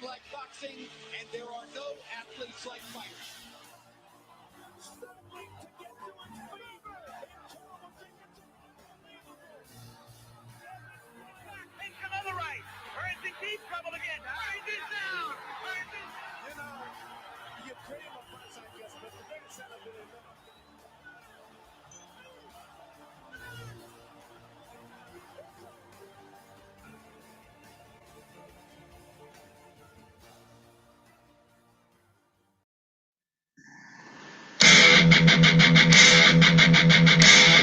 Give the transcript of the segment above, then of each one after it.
like boxing, and there are no athletes like fighters. Take another right. Earns in deep trouble again. Earns is down. You know, you create a fight, I guess, but the very center of it.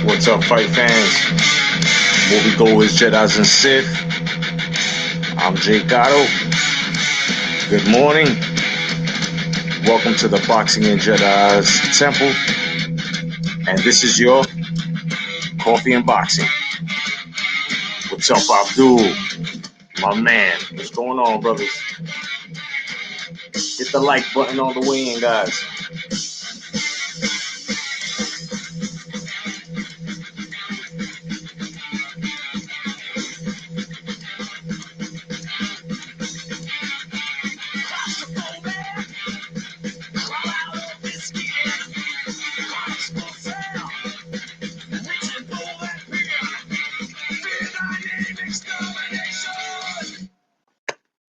What's up, fight fans? Moviegoers, Jedis, and Sith. I'm Jay Cotto. Good morning. Welcome to the Boxing and Jedis Temple. And this is your Coffee and Boxing. What's up, Abdul? My man. What's going on, brothers? Hit the like button on the way in, guys.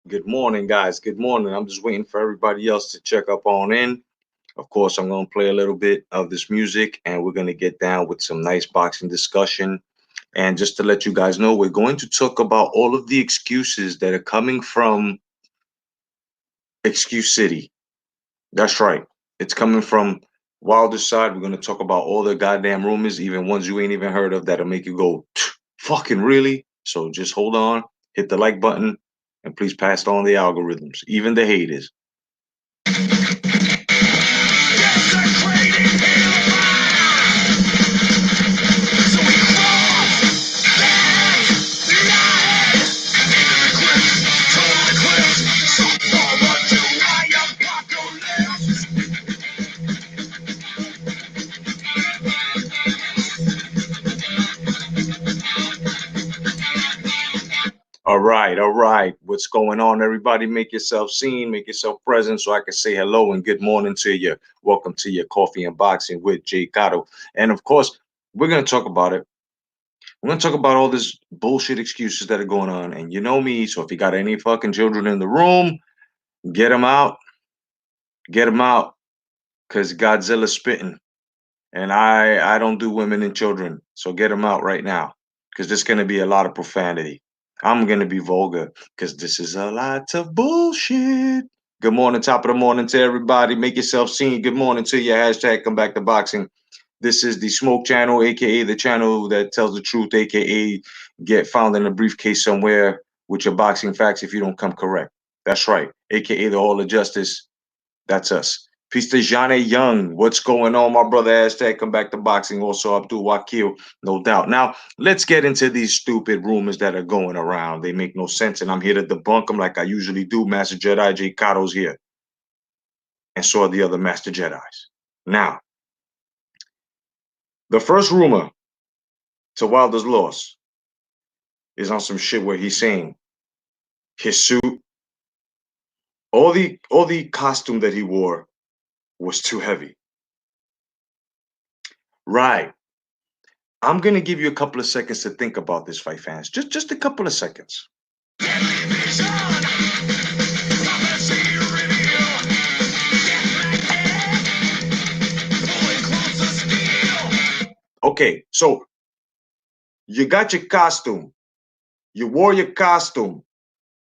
Good morning, guys. Good morning. I'm just waiting for everybody else to check up on in. Of course, I'm going to play a little bit of this music, and we're going to get down with some nice boxing discussion. And just to let you guys know, we're going to talk about all of the excuses that are coming from Excuse City. That's right. It's coming from Wilder's side. We're going to talk about all the goddamn rumors, even ones you ain't even heard of, that'll make you go, fucking really? So just hold on, hit the like button, and please pass on the algorithms, even the haters. All right. What's going on, everybody? Make yourself seen, make yourself present so I can say hello and good morning to you. Welcome to your Coffee and Boxing with Jay Cotto. And of course, we're going to talk about it. We're going to talk about all this bullshit excuses that are going on. And you know me, so if you got any fucking children in the room, get them out. Get them out, because Godzilla's spitting. And I don't do women and children, so get them out right now, because there's going to be a lot of profanity. I'm going to be vulgar because this is a lot of bullshit. Good morning, top of the morning to everybody. Make yourself seen. Good morning to your hashtag come back to boxing. This is the Smoke Channel, a.k.a. the channel that tells the truth, a.k.a. get found in a briefcase somewhere with your boxing facts if you don't come correct. That's right, a.k.a. the Hall of Justice. That's us. Peace to Johnny Young. What's going on, my brother? Hashtag come back to boxing. Also, Abdul Wakil, no doubt. Now, let's get into these stupid rumors that are going around. They make no sense, and I'm here to debunk them like I usually do. Master Jedi Jay Cotto's here. And so are the other Master Jedis. Now, the first rumor to Wilder's loss is on some shit where he's saying his suit, all the costume that he wore was too heavy. Right. I'm going to give you a couple of seconds to think about this, fight fans. Just a couple of seconds. Okay, so you got your costume. You wore your costume.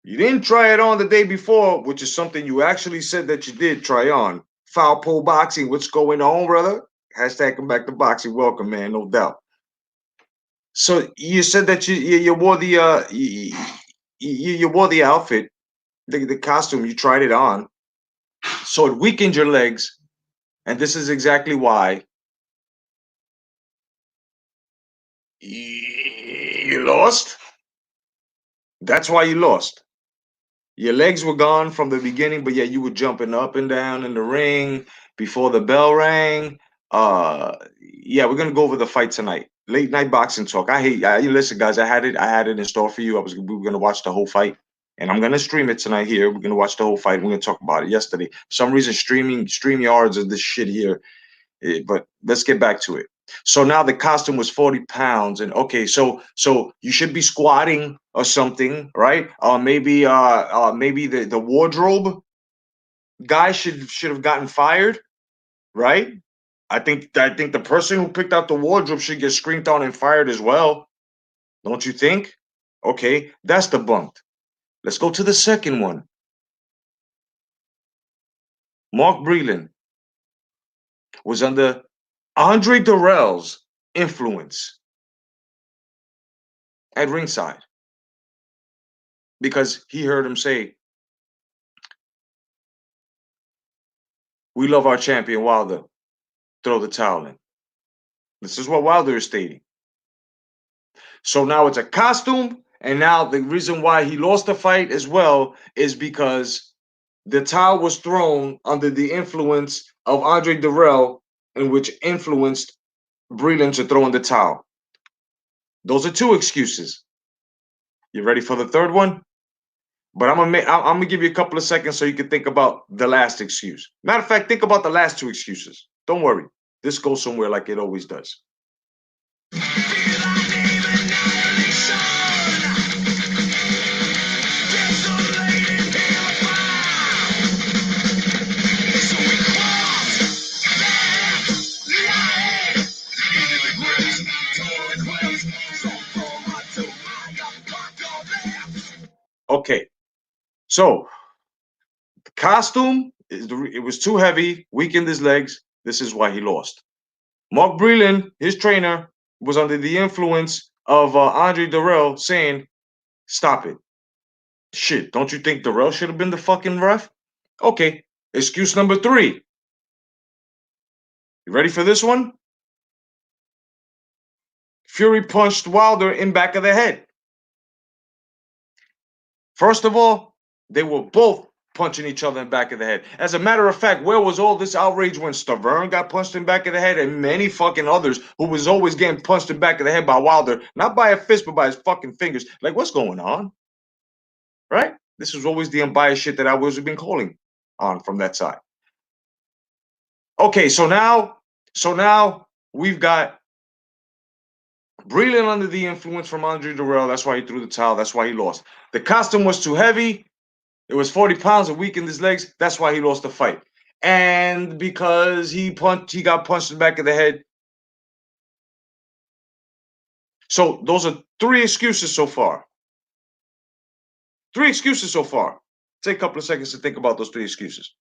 You didn't try it on the day before, which is something you actually said that you did try on. Foul pole boxing. What's going on, brother? Hashtag come back to boxing. Welcome, man. No doubt. So you said that you wore the you wore the outfit, the costume. You tried it on, so it weakened your legs, and this is exactly why you lost. That's why you lost. Your legs were gone from the beginning, but yeah, you were jumping up and down in the ring before the bell rang. Yeah, we're gonna go over the fight tonight. Late night boxing talk. Listen, guys. I had it in store for you. We were gonna watch the whole fight, and I'm gonna stream it tonight here. We're gonna watch the whole fight. We're gonna talk about it yesterday. For some reason, stream yards of this shit here. But let's get back to it. So now the costume was 40 pounds, and okay, so you should be squatting or something, right? Maybe the wardrobe guy should have gotten fired, right? I think the person who picked out the wardrobe should get screamed on and fired as well. Don't you think? Okay, that's debunked. Let's go to the second one. Mark Breland was under Andre Durrell's influence at ringside because he heard him say, "We love our champion Wilder. Throw the towel in." This is what Wilder is stating. So now it's a costume, and now the reason why he lost the fight as well is because the towel was thrown under the influence of Andre Durrell, in which influenced Breland to throw in the towel. Those are two excuses. You ready for the third one? But I'm gonna give you a couple of seconds so you can think about the last excuse. Matter of fact, think about the last two excuses. Don't worry, this goes somewhere like it always does. Okay, so the costume it was too heavy, weakened his legs. This is why he lost. Mark Breland, his trainer, was under the influence of Andre Durrell saying, "Stop it." Shit, don't you think Durrell should have been the fucking ref? Okay, excuse number three. You ready for this one? Fury punched Wilder in back of the head. First of all, they were both punching each other in back of the head. As a matter of fact, where was all this outrage when Stavern got punched in back of the head and many fucking others who was always getting punched in back of the head by Wilder, not by a fist but by his fucking fingers? Like, what's going on? Right? This was always the unbiased shit that I was been calling on from that side. Okay, so now we've got Breland under the influence from Andre Durrell. That's why he threw the towel. That's why he lost. The costume was too heavy. It was 40 pounds. It weakened his legs. That's why he lost the fight. And because he got punched in the back of the head. So those are three excuses so far. Three excuses so far. Take a couple of seconds to think about those three excuses.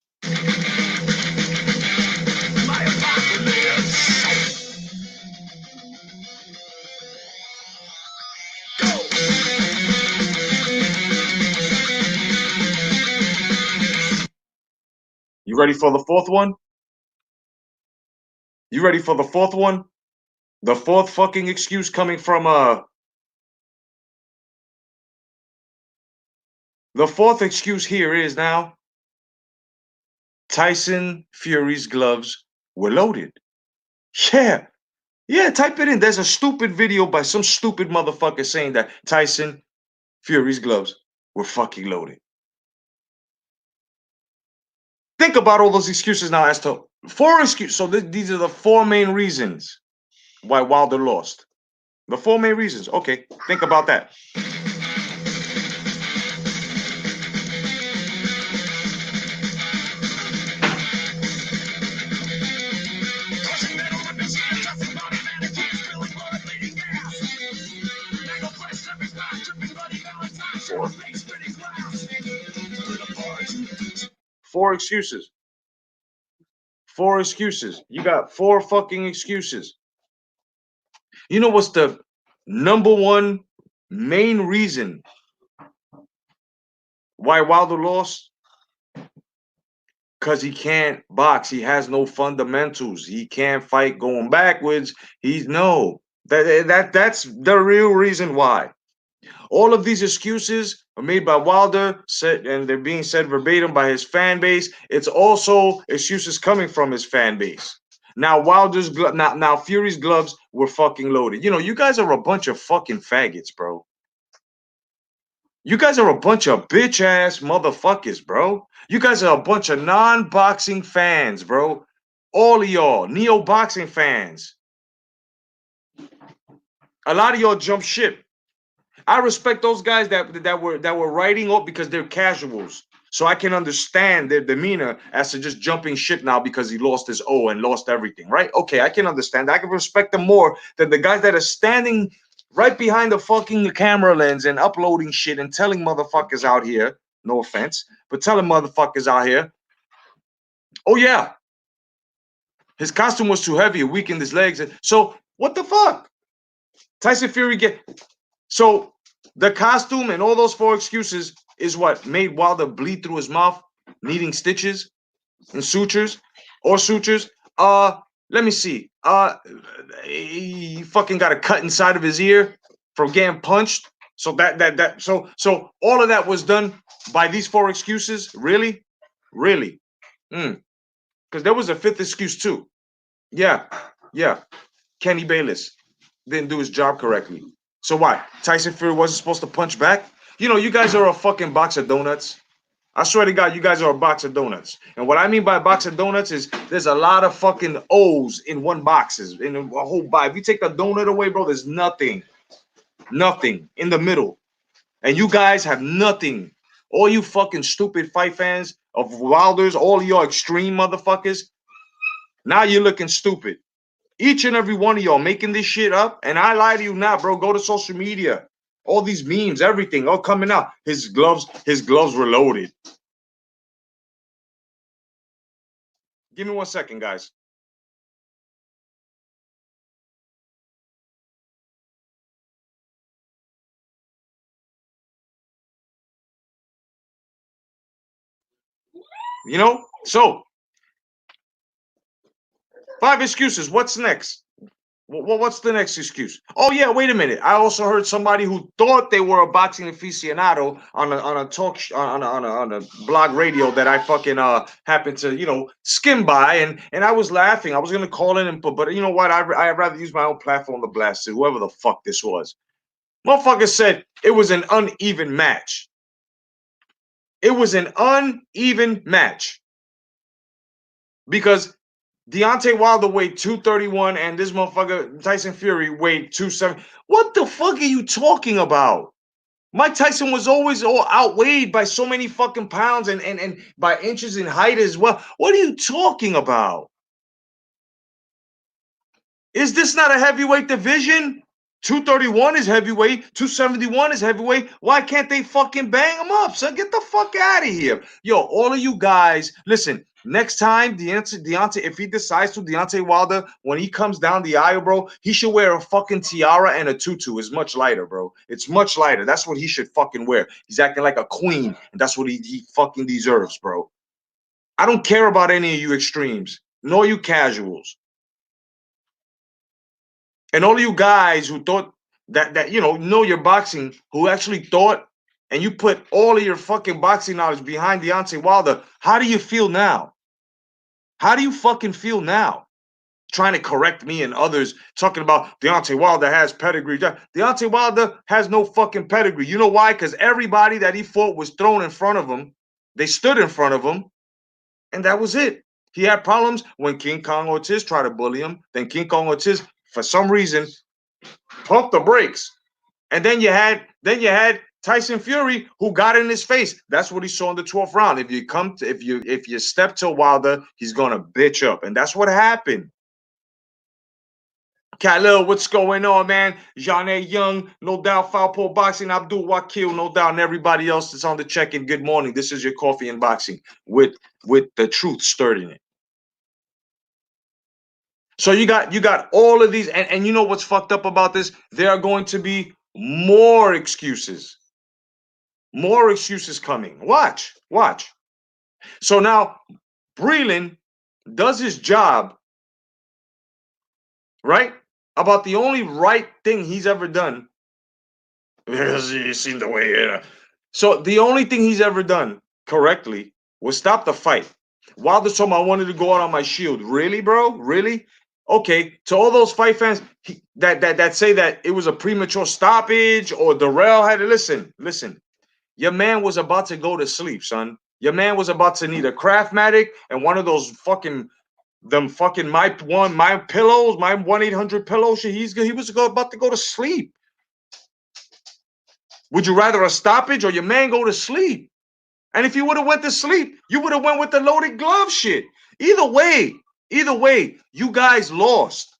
You ready for the fourth one? You ready for the fourth one? The fourth fucking excuse coming from the fourth excuse here is now Tyson Fury's gloves were loaded. Yeah. Yeah, type it in. There's a stupid video by some stupid motherfucker saying that Tyson Fury's gloves were fucking loaded. Think about all those excuses now as to four excuses. So these are the four main reasons why Wilder lost. The four main reasons. Okay, think about that. Four excuses. Four excuses. You got four fucking excuses. You know what's the number one main reason why Wilder lost? Because he can't box. He has no fundamentals. He can't fight going backwards. That's the real reason why. All of these excuses are made by Wilder, and they're being said verbatim by his fan base. It's also excuses coming from his fan base. Now now Fury's gloves were fucking loaded. You know, you guys are a bunch of fucking faggots, bro. You guys are a bunch of bitch ass motherfuckers, bro. You guys are a bunch of non-boxing fans, bro. All of y'all, neo boxing fans. A lot of y'all jump ship. I respect those guys that were writing up because they're casuals. So I can understand their demeanor as to just jumping ship now because he lost his O and lost everything, right? Okay, I can understand. I can respect them more than the guys that are standing right behind the fucking camera lens and uploading shit and telling motherfuckers out here, no offense, but telling motherfuckers out here, oh yeah, his costume was too heavy, it weakened his legs. So what the fuck? Tyson Fury get so the costume and all those four excuses is what made Wilder bleed through his mouth, needing stitches and sutures. Let me see. He fucking got a cut inside of his ear from getting punched. So so all of that was done by these four excuses. Really, really. Because there was a fifth excuse too. Yeah, yeah. Kenny Bayless didn't do his job correctly. So why? Tyson Fury wasn't supposed to punch back? You know, you guys are a fucking box of donuts. I swear to God, you guys are a box of donuts. And what I mean by a box of donuts is there's a lot of fucking O's in one boxes, in a whole box. If you take the donut away, bro, there's nothing. Nothing in the middle. And you guys have nothing. All you fucking stupid fight fans of Wilders, all your extreme motherfuckers, now you're looking stupid. Each and every one of y'all making this shit up, and I lie to you now, bro. Go to social media. All these memes, everything, all coming out. His gloves were loaded. Give me 1 second, guys. You know? So, 5 excuses. What's next? What's the next excuse? Oh yeah, wait a minute. I also heard somebody who thought they were a boxing aficionado on a talk on a blog radio that I fucking happened to skim by, and I was laughing. I was gonna call in and but you know what? I'd rather use my own platform to blast it. Whoever the fuck this was, motherfucker said it was an uneven match. It was an uneven match because Deontay Wilder weighed 231 and this motherfucker Tyson Fury weighed 270. What the fuck are you talking about? Mike Tyson was always all outweighed by so many fucking pounds and by inches in height as well. What are you talking about? Is this not a heavyweight division? 231 is heavyweight, 271 is heavyweight. Why can't they fucking bang them up? So get the fuck out of here. Yo, all of you guys, listen, next time Deontay, if he decides to, Deontay Wilder, when he comes down the aisle, bro, he should wear a fucking tiara and a tutu. It's much lighter, bro. It's much lighter. That's what he should fucking wear. He's acting like a queen, and that's what he fucking deserves, bro. I don't care about any of you extremes, nor you casuals. And all you guys who thought that know your boxing, who actually thought, and you put all of your fucking boxing knowledge behind Deontay Wilder, how do you feel now? How do you fucking feel now? Trying to correct me and others talking about Deontay Wilder has pedigree. Deontay Wilder has no fucking pedigree. You know why? Because everybody that he fought was thrown in front of him. They stood in front of him, and that was it. He had problems when King Kong Ortiz tried to bully him. Then King Kong Ortiz, for some reason, pump the brakes. And then you had Tyson Fury who got in his face. That's what he saw in the 12th round. If you step to Wilder, he's gonna bitch up. And that's what happened. Khalil, what's going on, man? Jean Young, no doubt, Foulpool Boxing, Abdul Wakil, no doubt, and everybody else that's on the check-in. Good morning. This is your coffee and boxing with the truth stirred in it. So you got all of these, and you know what's fucked up about this? There are going to be more excuses. More excuses coming. Watch. So now Breland does his job, right? About the only right thing he's ever done. Because you seen the way. So the only thing he's ever done correctly was stop the fight. Wilder told me I wanted to go out on my shield. Really, bro? Really? Okay. To all those fight fans that say that it was a premature stoppage or Darrell had to listen. Your man was about to go to sleep, son. Your man was about to need a Craftmatic and one of those fucking my pillows, my 1-800 pillow shit. He was about to go to sleep. Would you rather a stoppage or your man go to sleep? And if you would have went to sleep, you would have went with the loaded glove shit. Either way, you guys lost.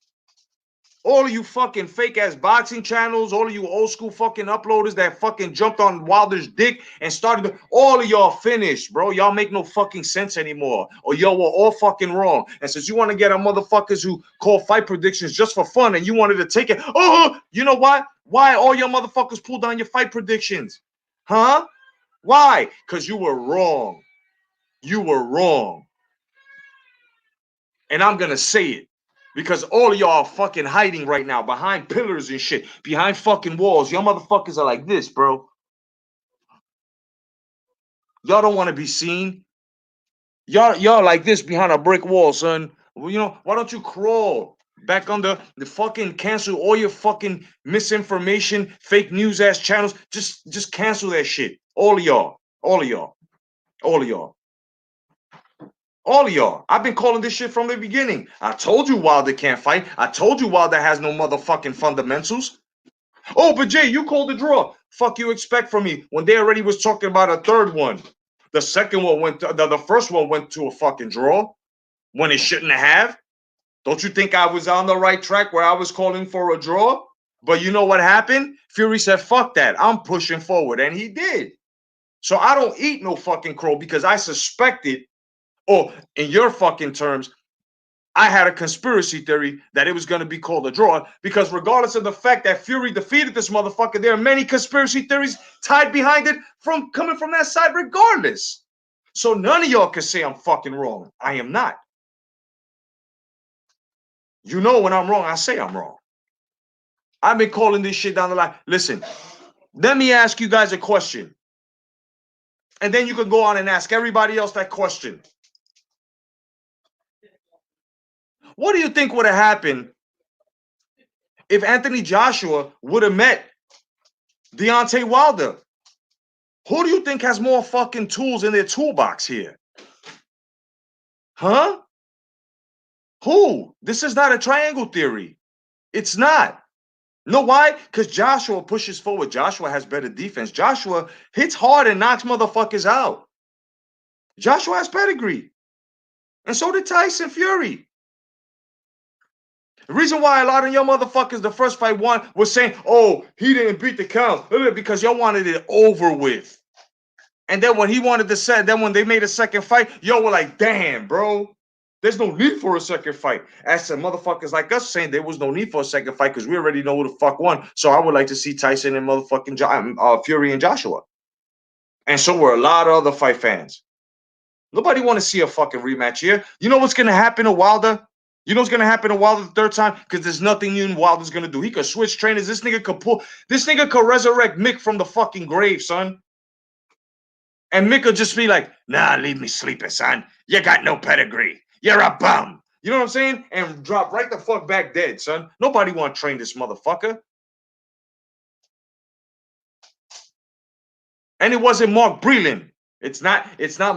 All of you fucking fake ass boxing channels, all of you old school fucking uploaders that fucking jumped on Wilder's dick and started, all of y'all finished, bro. Y'all make no fucking sense anymore. Or y'all were all fucking wrong. And since you want to get on motherfuckers who call fight predictions just for fun and you wanted to take it, you know what? Why all your motherfuckers pulled down your fight predictions? Huh? Why? Because you were wrong. You were wrong. And I'm going to say it. Because all of y'all are fucking hiding right now behind pillars and shit, behind fucking walls. Y'all motherfuckers are like this, bro. Y'all don't want to be seen. Y'all like this behind a brick wall, son. Well, you know, why don't you crawl back under the fucking cancel all your fucking misinformation, fake news ass channels? Just cancel that shit. All of y'all. All of y'all. All of y'all. All of y'all. I've been calling this shit from the beginning. I told you Wilder can't fight. I told you Wilder has no motherfucking fundamentals. Oh, but Jay, you called the draw. Fuck you expect from me when they already was talking about a third one. The second one went to, the first one went to a fucking draw when it shouldn't have. Don't you think I was on the right track where I was calling for a draw? But you know what happened? Fury said, fuck that. I'm pushing forward. And he did. So I don't eat no fucking crow because I suspected, or in your fucking terms, I had a conspiracy theory that it was going to be called a draw because regardless of the fact that Fury defeated this motherfucker, there are many conspiracy theories tied behind it from coming from that side regardless. So none of y'all can say I'm fucking wrong. I am not. You know when I'm wrong, I say I'm wrong. I've been calling this shit down the line. Listen, let me ask you guys a question. And then you can go on and ask everybody else that question. What do you think would have happened if Anthony Joshua would have met Deontay Wilder? Who do you think has more fucking tools in their toolbox here? Huh? Who? This is not a triangle theory. It's not. Know why? Because Joshua pushes forward. Joshua has better defense. Joshua hits hard and knocks motherfuckers out. Joshua has pedigree. And so did Tyson Fury. The reason why a lot of y'all motherfuckers, the first fight won, was saying, oh, he didn't beat the count. Because y'all wanted it over with. And then when he wanted to set, then when they made a second fight, y'all were like, damn, bro. There's no need for a second fight. As some motherfuckers like us saying there was no need for a second fight because we already know who the fuck won. So I would like to see Tyson and motherfucking Fury and Joshua. And so were a lot of other fight fans. Nobody want to see a fucking rematch here. You know what's going to happen to Wilder? You know what's going to happen to Wilder the third time? Because there's nothing new Wilder's going to do. He could switch trainers. This nigga could resurrect Mick from the fucking grave, son. And Mick will just be like, nah, leave me sleeping, son. You got no pedigree. You're a bum. You know what I'm saying? And drop right the fuck back dead, son. Nobody want to train this motherfucker. And it wasn't Mark Breland. It's not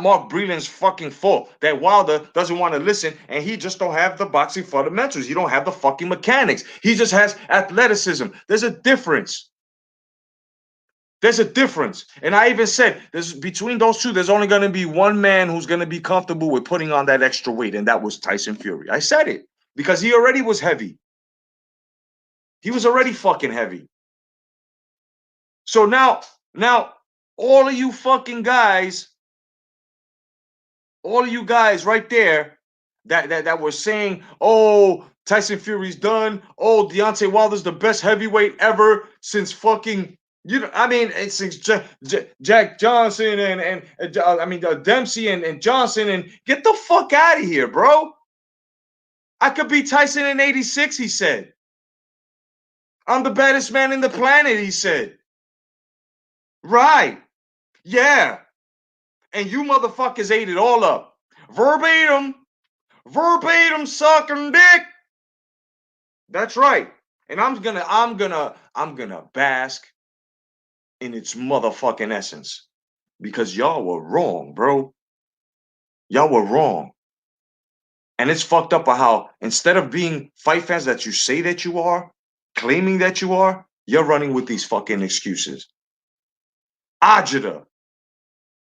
Mark Breland's fucking fault that Wilder doesn't want to listen and he just don't have the boxing fundamentals. He don't have the fucking mechanics. He just has athleticism. There's a difference. There's a difference. And I even said, there's between those two, there's only going to be one man who's going to be comfortable with putting on that extra weight, and that was Tyson Fury. I said it because he already was heavy. He was already fucking heavy. So now, all of you fucking guys, all of you guys right there that were saying, oh, Tyson Fury's done. Oh, Deontay Wilder's the best heavyweight ever since fucking... You know, I mean, it's Jack Johnson and Dempsey and Johnson, and get the fuck out of here, bro. I could beat Tyson in 86, he said. I'm the baddest man in the planet, he said. Right. Yeah. And you motherfuckers ate it all up. Verbatim sucking dick. That's right. And I'm gonna bask in its motherfucking essence. because y'all were wrong, bro. Y'all were wrong. And it's fucked up how instead of being fight fans that you say that you are, claiming that you are, you're running with these fucking excuses. Ajita,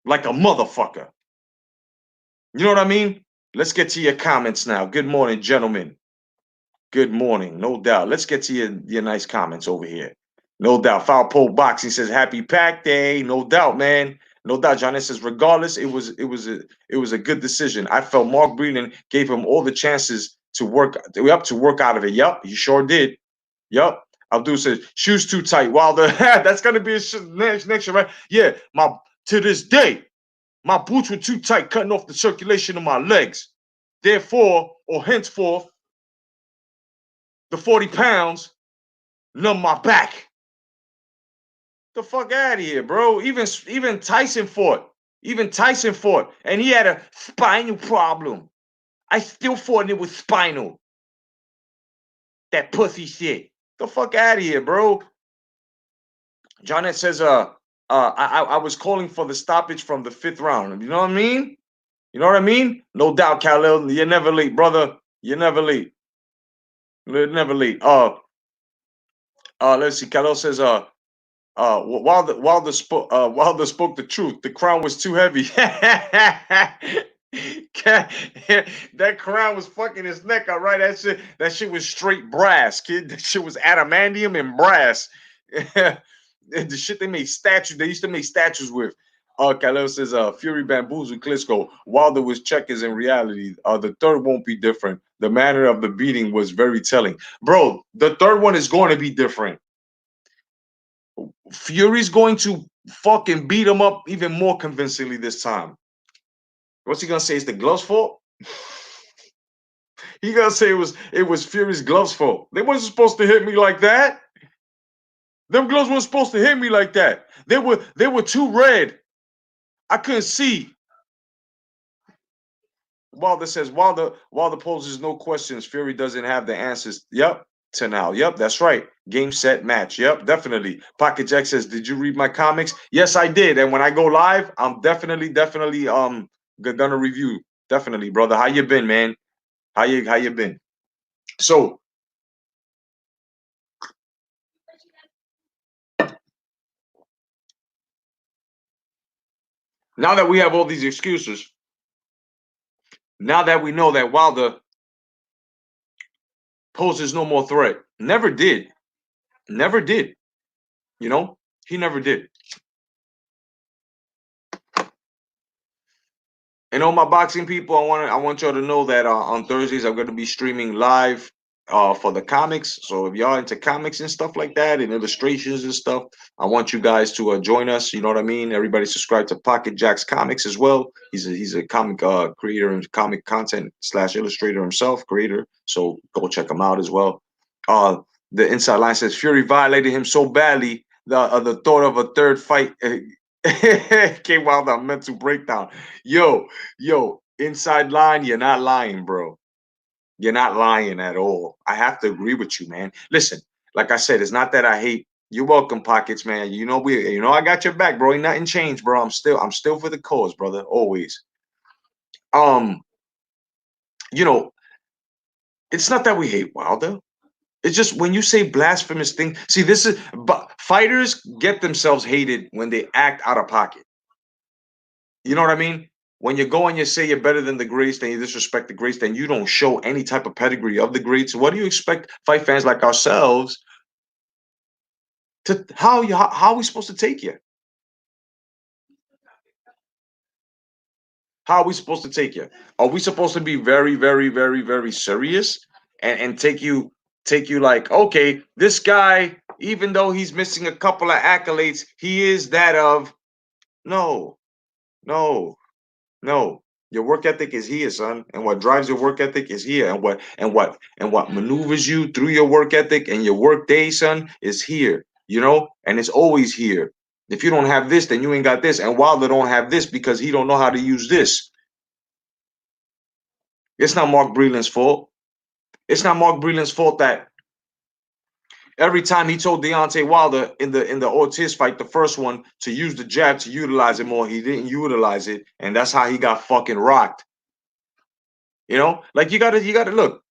like a motherfucker. You know what I mean? Let's get to your comments now. Good morning, gentlemen. Good morning, no doubt. Let's get to your nice comments over here. No doubt. Foul Pole Boxing says happy pack day. No doubt, man. No doubt. Johnny says regardless, it was a good decision. I felt Mark Breeden gave him all the chances to work out of it. Yup, he sure did. Yup. Abdul says shoes too tight. Wilder, that's gonna be next year, right? Yeah. To this day, my boots were too tight, cutting off the circulation of my legs. Therefore, or henceforth, the 40 pounds numb my back. The fuck out of here, bro. Even Tyson fought. Even Tyson fought. And he had a spinal problem. I still fought it with spinal. That pussy shit. The fuck out of here, bro. Johnette says, I was calling for the stoppage from the 5th round. You know what I mean? You know what I mean? No doubt, Khalil. You're never late, brother. You're never late. You're never late. Let's see. Khalil says, Wilder spoke the truth. The crown was too heavy. That crown was fucking his neck up, right? That shit was straight brass, kid. That shit was adamantium and brass. The shit they made statues. They used to make statues with. Khalil says, Fury bamboozled Klitschko. Wilder was checkers in reality. The third won't be different. The manner of the beating was very telling. Bro, the third one is going to be different. Fury's going to fucking beat him up even more convincingly this time. What's he gonna say? It's the gloves' fault? He gonna say it was Fury's gloves' fault. They wasn't supposed to hit me like that. Them gloves weren't supposed to hit me like that. They were too red. I couldn't see. Wilder says Wilder poses no questions. Fury doesn't have the answers. Yep. To now. Yep, that's right. Game, set, match. Yep, definitely. Pocket Jack says, did you read my comics? Yes, I did. And when I go live, I'm definitely gonna review. Definitely, brother. How you been, man? How you been? So now that we have all these excuses, now that we know that Wilder poses no more threat, never did. Never did. You know, he never did. And all my boxing people, I want y'all to know that on Thursdays I'm going to be streaming live for the comics. So if y'all into comics and stuff like that and illustrations and stuff, I want you guys to join us. You know what I mean? Everybody subscribe to Pocket Jack's Comics as well. He's a comic creator and comic content / illustrator himself, creator. So go check him out as well. The inside line says Fury violated him so badly. The thought of a third fight came out of mental breakdown. Yo, inside line, you're not lying, bro. You're not lying at all. I have to agree with you, man. Listen, like I said, it's not that I hate. You're welcome, Pockets, man. I got your back, bro. Ain't nothing changed, bro. I'm still for the cause, brother. Always. Um, you know, it's not that we hate Wilder. It's just when you say blasphemous things. See, but fighters get themselves hated when they act out of pocket. You know what I mean? When you go and you say you're better than the greats, then you disrespect the greats, then you don't show any type of pedigree of the greats. What do you expect fight fans like ourselves to how are we supposed to take you? How are we supposed to take you? Are we supposed to be very, very, very, very serious and take you like, okay, this guy, even though he's missing a couple of accolades, he is that of no, no. No, your work ethic is here, son. And what drives your work ethic is here. And what maneuvers you through your work ethic and your work day, son, is here. And it's always here. If you don't have this, then you ain't got this. And Wilder don't have this because he don't know how to use this. It's not Mark Breland's fault. It's not Mark Breland's fault that Every time he told Deontay Wilder in the Ortiz fight, the first one, to use the jab, to utilize it more, he didn't utilize it, and that's how he got fucking rocked. You know, like you gotta look.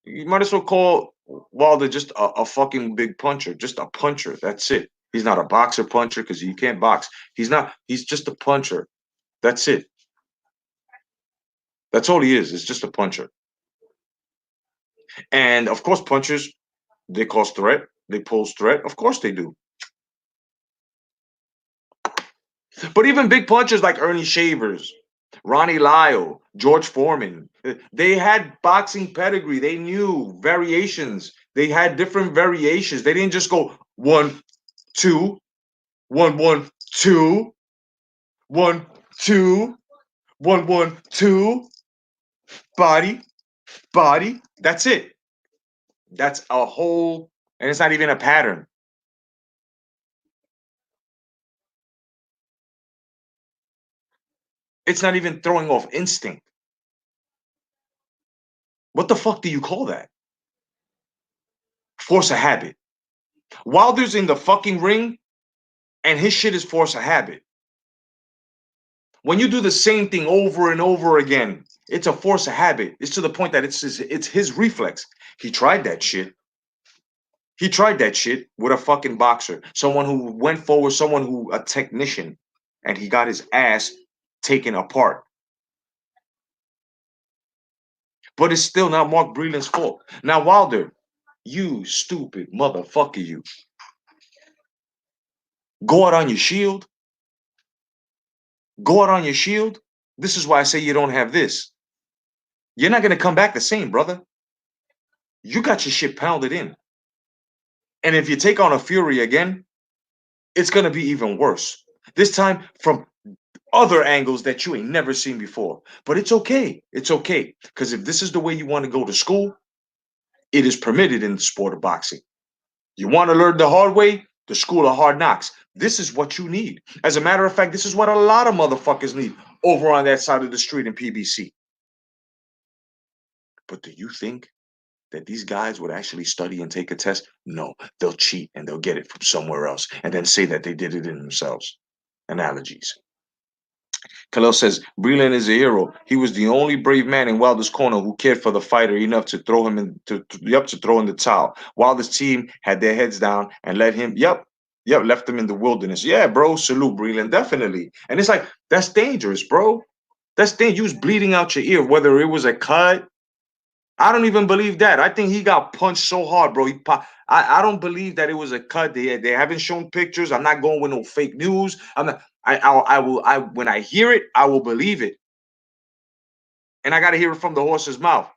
You might as well call Wilder just a fucking big puncher, just a puncher. That's it. He's not a boxer puncher because he can't box. He's not. He's just a puncher. That's it. That's all he is. It's just a puncher. And of course, punchers, they cause threat. They pose threat. Of course they do. But even big punchers like Ernie Shavers, Ronnie Lyle, George Foreman, they had boxing pedigree. They knew variations. They had different variations. They didn't just go 1, 2, 1, 1, 2, 1, 2, 1, 1, 2, body, body. That's it. That's a whole, and it's not even a pattern. It's not even throwing off instinct. What the fuck do you call that? Force a habit. Wilder's in the fucking ring, and his shit is force a habit. When you do the same thing over and over again, it's a force of habit. It's to the point that it's his reflex. He tried that shit. He tried that shit with a fucking boxer, someone who went forward, someone who a technician, and he got his ass taken apart. But it's still not Mark Breland's fault. Now Wilder, you stupid motherfucker, you go out on your shield. Go out on your shield. This is why I say you don't have this. You're not gonna come back the same, brother. You got your shit pounded in. And if you take on a Fury again, it's going to be even worse. This time from other angles that you ain't never seen before. But it's okay. It's okay. Because if this is the way you want to go to school, it is permitted in the sport of boxing. You want to learn the hard way? The school of hard knocks. This is what you need. As a matter of fact, this is what a lot of motherfuckers need over on that side of the street in PBC. But do you think that these guys would actually study and take a test? No, they'll cheat and they'll get it from somewhere else and then say that they did it in themselves. Analogies. Khalil says, Breland is a hero. He was the only brave man in Wilder's corner who cared for the fighter enough to throw him in to throw in the towel. Wilder's team had their heads down and let him, left him in the wilderness. Yeah, bro, salute Breland, definitely. And it's like, that's dangerous, bro. That's dangerous. You was bleeding out your ear, whether it was a cut. I don't even believe that. I think he got punched so hard, bro. I don't believe that it was a cut. They haven't shown pictures. I'm not going with no fake news. I'm not. I will. When I hear it, I will believe it. And I got to hear it from the horse's mouth.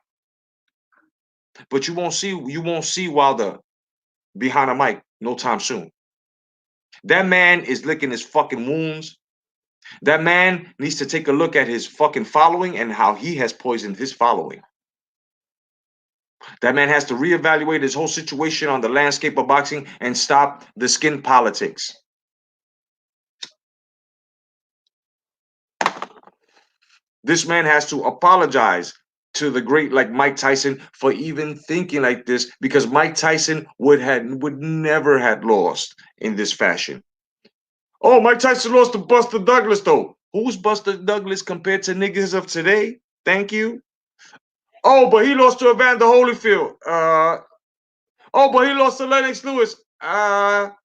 But you won't see Wilder behind a mic no time soon. That man is licking his fucking wounds. That man needs to take a look at his fucking following and how he has poisoned his following. That man has to reevaluate his whole situation on the landscape of boxing and stop the skin politics. This man has to apologize to the great like Mike Tyson for even thinking like this, because Mike Tyson would never had lost in this fashion. Oh, Mike Tyson lost to Buster Douglas though. Who's Buster Douglas compared to niggas of today? Thank you. Oh, but he lost to Evander Holyfield. Oh, but he lost to Lennox Lewis. What are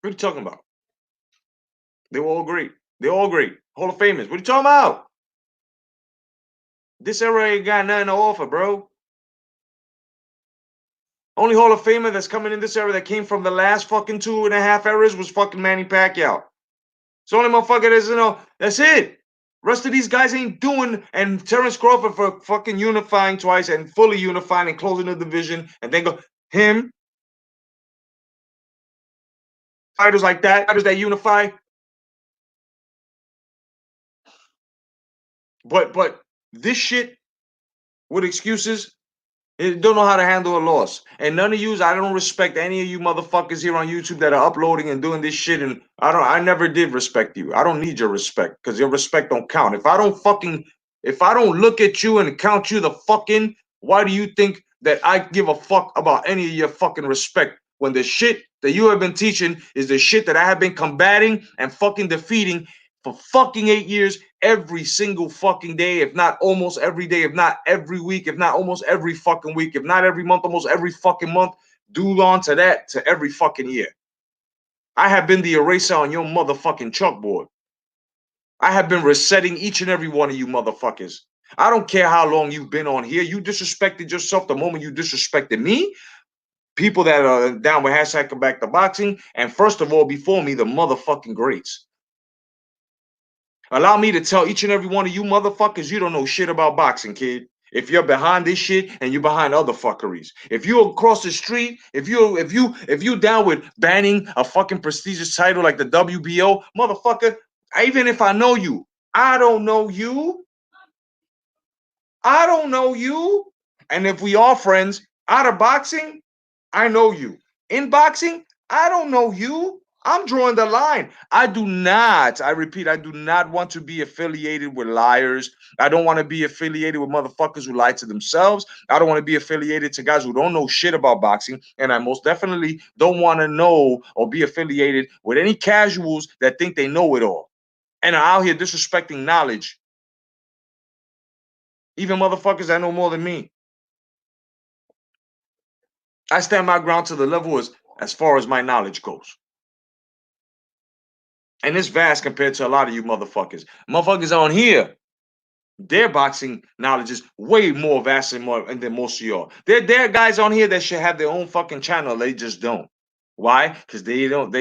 you talking about? They were all great. They're all great. Hall of Famers. What are you talking about? This era ain't got nothing to offer, bro. Only Hall of Famer that's coming in this era that came from the last fucking 2.5 eras was fucking Manny Pacquiao. It's the only motherfucker that's it. Rest of these guys ain't doing, and Terrence Crawford for fucking unifying twice and fully unifying and closing the division, and then go him. Fighters like that, fighters that unify. But this shit with excuses, they don't know how to handle a loss. And none of yous, I don't respect any of you motherfuckers here on YouTube that are uploading and doing this shit. And I never did respect you. I don't need your respect because your respect don't count. If I don't fucking If I don't look at you and count you the fucking, why do you think that I give a fuck about any of your fucking respect when the shit that you have been teaching is the shit that I have been combating and fucking defeating for fucking 8 years every single fucking day, if not almost every day, if not every week, if not almost every fucking week, if not every month, almost every fucking month, due on to that to every fucking year. I have been the eraser on your motherfucking chalkboard. I have been resetting each and every one of you motherfuckers. I don't care how long you've been on here. You disrespected yourself the moment you disrespected me. People that are down with hashtag come back to boxing. And first of all, before me, the motherfucking greats. Allow me to tell each and every one of you motherfuckers, you don't know shit about boxing, kid. If you're behind this shit and you're behind other fuckeries, if you across the street, if you down with banning a fucking prestigious title like the WBO, motherfucker, even if I know you, I don't know you. I don't know you. And if we are friends out of boxing, I know you. In boxing, I don't know you. I'm drawing the line. I do not, I repeat, I do not want to be affiliated with liars. I don't want to be affiliated with motherfuckers who lie to themselves. I don't want to be affiliated to guys who don't know shit about boxing. And I most definitely don't want to know or be affiliated with any casuals that think they know it all and are out here disrespecting knowledge. Even motherfuckers that know more than me. I stand my ground to the level as far as my knowledge goes. And it's vast compared to a lot of you motherfuckers. Motherfuckers on here, their boxing knowledge is way more vast than most of y'all. There are guys on here that should have their own fucking channel. They just don't. Why? Because they don't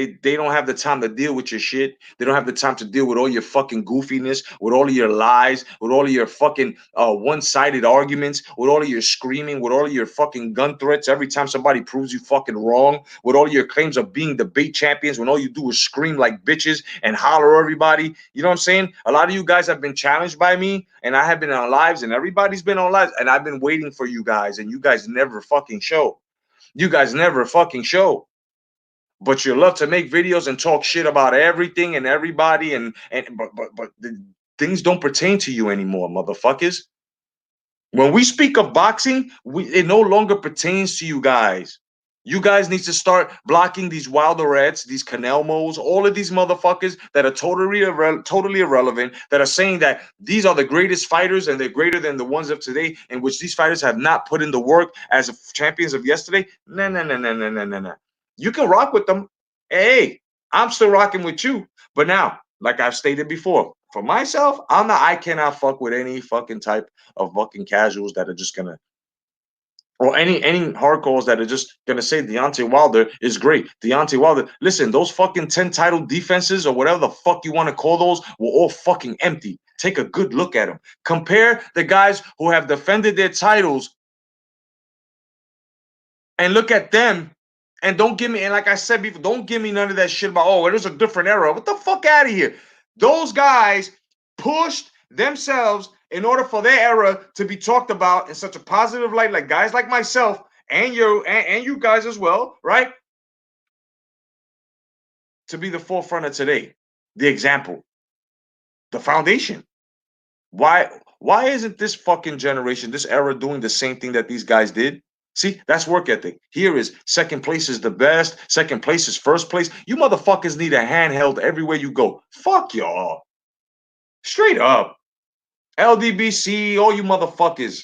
have the time to deal with your shit. They don't have the time to deal with all your fucking goofiness, with all of your lies, with all of your fucking one-sided arguments, with all of your screaming, with all of your fucking gun threats every time somebody proves you fucking wrong, with all of your claims of being debate champions when all you do is scream like bitches and holler everybody. You know what I'm saying? A lot of you guys have been challenged by me, and I have been on lives, and everybody's been on lives, and I've been waiting for you guys, and you guys never fucking show. You guys never fucking show. But you love to make videos and talk shit about everything and everybody, but the things don't pertain to you anymore, motherfuckers. When we speak of boxing, it no longer pertains to you guys. You guys need to start blocking these Wilderettes, these Canelmos, all of these motherfuckers that are totally irrelevant, that are saying that these are the greatest fighters and they're greater than the ones of today, in which these fighters have not put in the work as champions of yesterday. No, no, no, no, no, no, no, no. You can rock with them. Hey, I'm still rocking with you. But now, like I've stated before, for myself, I cannot fuck with any fucking type of fucking casuals that are just gonna, or any hardcores that are just gonna say Deontay Wilder is great. Deontay Wilder, listen, those fucking 10 title defenses or whatever the fuck you want to call those were all fucking empty. Take a good look at them. Compare the guys who have defended their titles and look at them. And don't give me, and like I said before, don't give me none of that shit about, oh, it was a different era. What the fuck out of here? Those guys pushed themselves in order for their era to be talked about in such a positive light, like guys like myself and you guys as well, right? To be the forefront of today, the example, the foundation. Why isn't this fucking generation, this era, doing the same thing that these guys did? See, that's work ethic. Here is second place is the best. Second place is first place. You motherfuckers need a handheld everywhere you go. Fuck y'all. Straight up. LDBC, all you motherfuckers.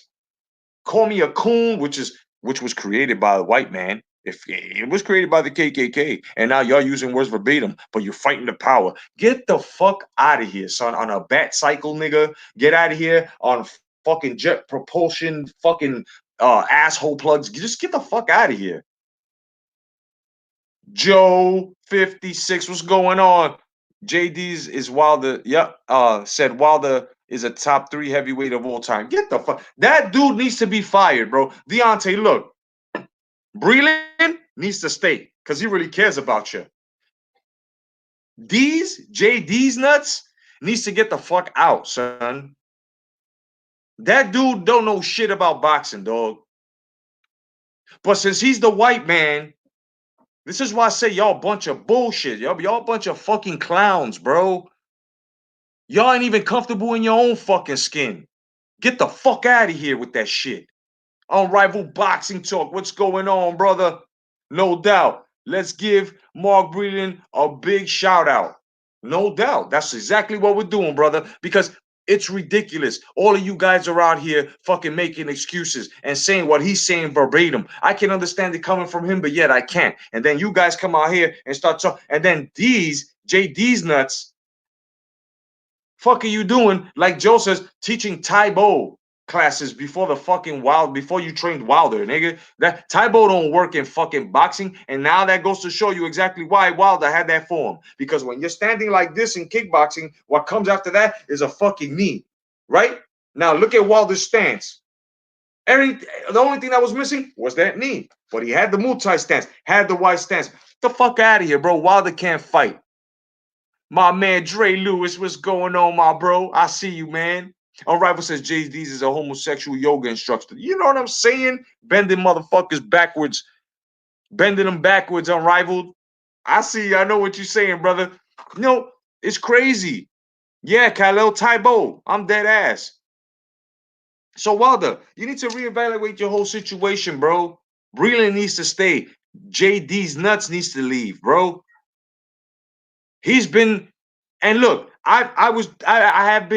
Call me a coon, which was created by the white man. If it was created by the KKK, and now y'all using words verbatim, but you're fighting the power. Get the fuck out of here, son. On a bat cycle, nigga. Get out of here on fucking jet propulsion, fucking asshole plugs. Just get the fuck out of here. Joe 56, what's going on? JD's is Wilder. Yep. Said Wilder is a top 3 heavyweight of all time. Get the fuck. That dude needs to be fired, bro. Deontay, look. Breland needs to stay because he really cares about you. JD's nuts needs to get the fuck out, son. That dude don't know shit about boxing, dog. But since he's the white man, this is why I say y'all bunch of bullshit. Y'all bunch of fucking clowns, bro. Y'all ain't even comfortable in your own fucking skin. Get the fuck out of here with that shit. Unrivaled Boxing Talk. What's going on, brother? No doubt. Let's give Mark Breland a big shout out. No doubt. That's exactly what we're doing, brother, because it's ridiculous. All of you guys are out here fucking making excuses and saying what he's saying verbatim. I can understand it coming from him, but yet I can't. And then you guys come out here and start talking. And then JD's nuts, fuck are you doing? Like Joe says, teaching Taibo classes before the fucking before you trained Wilder, nigga. That Taibo don't work in fucking boxing, and now that goes to show you exactly why Wilder had that form. Because when you're standing like this in kickboxing, what comes after that is a fucking knee, right? Now look at Wilder's stance. The only thing that was missing was that knee, but he had the Muay Thai stance, had the wide stance. Get the fuck out of here, bro. Wilder can't fight. My man Dre Lewis, what's going on, my bro? I see you, man. Unrivaled says JD's is a homosexual yoga instructor. You know what I'm saying? Bending motherfuckers backwards. Bending them backwards, Unrivaled. I see you. I know what you're saying, brother. You know, it's crazy. Yeah, Khalil Taibo. I'm dead ass. So, Wilder, you need to reevaluate your whole situation, bro. Breland needs to stay. JD's nuts needs to leave, bro. He's been, and look, I have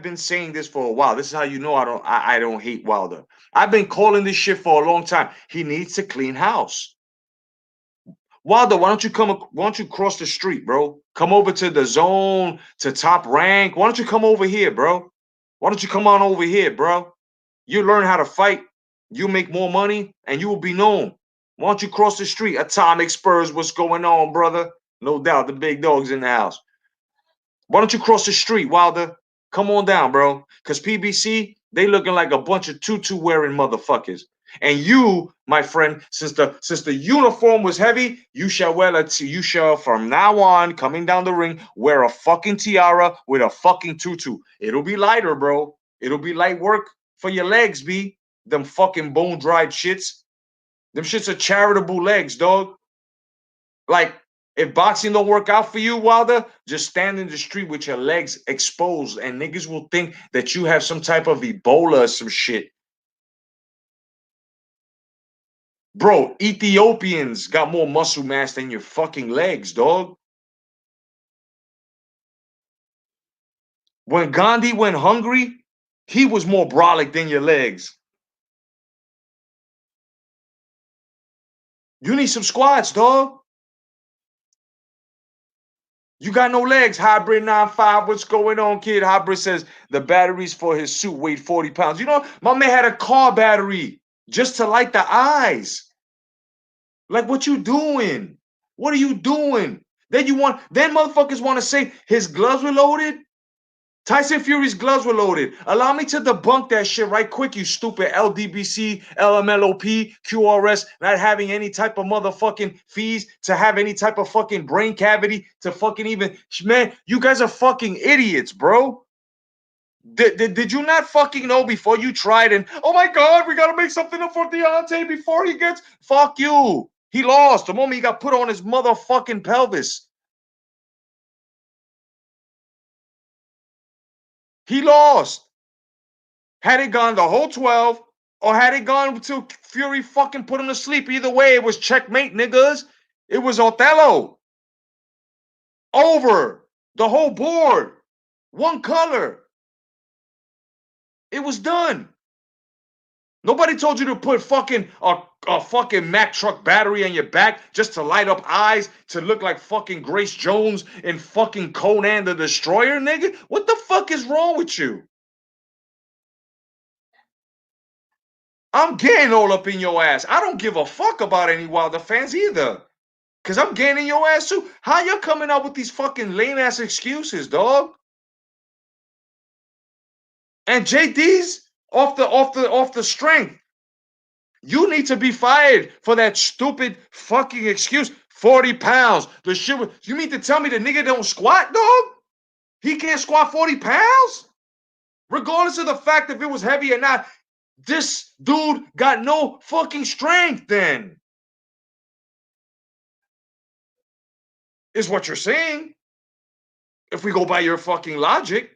been saying this for a while. This is how you know I don't hate Wilder. I've been calling this shit for a long time. He needs to clean house. Wilder, why don't you cross the street, bro? Come over to the zone, to Top Rank. Why don't you come over here, bro? Why don't you come on over here, bro? You learn how to fight, you make more money, and you will be known. Why don't you cross the street? Atomic Spurs, what's going on, brother? No doubt, the big dog's in the house. Why don't you cross the street, Wilder? Come on down, bro. Because PBC, they looking like a bunch of tutu-wearing motherfuckers. And you, my friend, since the uniform was heavy, you shall from now on, coming down the ring, wear a fucking tiara with a fucking tutu. It'll be lighter, bro. It'll be light work for your legs, B. Them fucking bone-dried shits. Them shits are charitable legs, dog. Like, if boxing don't work out for you, Wilder, just stand in the street with your legs exposed, and niggas will think that you have some type of Ebola or some shit. Bro, Ethiopians got more muscle mass than your fucking legs, dog. When Gandhi went hungry, he was more brolic than your legs. You need some squats, dog. You got no legs. Hybrid 95. What's going on, kid? Hybrid says the batteries for his suit weighed 40 pounds. You know, my man had a car battery just to light the eyes. Like, what you doing? What are you doing? Then motherfuckers want to say his gloves were loaded. Tyson Fury's gloves were loaded. Allow me to debunk that shit right quick, you stupid LDBC, LMLOP, QRS, not having any type of motherfucking fees to have any type of fucking brain cavity to fucking even. Man, you guys are fucking idiots, bro. Did you not fucking know before you tried and, oh my God, we got to make something up for Deontay before he gets. Fuck you. He lost the moment he got put on his motherfucking pelvis. He lost. Had it gone the whole 12, or had it gone until Fury fucking put him to sleep, either way, it was checkmate, niggas. It was Othello. Over. The whole board. One color. It was done. Nobody told you to put fucking a fucking Mack truck battery on your back just to light up eyes to look like fucking Grace Jones and fucking Conan the Destroyer, nigga. What the fuck is wrong with you? I'm getting all up in your ass. I don't give a fuck about any Wilder fans either. Cause I'm getting in your ass too. How you coming out with these fucking lame ass excuses, dog? And JD's off the strength. You need to be fired for that stupid fucking excuse. 40 pounds. The shit. You mean to tell me the nigga don't squat, dog? He can't squat 40 pounds? Regardless of the fact if it was heavy or not, this dude got no fucking strength then. Is what you're saying. If we go by your fucking logic.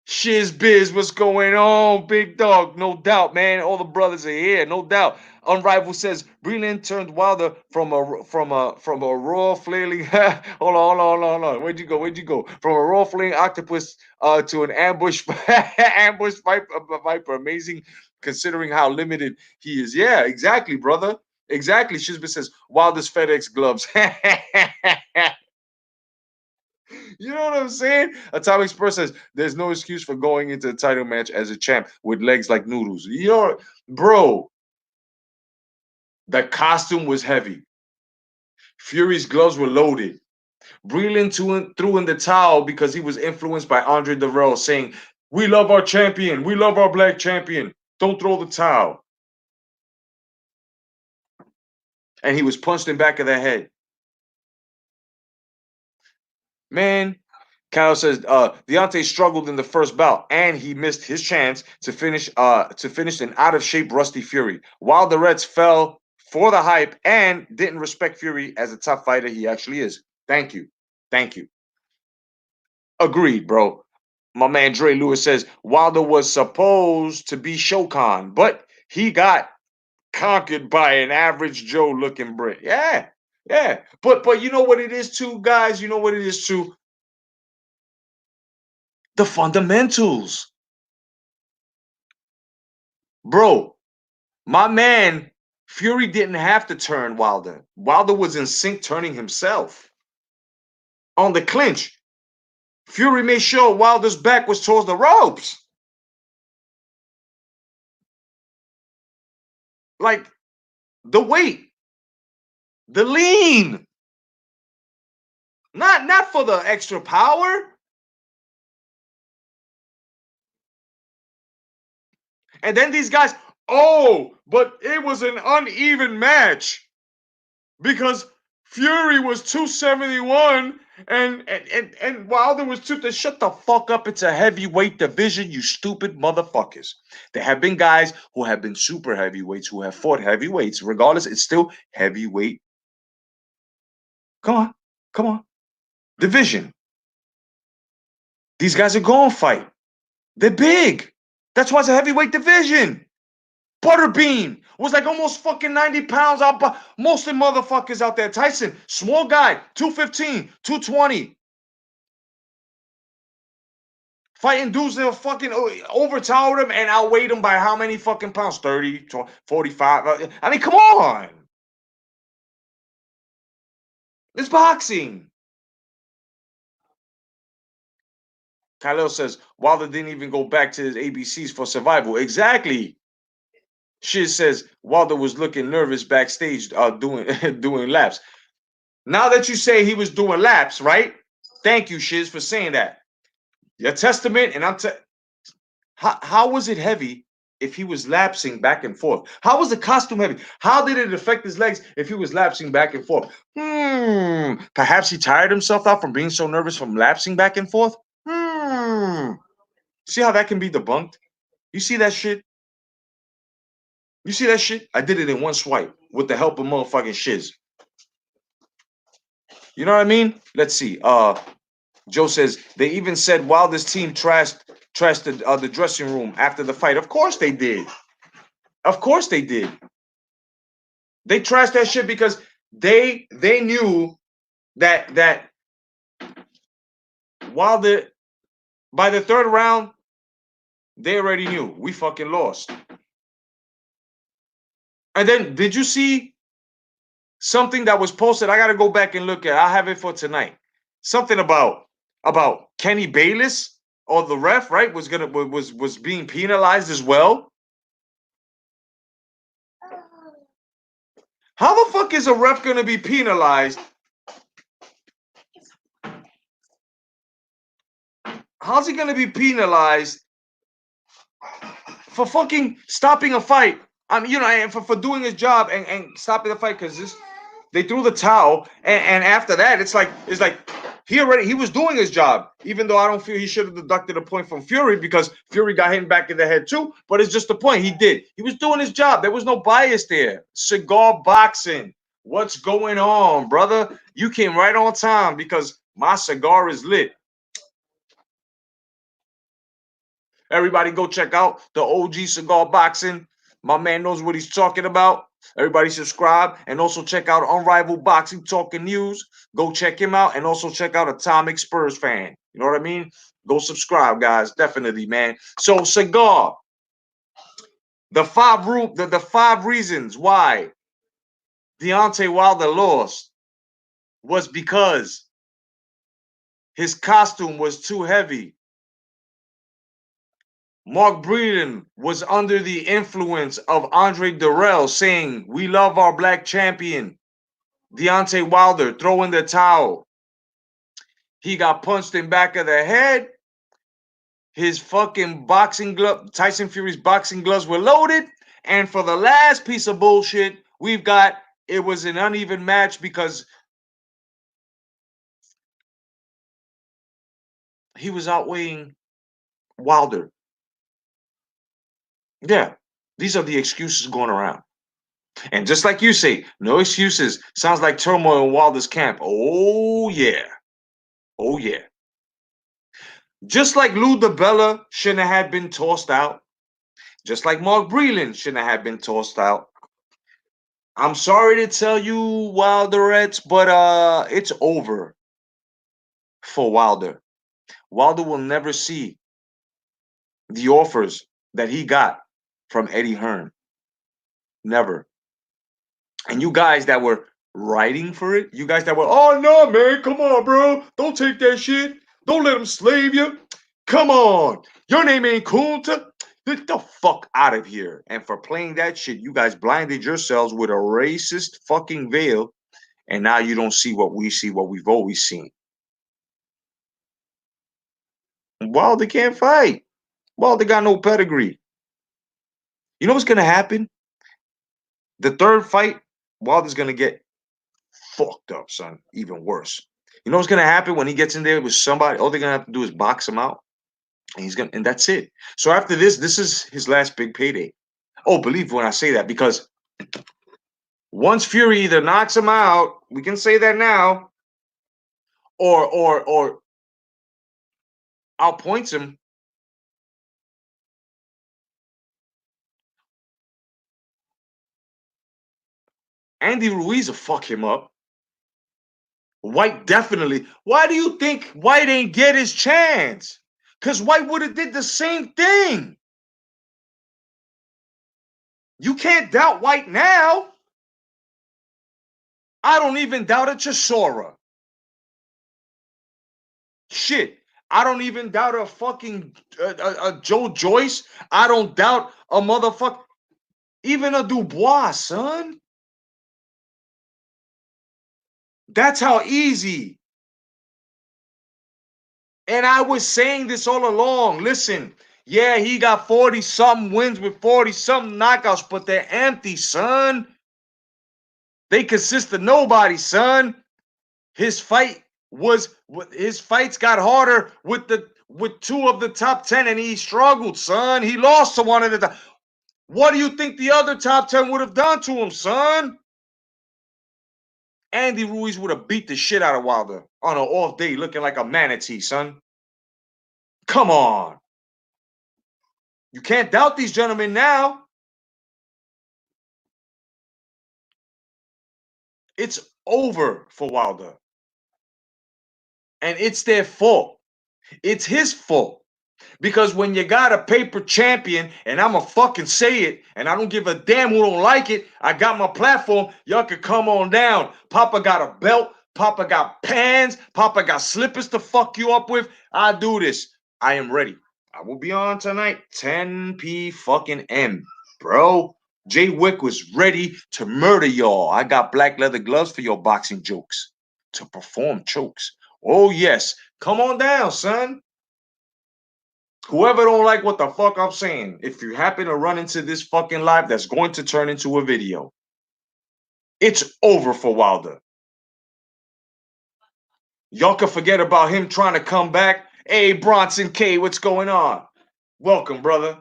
Shiz Biz, what's going on, big dog? No doubt, man. All the brothers are here, no doubt. Unrivaled says Breland turned Wilder from a raw flailing. Hold on, hold on, hold on, hold on. Where'd you go? Where'd you go? From a raw flailing octopus to an ambush ambush viper. Amazing, considering how limited he is. Yeah, exactly, brother. Exactly. Shizbis says Wilder's FedEx gloves. You know what I'm saying? Atomic Spurs says there's no excuse for going into a title match as a champ with legs like noodles. You know, bro, the costume was heavy. Fury's gloves were loaded. Breland threw in the towel because he was influenced by Andre Darrell saying, "We love our champion. We love our black champion. Don't throw the towel." And he was punched in the back of the head. Man, Kyle says Deontay struggled in the first bout and he missed his chance to finish an out of shape Rusty Fury. While the Reds fell for the hype and didn't respect Fury as a top fighter he actually is. Thank you. Thank you. Agreed, bro. My man Dre Lewis says Wilder was supposed to be Shokan, but he got conquered by an average Joe looking Brit. Yeah. Yeah. But you know what it is too, guys? You know what it is too? The fundamentals. Bro, my man Fury didn't have to turn Wilder. Wilder was in sync turning himself. On the clinch, Fury made sure Wilder's back was towards the ropes. Like the weight, the lean. Not for the extra power. And then these guys, oh, but it was an uneven match because Fury was 271 and Wilder was two. Shut the fuck up. It's a heavyweight division, you stupid motherfuckers. There have been guys who have been super heavyweights who have fought heavyweights. Regardless, it's still heavyweight. Come on. Come on. Division. These guys are going to fight. They're big. That's why it's a heavyweight division. Butterbean was like almost fucking 90 pounds out. Most of the motherfuckers out there. Tyson, small guy, 215, 220. Fighting dudes that fucking overtowered him and outweighed him by how many fucking pounds? 30, 20, 45. I mean, come on. It's boxing. Khalil says Wilder didn't even go back to his ABCs for survival. Exactly. Shiz says Wilder was looking nervous backstage doing doing laps. Now that you say he was doing laps, right? Thank you, Shiz, for saying that. Your testament, and how was it heavy if he was lapsing back and forth? How was the costume heavy? How did it affect his legs if he was lapsing back and forth? Perhaps he tired himself out from being so nervous from lapsing back and forth? See how that can be debunked? You see that shit? You see that shit? I did it in one swipe with the help of motherfucking Shiz. You know what I mean? Let's see. Joe says they even said Wilder's team trashed the dressing room after the fight. Of course they did. Of course they did. They trashed that shit because they knew that Wilder by the third round they already knew we fucking lost. And then did you see something that was posted? I got to go back and look at. I have it for tonight. Something about Kenny Bayless or the ref, right? Was being penalized as well. How the fuck is a ref gonna be penalized? How's he gonna be penalized for fucking stopping a fight? I mean, and for doing his job and stopping the fight because they threw the towel and after that it's like he was doing his job, even though I don't feel he should have deducted a point from Fury because Fury got hit back in the head too. But it's just the point he did. He was doing his job. There was no bias there. Cigar boxing. What's going on, brother? You came right on time because my cigar is lit. Everybody go check out the OG Cigar Boxing. My man knows what he's talking about. Everybody subscribe and also check out Unrivaled Boxing Talking News. Go check him out and also check out Atomic Spurs Fan. You know what I mean? Go subscribe, guys. Definitely, man. So Cigar, the five reasons why Deontay Wilder lost was because his costume was too heavy. Mark Breeden was under the influence of Andre Durrell saying, "We love our black champion." Deontay Wilder throwing the towel. He got punched in back of the head. His fucking boxing glove, Tyson Fury's boxing gloves were loaded. And for the last piece of bullshit, we've got it was an uneven match because he was outweighing Wilder. Yeah, these are the excuses going around. And just like you say, no excuses. Sounds like turmoil in Wilder's camp. Oh, yeah. Oh, yeah. Just like Lou DiBella shouldn't have been tossed out. Just like Mark Breland shouldn't have been tossed out. I'm sorry to tell you, Wilderettes, but it's over for Wilder. Wilder will never see the offers that he got from Eddie Hearn. Never. And you guys that were writing for it, you guys that were, "Oh no, man, come on, bro. Don't take that shit. Don't let them slave you. Come on. Your name ain't Kunta. Get the fuck out of here." And for playing that shit, you guys blinded yourselves with a racist fucking veil. And now you don't see what we see, what we've always seen. Wilder can't fight. Wilder got no pedigree. You know what's going to happen? The third fight, Wilder's going to get fucked up, son. Even worse. You know what's gonna happen when he gets in there with somebody? All they're gonna have to do is box him out, and that's it. So after this is his last big payday. Oh, believe when I say that, because once Fury either knocks him out, we can say that now, or outpoints him. Andy Ruiz will fuck him up. White definitely. Why do you think White ain't get his chance? Because White would have did the same thing. You can't doubt White now. I don't even doubt a Chisora. Shit. I don't even doubt a fucking Joe Joyce. I don't doubt a motherfucker. Even a Dubois, son. That's how easy. And I was saying this all along. Listen, yeah, he got 40-something wins with 40-something knockouts, but they're empty, son. They consist of nobody, son. His fights got harder with two of the top 10, and he struggled, son. He lost to one of the. What do you think the other top 10 would have done to him, son? Andy Ruiz would have beat the shit out of Wilder on an off day looking like a manatee, son. Come on. You can't doubt these gentlemen now. It's over for Wilder. And it's their fault. It's his fault. Because when you got a paper champion, and I'ma fucking say it, and I don't give a damn who don't like it, I got my platform, y'all can come on down. Papa got a belt, Papa got pants, Papa got slippers to fuck you up with. I do this. I am ready. I will be on tonight, 10 p fucking m, bro. Jay Wick was ready to murder y'all. I got black leather gloves for your boxing jokes, to perform chokes. Oh yes, come on down, son. Whoever don't like what the fuck I'm saying, if you happen to run into this fucking live that's going to turn into a video, it's over for Wilder. Y'all can forget about him trying to come back. Hey, Bronson K, what's going on? Welcome, brother.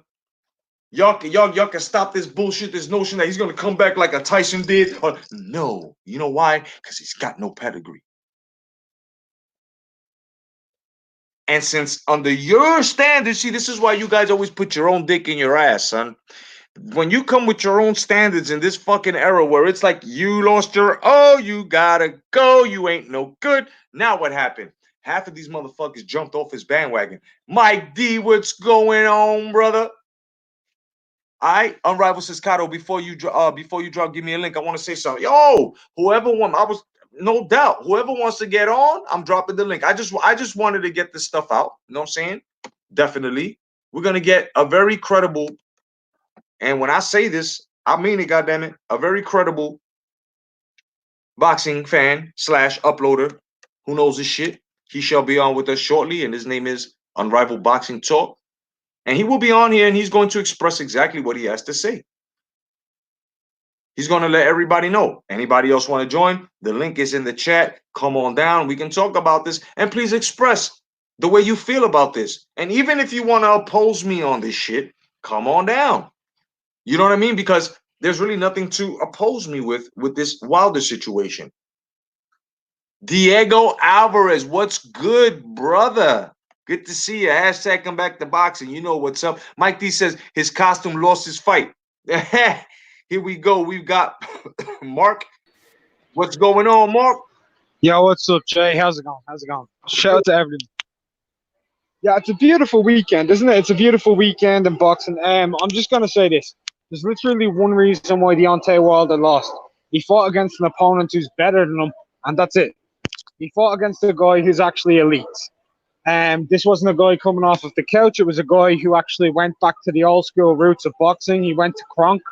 Y'all can stop this bullshit, this notion that he's gonna come back like a Tyson did. No, you know why? Because he's got no pedigree. And since under your standards, see, this is why you guys always put your own dick in your ass, son. When you come with your own standards in this fucking era where it's like you lost your you gotta go, you ain't no good. Now what happened? Half of these motherfuckers jumped off his bandwagon. Mike D, what's going on, brother? All right, Unrivaled says Cotto, before you drop, give me a link. I want to say something. Yo, whoever won, I was no doubt. Whoever wants to get on, I'm dropping the link. I just wanted to get this stuff out. You know what I'm saying? Definitely. We're gonna get a very credible, and when I say this, I mean it, goddammit, a very credible boxing fan slash uploader who knows his shit. He shall be on with us shortly, and his name is Unrivaled Boxing Talk. And he will be on here and he's going to express exactly what he has to say. He's going to let everybody know. Anybody else want to join? The link is in the chat. Come on down. We can talk about this. And please express the way you feel about this. And even if you want to oppose me on this shit, come on down. You know what I mean? Because there's really nothing to oppose me with this Wilder situation. Diego Alvarez, what's good, brother? Good to see you. Hashtag come back to boxing. You know what's up. Mike D says his costume lost his fight. Here we go. We've got Mark. What's going on, Mark? Yo, what's up, Jay? How's it going? How's it going? Shout out to everyone. Yeah, it's a beautiful weekend, isn't it? It's a beautiful weekend in boxing. I'm just gonna say this. There's literally one reason why Deontay Wilder lost. He fought against an opponent who's better than him, and that's it. He fought against a guy who's actually elite. This wasn't a guy coming off of the couch. It was a guy who actually went back to the old school roots of boxing. He went to Kronk.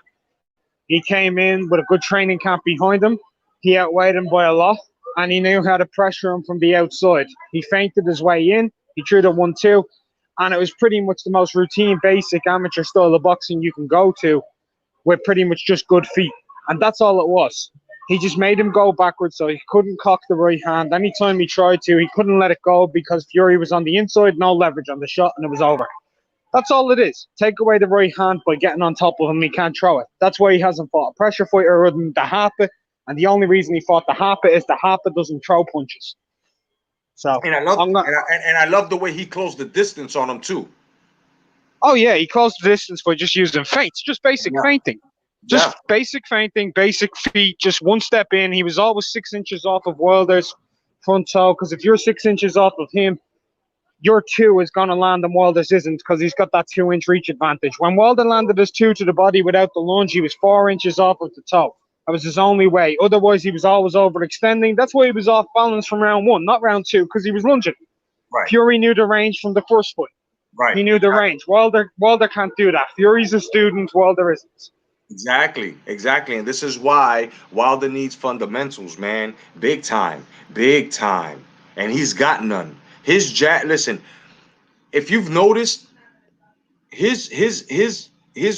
He came in with a good training camp behind him. He outweighed him by a lot, and he knew how to pressure him from the outside. He feinted his way in. He threw the 1-2, and it was pretty much the most routine, basic amateur style of boxing you can go to with pretty much just good feet. And that's all it was. He just made him go backwards so he couldn't cock the right hand. Anytime he tried to, he couldn't let it go because Fury was on the inside, no leverage on the shot, and it was over. That's all it is. Take away the right hand by getting on top of him, he can't throw it. That's why he hasn't fought a pressure fighter other than the Hapa. And the only reason he fought the Hapa is the Hapa doesn't throw punches. So and I love the way he closed the distance on him too. Oh yeah, he closed the distance by just using feints, just basic feinting. Just basic feinting, basic feet, just one step in. He was always 6 inches off of Wilder's front toe, because if you're 6 inches off of him, your 2 is going to land and Wilder's isn't, because he's got that 2-inch reach advantage. When Wilder landed his 2 to the body without the lunge, he was 4 inches off of the toe. That was his only way. Otherwise, he was always overextending. That's why he was off balance from round 1, not round 2, because he was lunging. Right. Fury knew the range from the first fight. Right. He knew the range. Wilder can't do that. Fury's a student. Wilder isn't. Exactly. And this is why Wilder needs fundamentals, man. Big time. And he's got none. His jab. Listen, if you've noticed, his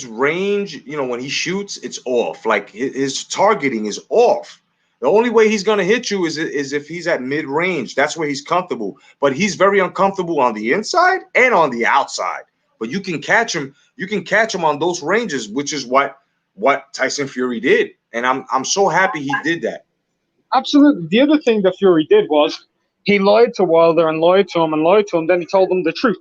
range, when he shoots, it's off. Like his targeting is off. The only way he's gonna hit you is if he's at mid range. That's where he's comfortable. But he's very uncomfortable on the inside and on the outside. But you can catch him. You can catch him on those ranges, which is what Tyson Fury did. And I'm so happy he did that. Absolutely. The other thing that Fury did was he lied to Wilder and lied to him. Then he told him the truth.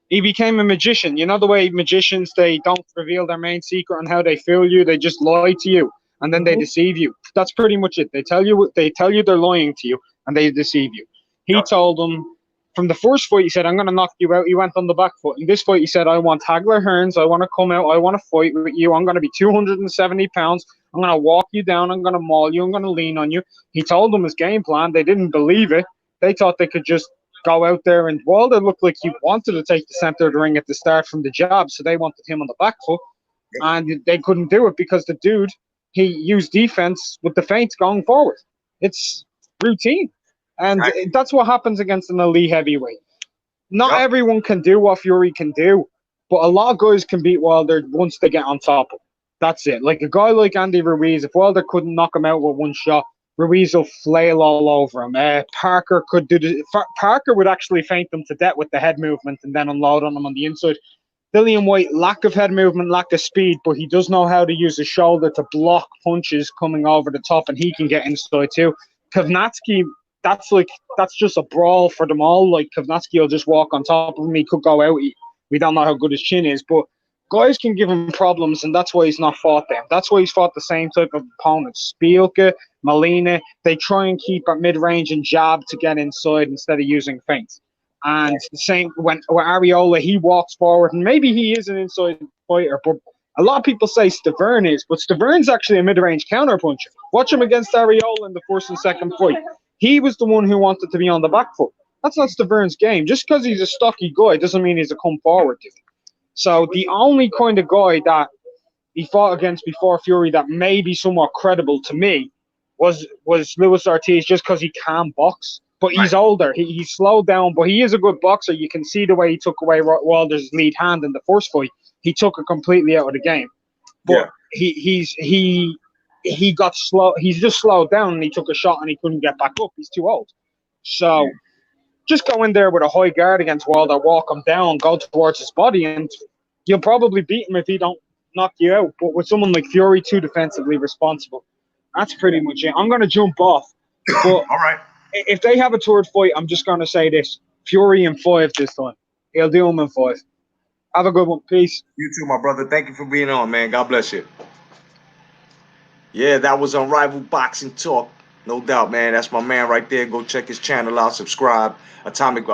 He became a magician. You know the way magicians, they don't reveal their main secret and how they fool you. They just lie to you and then they deceive you. That's pretty much it. They tell you they're lying to you and they deceive you. He told them from the first fight, he said, I'm going to knock you out. He went on the back foot. In this fight, he said, I want Hagler Hearns. I want to come out. I want to fight with you. I'm going to be 270 pounds. I'm going to walk you down. I'm going to maul you. I'm going to lean on you. He told them his game plan. They didn't believe it. They thought they could just go out there, and Wilder looked like he wanted to take the center of the ring at the start from the jab, so they wanted him on the back foot, and they couldn't do it because the dude, he used defense with the feints going forward. It's routine, and that's what happens against an elite heavyweight. Not everyone can do what Fury can do, but a lot of guys can beat Wilder once they get on top of him. That's it. Like a guy like Andy Ruiz, if Wilder couldn't knock him out with one shot, Ruiz will flail all over him. Parker could do the. Parker would actually feint them to death with the head movement and then unload on them on the inside. Dillian White, lack of head movement, lack of speed, but he does know how to use his shoulder to block punches coming over the top, and he can get inside too. Kavnatsky that's just a brawl for them all. Like Kovnatski will just walk on top of him. He could go out. We don't know how good his chin is, but guys can give him problems, and that's why he's not fought them. That's why he's fought the same type of opponents. Spielke, Molina, they try and keep at mid-range and jab to get inside instead of using feint. And the same when Ariola, he walks forward, and maybe he is an inside fighter, but a lot of people say Stavern is, but Stavern's actually a mid-range counterpuncher. Watch him against Ariola in the first and second fight. He was the one who wanted to be on the back foot. That's not Stavern's game. Just because he's a stocky guy doesn't mean he's a come forward dude. So the only kind of guy that he fought against before Fury that may be somewhat credible to me was Luis Ortiz, just because he can box. But he's older. He's slowed down, but he is a good boxer. You can see the way he took away Wilder's lead hand in the first fight. He took it completely out of the game. But he got slow. He's just slowed down, and he took a shot, and he couldn't get back up. He's too old. So just go in there with a high guard against Wilder, walk him down, go towards his body, and you'll probably beat him if he don't knock you out. But with someone like Fury, too defensively responsible. That's pretty much it. I'm going to jump off. But All right. if they have a third fight, I'm just going to say this. Fury in 5 this time. He'll do him in 5. Have a good one. Peace. You too, my brother. Thank you for being on, man. God bless you. Yeah, that was Unrivaled Boxing Talk. No doubt, man. That's my man right there. Go check his channel out. Subscribe. Atomic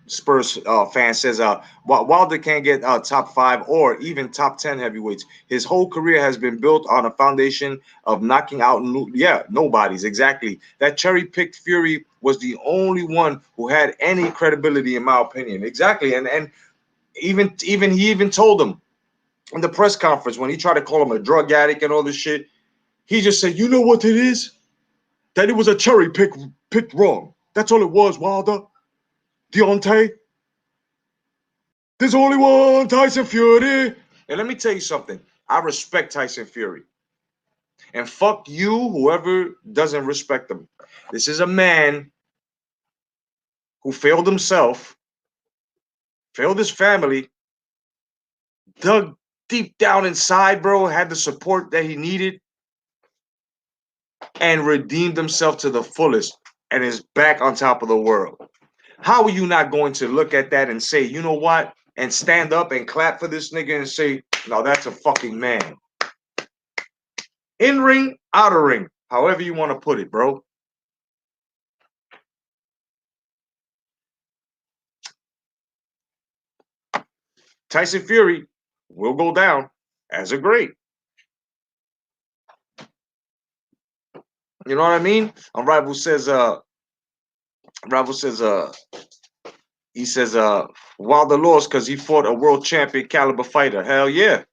Spurs fan says Wilder can't get top 5 or even top 10 heavyweights. His whole career has been built on a foundation of knocking out nobodies. Exactly. That cherry-picked Fury was the only one who had any credibility, in my opinion. Exactly. And even he told him in the press conference when he tried to call him a drug addict and all this shit, he just said, "You know what it is? That it was a cherry picked wrong. That's all it was, Wilder. Deontay. There's only one Tyson Fury." And let me tell you something. I respect Tyson Fury. And fuck you, whoever doesn't respect him. This is a man who failed himself, failed his family, dug deep down inside, bro, had the support that he needed, and redeemed himself to the fullest and is back on top of the world. How are you not going to look at that and say, you know what, and stand up and clap for this nigga and say, no, that's a fucking man. In ring, outer ring, however you want to put it, bro. Tyson Fury will go down as a great. You know what I mean? Rival says, he says, Wilder lost because he fought a world champion caliber fighter. Hell yeah.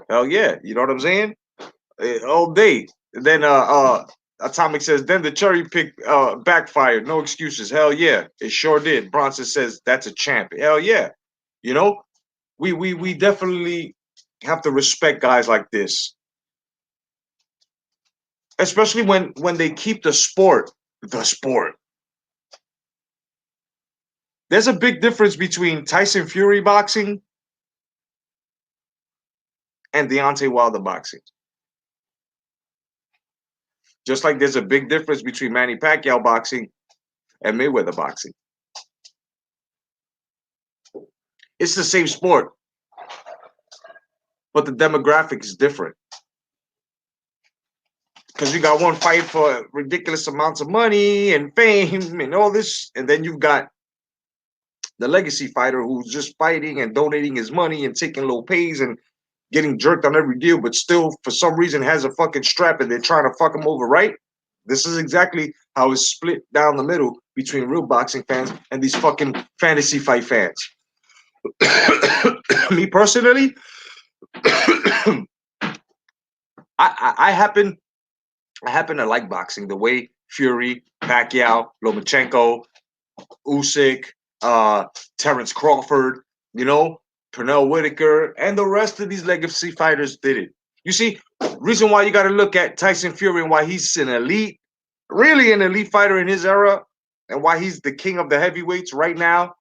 Hell yeah. You know what I'm saying? All day. And then Atomic says, then the cherry pick backfired. No excuses. Hell yeah. It sure did. Bronson says, that's a champ. Hell yeah. You know, we definitely have to respect guys like this. Especially when they keep the sport. There's a big difference between Tyson Fury boxing and Deontay Wilder boxing. Just like there's a big difference between Manny Pacquiao boxing and Mayweather boxing. It's the same sport, but the demographic is different. Because you got one fight for ridiculous amounts of money and fame and all this, and then you've got the legacy fighter who's just fighting and donating his money and taking low pays and getting jerked on every deal, but still for some reason has a fucking strap and they're trying to fuck him over, right? This is exactly how it's split down the middle between real boxing fans and these fucking fantasy fight fans. Me personally, I happen to like boxing the way Fury, Pacquiao, Lomachenko, Usyk, Terrence Crawford, you know, Pernell Whitaker, and the rest of these legacy fighters did it. You see, reason why you got to look at Tyson Fury and why he's an elite, really an elite fighter in his era, and why he's the king of the heavyweights right now.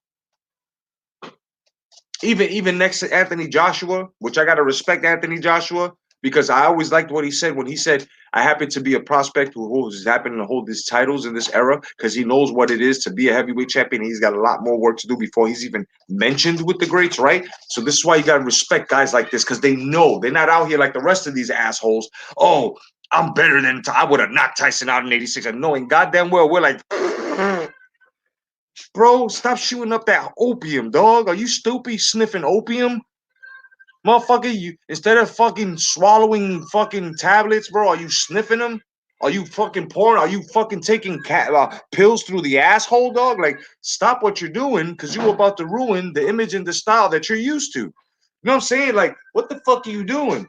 Even next to Anthony Joshua, which I got to respect Anthony Joshua, because I always liked what he said when he said, I happen to be a prospect who's happening to hold these titles in this era because he knows what it is to be a heavyweight champion. He's got a lot more work to do before he's even mentioned with the greats, right? So this is why you got to respect guys like this because they know they're not out here like the rest of these assholes. Oh, I'm better than I would have knocked Tyson out in '86, and knowing goddamn well we're like, bro, stop shooting up that opium, dog. Are you stupid? Sniffing opium? Motherfucker, you instead of fucking swallowing fucking tablets, bro, are you sniffing them? Are you fucking pouring? Are you fucking taking pills through the asshole, dog? Like, stop what you're doing because you're about to ruin the image and the style that you're used to. You know what I'm saying? Like, what the fuck are you doing?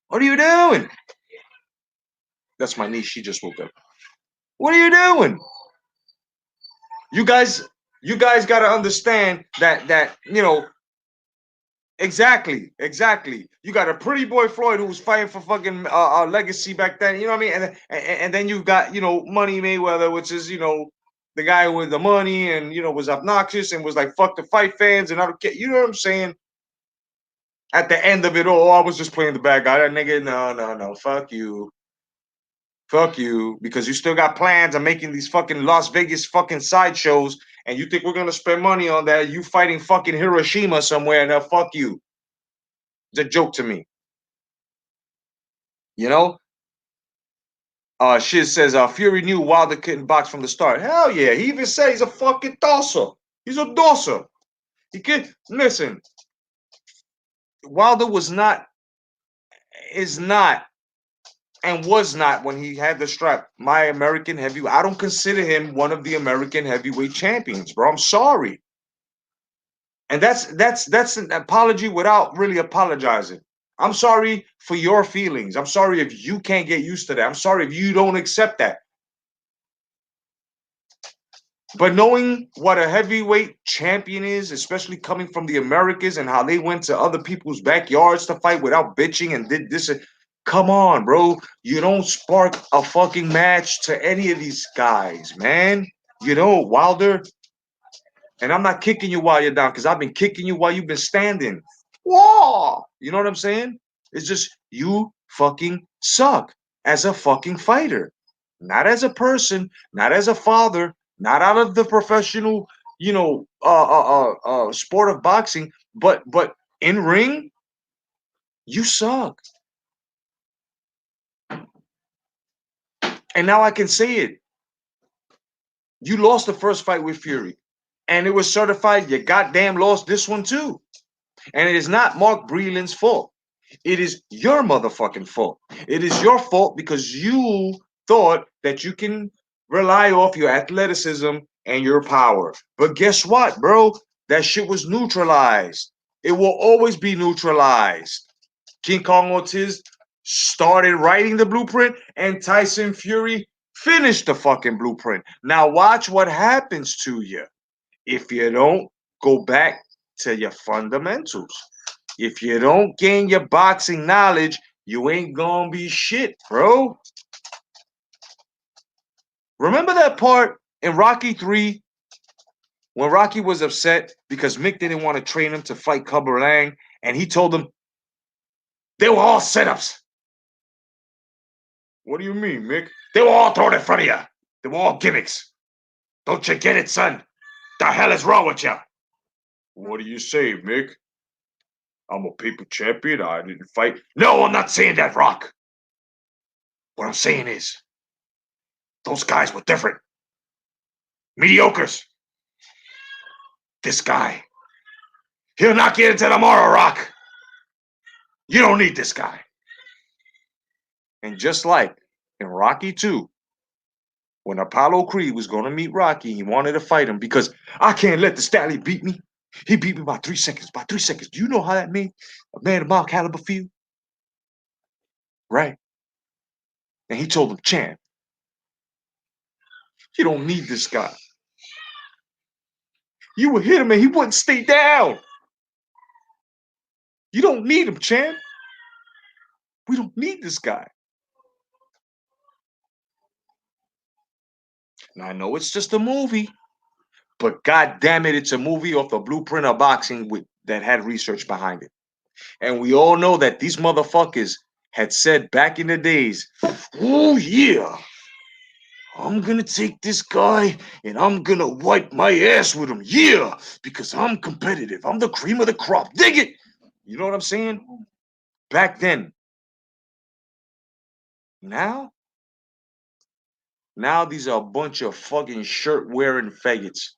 What are you doing? That's my niece. She just woke up. What are you doing? You guys, you guys got to understand that you know. Exactly, exactly. You got a pretty boy Floyd who was fighting for fucking legacy back then. You know what I mean? And then you got Money Mayweather, which is the guy with the money and was obnoxious and was like fuck the fight fans and I don't care. You know what I'm saying? At the end of it all, I was just playing the bad guy. That nigga, no, no, no, fuck you, because you still got plans of making these fucking Las Vegas fucking sideshows, and you think we're gonna spend money on that? You fighting fucking Hiroshima somewhere, and fuck you. It's a joke to me. You know? Shit says Fury knew Wilder couldn't box from the start. Hell yeah. He even said he's a fucking tosser. He's a dosser. He could listen. Wilder is not, and was not when he had the strap. My American heavyweight. I don't consider him one of the American heavyweight champions, bro. I'm sorry. And that's an apology without really apologizing. I'm sorry for your feelings. I'm sorry if you can't get used to that. I'm sorry if you don't accept that. But knowing what a heavyweight champion is, especially coming from the Americas and how they went to other people's backyards to fight without bitching and did this, come on, bro. You don't spark a fucking match to any of these guys, man. Wilder, and I'm not kicking you while you're down because I've been kicking you while you've been standing. Whoa! You know what I'm saying? It's just you fucking suck as a fucking fighter, not as a person, not as a father, not out of the professional, sport of boxing, but in ring, you suck. And now I can say it. You lost the first fight with Fury, and it was certified you goddamn lost this one too. And it is not Mark Breland's fault. It is your motherfucking fault. It is your fault because you thought that you can rely off your athleticism and your power. But guess what, bro? That shit was neutralized. It will always be neutralized. King Kong Ortiz started writing the blueprint, and Tyson Fury finished the fucking blueprint. Now watch what happens to you if you don't go back to your fundamentals. If you don't gain your boxing knowledge, you ain't gonna be shit, bro. Remember that part in Rocky 3 when Rocky was upset because Mick didn't want to train him to fight Clubber Lang, and he told him they were all setups. What do you mean, Mick? They were all thrown in front of you. They were all gimmicks. Don't you get it, son? The hell is wrong with you? What do you say, Mick? I'm a paper champion. I didn't fight. No, I'm not saying that, Rock. What I'm saying is, those guys were different. Mediocres. This guy, he'll knock you into tomorrow, Rock. You don't need this guy. And just like in Rocky 2, when Apollo Creed was going to meet Rocky, he wanted to fight him because I can't let the Stallion beat me. He beat me by 3 seconds. By 3 seconds. Do you know how that made a man of my caliber feel? Right? And he told him, Champ, you don't need this guy. You would hit him and he wouldn't stay down. You don't need him, Champ. We don't need this guy. Now, I know it's just a movie, but god damn it, it's a movie off the blueprint of boxing that had research behind it. And we all know that these motherfuckers had said back in the days, oh yeah, I'm gonna take this guy and I'm gonna wipe my ass with him. Yeah, because I'm competitive. I'm the cream of the crop. Dig it. You know what I'm saying? Back then. Now, now these are a bunch of fucking shirt wearing faggots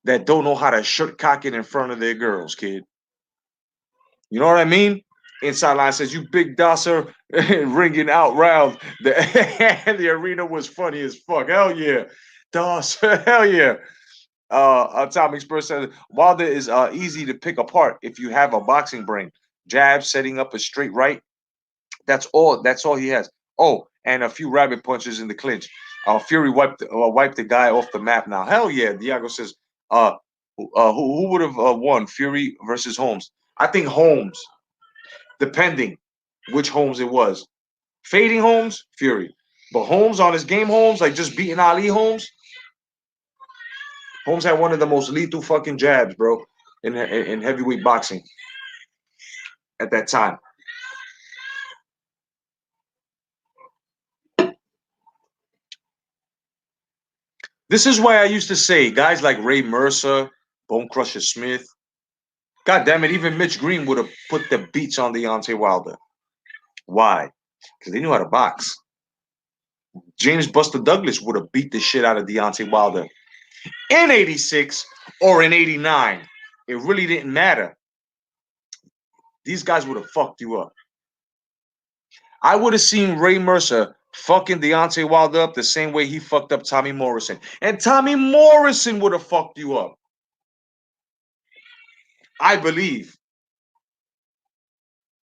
that don't know how to shirt cock it in front of their girls, kid. You know what I mean? Inside line says, "You big dosser," ringing out round. The arena was funny as fuck. Hell yeah, Doss. Hell yeah. Atomic Express says Wilder is easy to pick apart if you have a boxing brain. Jab, setting up a straight right. That's all. That's all he has. Oh, and a few rabbit punches in the clinch. Fury wiped the guy off the map now. Hell yeah. Diago says, who would have won, Fury versus Holmes? I think Holmes, depending which Holmes it was. Fading Holmes, Fury. But Holmes on his game, Holmes, like just beating Ali Holmes. Holmes had one of the most lethal fucking jabs, bro, in heavyweight boxing at that time. This is why I used to say guys like Ray Mercer, Bone Crusher Smith, God damn it, even Mitch Green would have put the beats on Deontay Wilder. Why? Because they knew how to box. James Buster Douglas would have beat the shit out of Deontay Wilder in 86 or in 89. It really didn't matter. These guys would have fucked you up. I would have seen Ray Mercer fucking Deontay Wilder up the same way he fucked up Tommy Morrison. And Tommy Morrison would have fucked you up. I believe.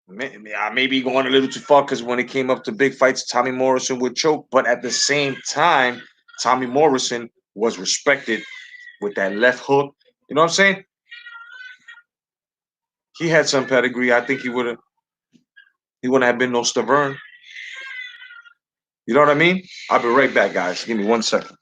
I may be going a little too far because when it came up to big fights, Tommy Morrison would choke. But at the same time, Tommy Morrison was respected with that left hook. You know what I'm saying? He had some pedigree. I think he wouldn't have been no Stavern. You know what I mean? I'll be right back, guys. Give me 1 second.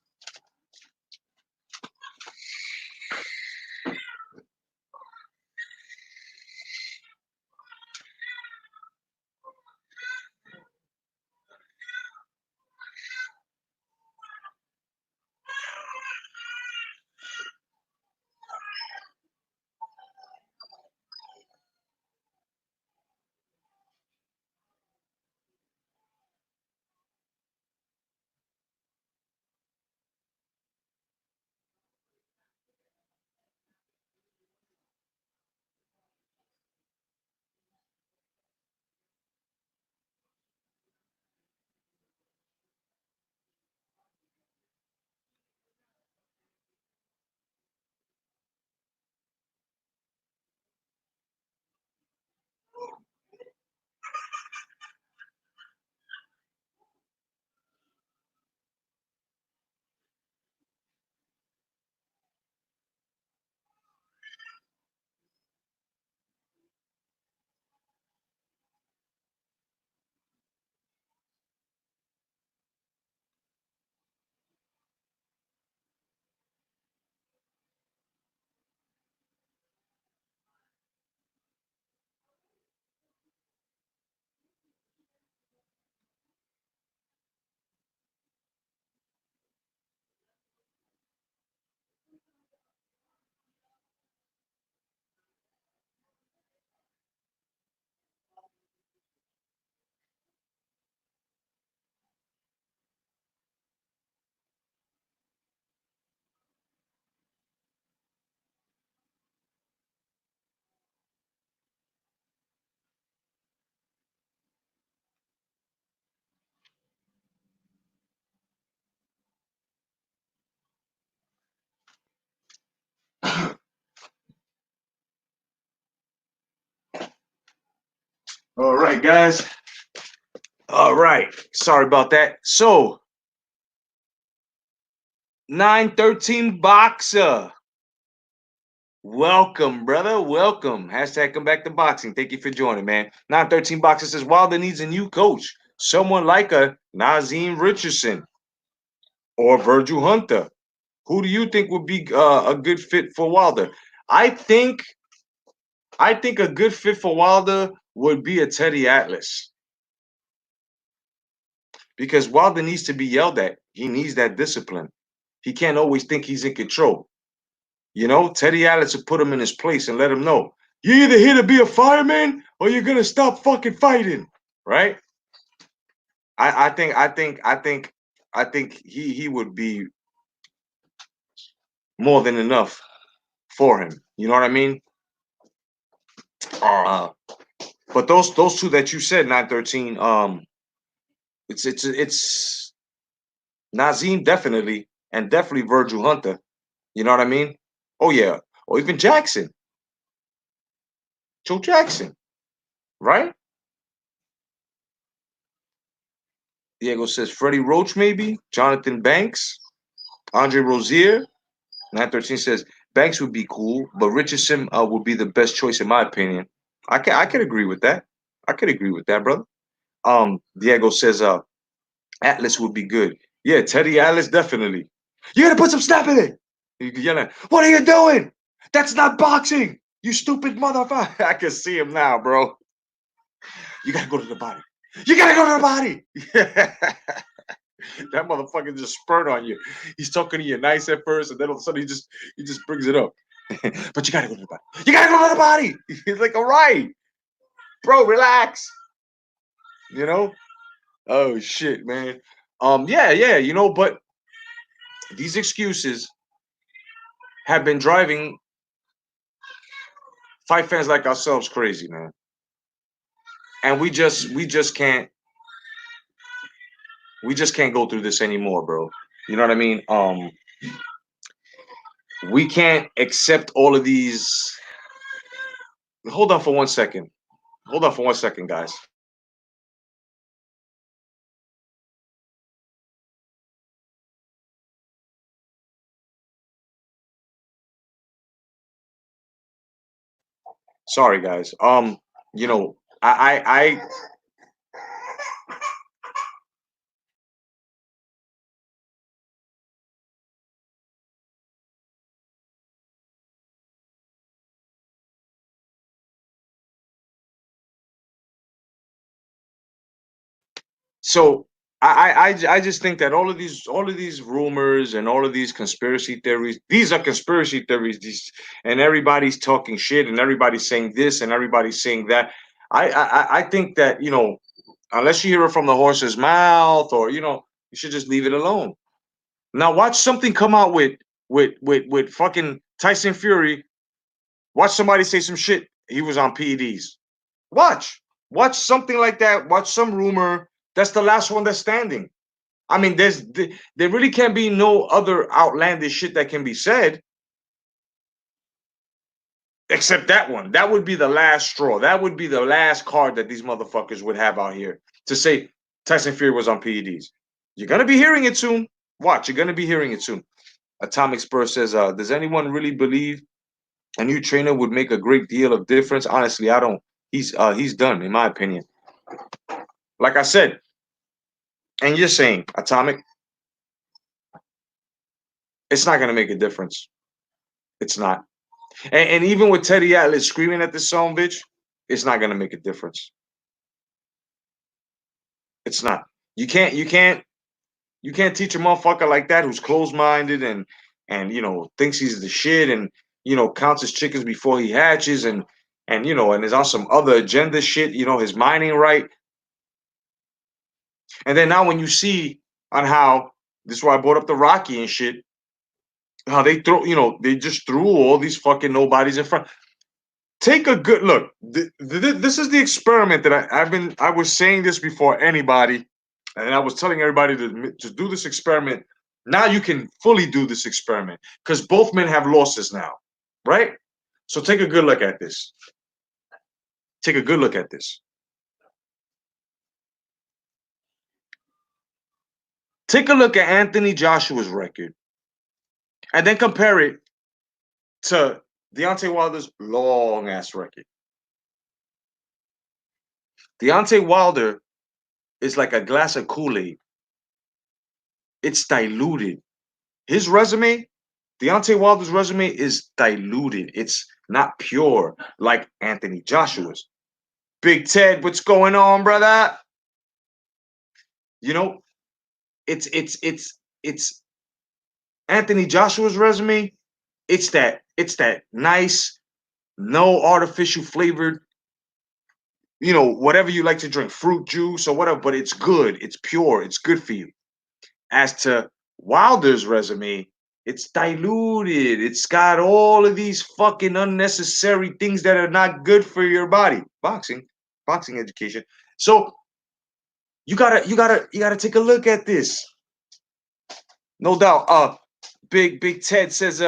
All right, guys. All right. Sorry about that. So, 913 Boxer. Welcome, brother. Welcome. Hashtag come back to boxing. Thank you for joining, man. 913 Boxer says Wilder needs a new coach. Someone like a Nazim Richardson or Virgil Hunter. Who do you think would be a good fit for Wilder? I think I think a good fit for Wilder would be a Teddy Atlas because Wilder needs to be yelled at. He needs that discipline. He can't always think he's in control. You know, Teddy Atlas will put him in his place and let him know you're either here to be a fireman or you're gonna stop fucking fighting. Right? I think he would be more than enough for him. You know what I mean? Uh, but those two that you said, 913, it's Nazim definitely, and definitely Virgil Hunter. You know what I mean? Oh yeah, or even Jackson, Joe Jackson, right? Diego says Freddie Roach, maybe Jonathan Banks, Andre Rozier. 913 says Banks would be cool, but Richardson would be the best choice in my opinion. I could agree with that. I could agree with that, brother. Diego says Atlas would be good. Yeah, Teddy Atlas definitely. You gotta put some snap in it. You yelling, what are you doing? That's not boxing. You stupid motherfucker. I can see him now, bro. You gotta go to the body. You gotta go to the body. That motherfucker just spurred on you. He's talking to you nice at first, and then all of a sudden he just brings it up. But you gotta go to the body. You gotta go to the body. He's like, all right, bro, relax. You know? Oh shit, man. Yeah, but these excuses have been driving fight fans like ourselves crazy, man. And we just can't go through this anymore, bro. You know what I mean? We can't accept all of these. Hold on for 1 second. Hold on for 1 second, guys. Sorry, guys. You know, I so I just think that all of these rumors and all of these conspiracy theories, these are conspiracy theories. These and everybody's talking shit and everybody's saying this and everybody's saying that. I think that unless you hear it from the horse's mouth or you should just leave it alone. Now watch something come out with fucking Tyson Fury. Watch somebody say some shit. He was on PEDs. Watch. Watch something like that. Watch some rumor. That's the last one that's standing. I mean, there really can't be no other outlandish shit that can be said except that one. That would be the last straw. That would be the last card that these motherfuckers would have out here to say Tyson Fury was on PEDs. You're gonna be hearing it soon. Watch, you're gonna be hearing it soon. Atomic Spur says, does anyone really believe a new trainer would make a great deal of difference? Honestly, I don't. He's done, in my opinion. Like I said, and you're saying, Atomic, it's not gonna make a difference. It's not. And even with Teddy Atlas screaming at this song, bitch, it's not gonna make a difference. It's not. You can't teach a motherfucker like that who's closed-minded and thinks he's the shit and counts his chickens before he hatches and is on some other agenda shit, his mind ain't right. And then now when you see on how this is why I brought up the Rocky and shit, how they just threw all these fucking nobodies in front. Take a good look. This is the experiment that I was saying this before anybody, and I was telling everybody to do this experiment. Now you can fully do this experiment because both men have losses now, right? So take a good look at this. Take a good look at this. Take a look at Anthony Joshua's record, and then compare it to Deontay Wilder's long ass record. Deontay Wilder is like a glass of Kool-Aid. It's diluted. His resume, Deontay Wilder's resume is diluted. It's not pure like Anthony Joshua's. Big Ted, what's going on, brother? You know, it's Anthony Joshua's resume. It's that nice, no artificial flavored, whatever you like to drink, fruit juice or whatever, but it's good, it's pure, it's good for you. As to Wilder's resume, it's diluted. It's got all of these fucking unnecessary things that are not good for your body. Boxing education. So you gotta take a look at this. No doubt. Big Ted says,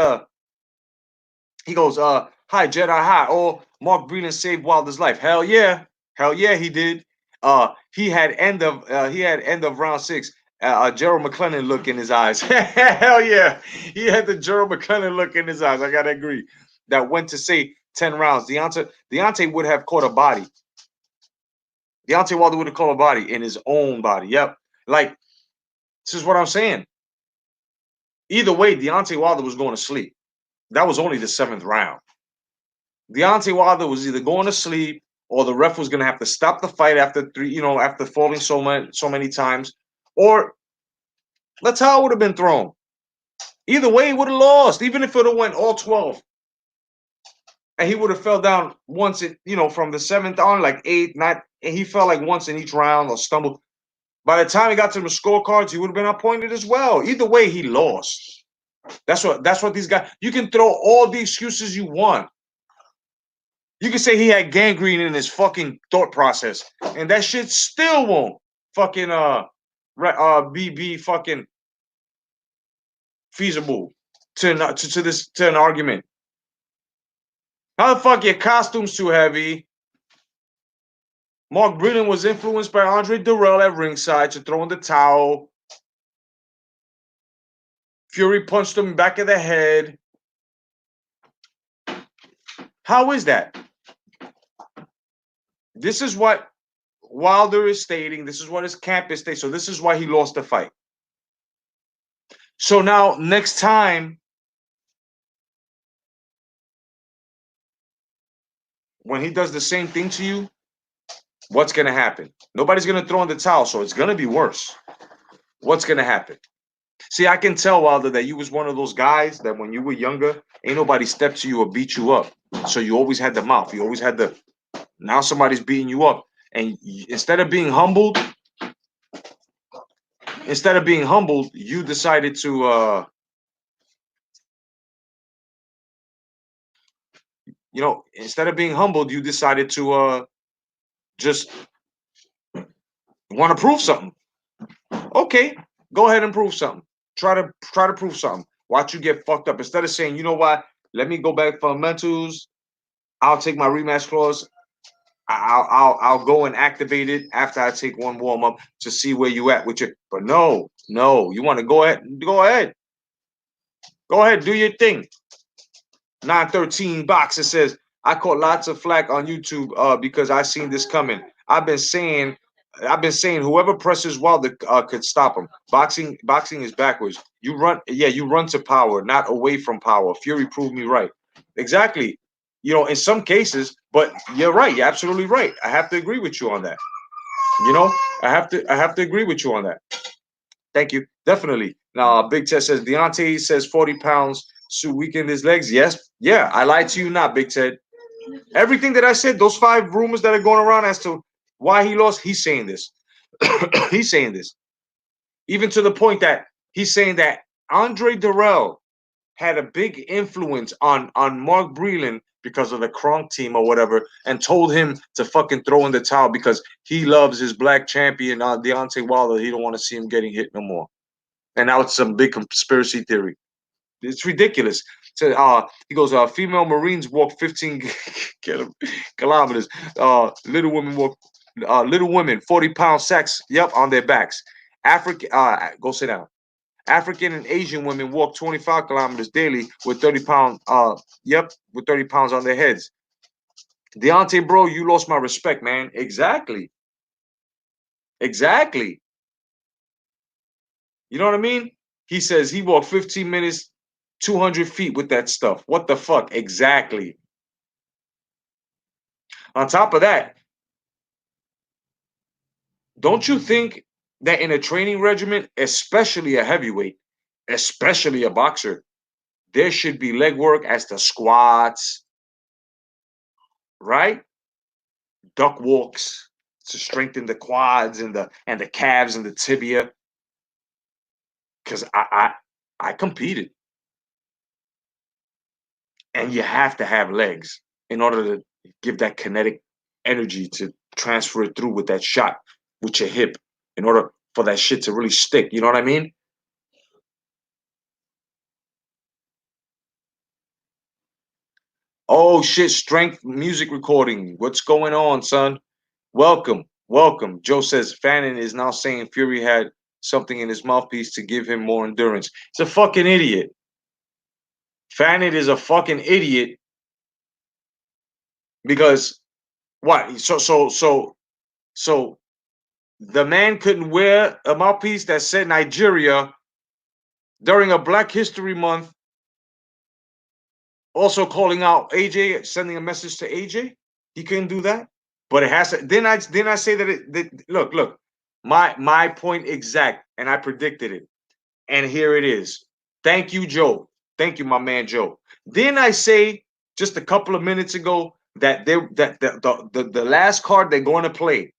he goes, hi, Jedi Hi. Oh, Mark Breland saved Wilder's life. Hell yeah. Hell yeah, he did. He had end of round six. Gerald McClellan look in his eyes. Hell yeah. He had the Gerald McClellan look in his eyes. I gotta agree. That went to say 10 rounds. Deontay would have caught a body. Deontay Wilder would have caught a body in his own body. Yep. Like, this is what I'm saying. Either way, Deontay Wilder was going to sleep. That was only the seventh round. Deontay Wilder was either going to sleep or the ref was going to have to stop the fight after after falling so many times, or the towel would have been thrown. Either way, he would have lost, even if it would have went all 12, and he would have fell down once. From the seventh on, like eight, not, and he fell like once in each round or stumbled. By the time he got to the scorecards, he would have been appointed as well. Either way, he lost. That's what these guys. You can throw all the excuses you want. You can say he had gangrene in his fucking thought process, and that shit still won't fucking be fucking feasible to an argument. How the fuck your costume's too heavy? Mark Breland was influenced by Andre Durrell at ringside to throw in the towel. Fury punched him back of the head. How is that? This is what Wilder is stating. This is what his camp is stating. So this is why he lost the fight. So now, next time, when he does the same thing to you, what's going to happen? Nobody's going to throw in the towel, so it's going to be worse. What's going to happen? See, I can tell, Wilder, that you was one of those guys that when you were younger, ain't nobody stepped to you or beat you up. So you always had the mouth. You always had the, now somebody's beating you up. And instead of being humbled, you decided to, instead of being humbled, you decided to just want to prove something. Okay, go ahead and prove something. Try to prove something. Watch you get fucked up. Instead of saying, you know what, let me go back fundamentals. I'll take my rematch clause. I'll go and activate it after I take one warm up to see where you at with your. But no, you want to go ahead. Go ahead, do your thing. 913 Boxer says, I caught lots of flack on YouTube because I seen this coming. I've been saying whoever presses Wilder could stop him. Boxing is backwards. You run to power, not away from power. Fury proved me right. Exactly. In some cases, but you're right. You're absolutely right. I have to agree with you on that. I have to agree with you on that. Thank you. Definitely. Now, Big Ted says Deontay says 40 pounds to weaken his legs. Yes. Yeah, I lied to you not, Big Ted. Everything that I said, those 5 rumors that are going around as to why he lost, he's saying this. He's saying this. Even to the point that he's saying that Andre Durrell had a big influence on Mark Breland because of the Kronk team or whatever, and told him to fucking throw in the towel because he loves his black champion, Deontay Wilder. He don't want to see him getting hit no more. And now it's some big conspiracy theory. It's ridiculous. So he goes, female Marines walk 15 kilometers. Little women 40-pound sacks, yep, on their backs. Go sit down. African and Asian women walk 25 kilometers daily with 30 pounds, with 30 pounds on their heads. Deontay, bro, you lost my respect, man. Exactly. You know what I mean? He says he walked 15 minutes, 200 feet with that stuff. What the fuck? Exactly. On top of that, don't you think that in a training regimen, especially a heavyweight, especially a boxer, there should be leg work as the squats, right? Duck walks to strengthen the quads and the calves and the tibia. Because I competed, and you have to have legs in order to give that kinetic energy to transfer it through with that shot with your hip in order for that shit to really stick. You know what I mean? Oh shit, strength music recording. What's going on, son? Welcome, welcome. Joe says Fannin is now saying Fury had something in his mouthpiece to give him more endurance. He's a fucking idiot. Fannin is a fucking idiot because what? So the man couldn't wear a mouthpiece that said Nigeria during a Black History Month, also calling out AJ, sending a message to AJ. He couldn't do that. But it has to. Then I say that look, my point exact, and I predicted it, and here it is. Thank you, Joe. Thank you, my man Joe. Didn't I say just a couple of minutes ago that the last card they're going to play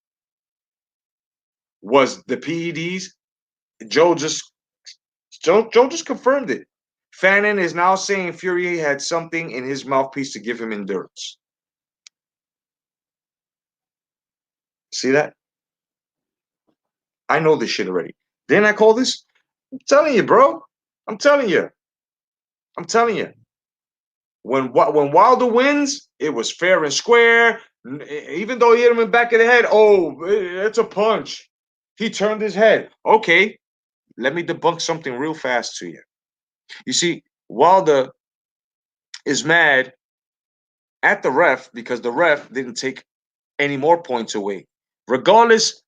was the PEDs? Joe just Joe just confirmed it. Fannin is now saying Fury had something in his mouthpiece to give him endurance. See that? I know this shit already. Didn't I call this? I'm telling you, bro. I'm telling you. I'm telling you. When Wilder wins, it was fair and square. Even though he hit him in the back of the head, oh, it's a punch. He turned his head. Okay, let me debunk something real fast to you. You see, Wilder is mad at the ref because the ref didn't take any more points away. Regardless,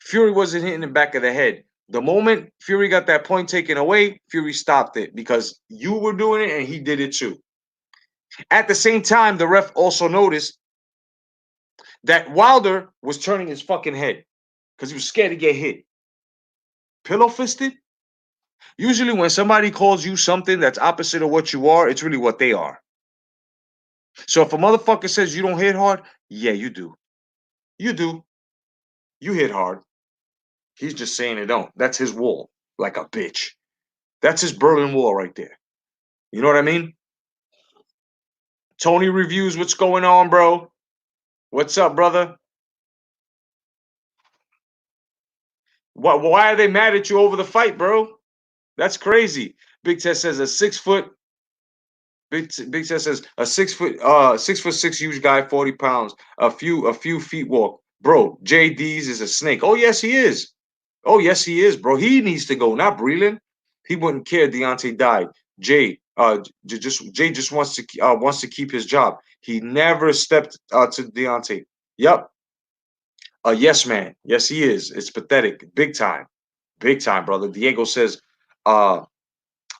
Fury wasn't hitting the back of the head. The moment Fury got that point taken away, Fury stopped it because you were doing it and he did it too. At the same time, the ref also noticed that Wilder was turning his fucking head because he was scared to get hit. Pillow fisted? Usually, when somebody calls you something that's opposite of what you are, it's really what they are. So if a motherfucker says you don't hit hard, yeah, you do. You do. You hit hard. He's just saying it don't. That's his wall, like a bitch. That's his Berlin Wall right there. You know what I mean? Tony Reviews, what's going on, bro? What's up, brother? Why are they mad at you over the fight, bro? That's crazy. Big Tess says a 6 foot. Big Tess says a 6'6" huge guy, 40 pounds, a few feet walk. Bro, JD's is a snake. Oh yes, he is. Oh yes, he is, bro. He needs to go, not Breland. He wouldn't care. Deontay died. Jay just wants to keep his job. He never stepped to Deontay. Yep. Yes, man. Yes, he is. It's pathetic. Big time, brother. Diego says, all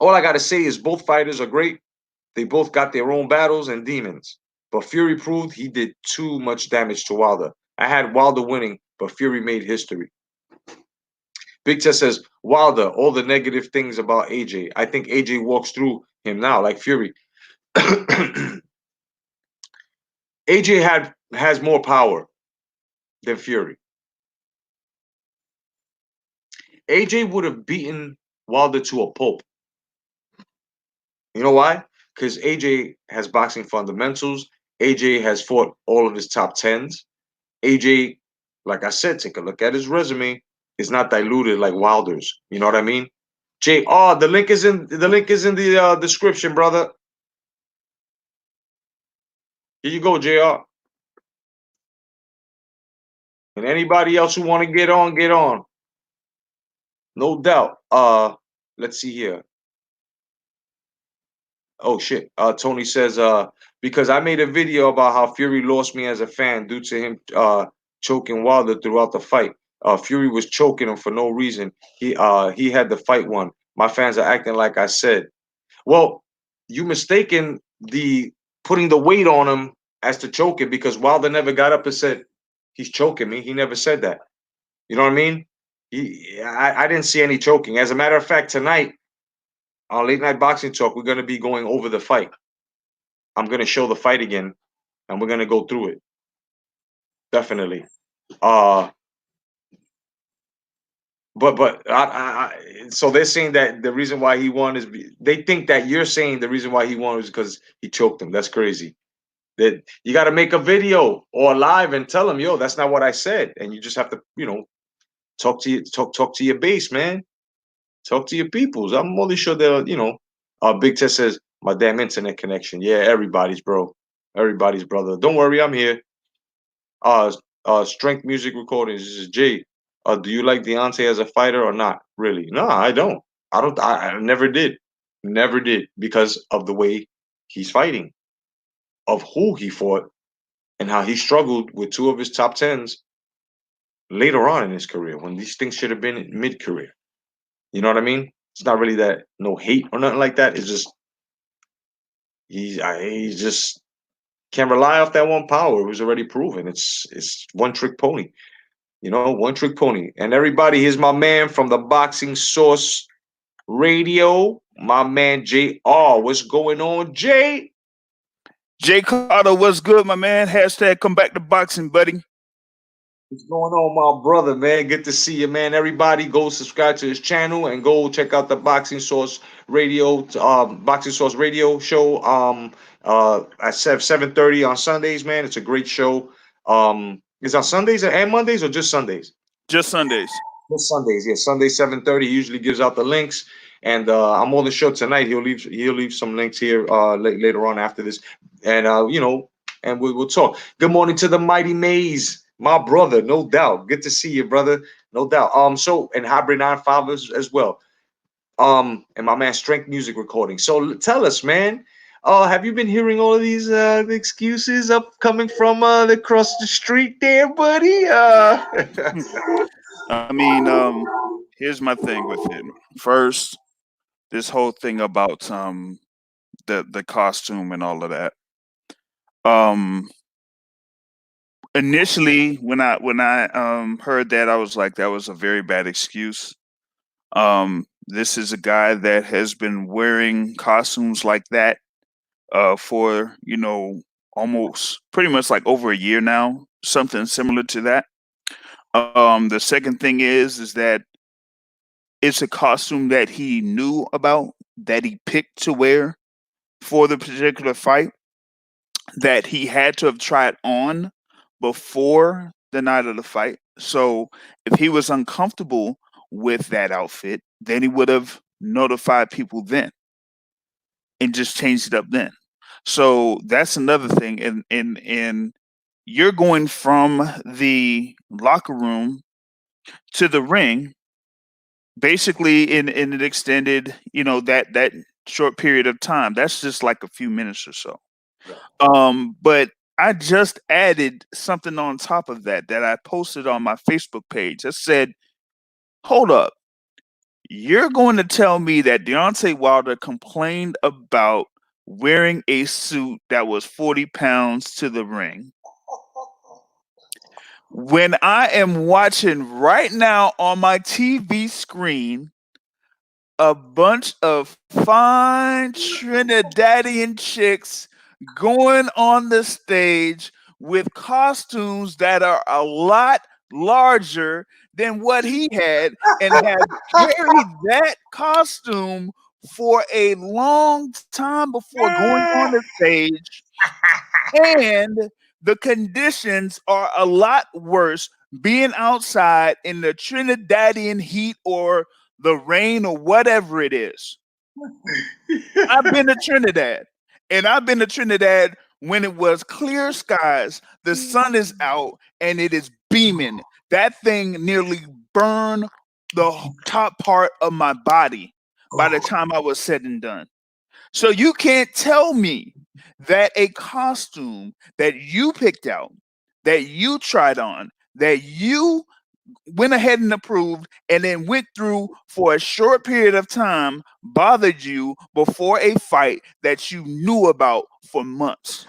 I gotta say is both fighters are great. They both got their own battles and demons. But Fury proved he did too much damage to Wilder. I had Wilder winning, but Fury made history. Big Tess says, Wilder, all the negative things about AJ. I think AJ walks through him now, like Fury. AJ has more power than Fury. AJ would have beaten Wilder to a pulp. You know why? Because AJ has boxing fundamentals. AJ has fought all of his top tens. AJ, like I said, take a look at his resume. It's not diluted like Wilder's. You know what I mean? The link is in the description, brother. Here you go, JR. And anybody else who want to get on, get on. No doubt. Let's see here. Oh shit. Tony says, because I made a video about how Fury lost me as a fan due to him choking Wilder throughout the fight. Fury was choking him for no reason. He had the fight won. My fans are acting like I said. Well, you mistaken the putting the weight on him as to choking because Wilder never got up and said he's choking me. He never said that. You know what I mean? I didn't see any choking. As a matter of fact, tonight on Late Night Boxing Talk, we're going to be going over the fight. I'm going to show the fight again, and we're going to go through it. Definitely. Uh, so they're saying that the reason why he won is they think that you're saying the reason why he won is because he choked him. That's crazy. That you got to make a video or live and tell him, yo, that's not what I said, and you just have to, talk to your base, man. Talk to your peoples. I'm only sure that Big Tess says my damn internet connection. Yeah, everybody's bro, everybody's brother. Don't worry, I'm here. Uh, Strength Music Recordings. This is Jay. Do you like Deontay as a fighter or not? Really? No, I don't. I don't. I never did. Never did because of the way he's fighting, of who he fought, and how he struggled with two of his top tens later on in his career when these things should have been mid career. You know what I mean? It's not really that no hate or nothing like that. It's just he just can't rely off that one power. It was already proven. It's one trick pony. One trick pony. And everybody, here's my man from the Boxing Source Radio, my man JR. What's going on, Jay? Jay Cotto, what's good, my man? Hashtag come back to boxing, buddy. What's going on, my brother, man? Good to see you, man. Everybody go subscribe to his channel and go check out the Boxing Source Radio, show at 7:30 on Sundays, man. It's a great show. Is on Sundays and Mondays or just Sundays? Just Sundays. Just Sundays, yeah. Sunday 7:30. He usually gives out the links. And I'm on the show tonight. He'll leave some links here later on after this. And and we'll talk. Good morning to the Mighty Maze. My brother, no doubt. Good to see you, brother. No doubt. So and Hybrid 95 as well. And my man Strength Music Recording. So tell us, man. Have you been hearing all of these excuses coming from across the street there, buddy? I mean, here's my thing with it. First, this whole thing about the costume and all of that. Initially when I heard that, I was like, that was a very bad excuse. This is a guy that has been wearing costumes like that for almost pretty much like over a year now, something similar to that. The second thing is that it's a costume that he knew about, that he picked to wear for the particular fight, that he had to have tried on before the night of the fight. So if he was uncomfortable with that outfit, then he would have notified people then and just changed it up then. So that's another thing. And you're going from the locker room to the ring basically in an extended, that short period of time. That's just like a few minutes or so. But I just added something on top of that I posted on my Facebook page. I said, hold up. You're going to tell me that Deontay Wilder complained about wearing a suit that was 40 pounds to the ring, when I am watching right now on my TV screen a bunch of fine Trinidadian chicks going on the stage with costumes that are a lot larger than what he had, and have carried that costume for a long time before going on the stage. And the conditions are a lot worse being outside in the Trinidadian heat or the rain or whatever it is. I've been to Trinidad, and I've been to Trinidad when it was clear skies, the sun is out, and it is beaming. That thing nearly burned the top part of my body by the time I was said and done. So you can't tell me that a costume that you picked out, that you tried on, that you went ahead and approved and then went through for a short period of time bothered you before a fight that you knew about for months.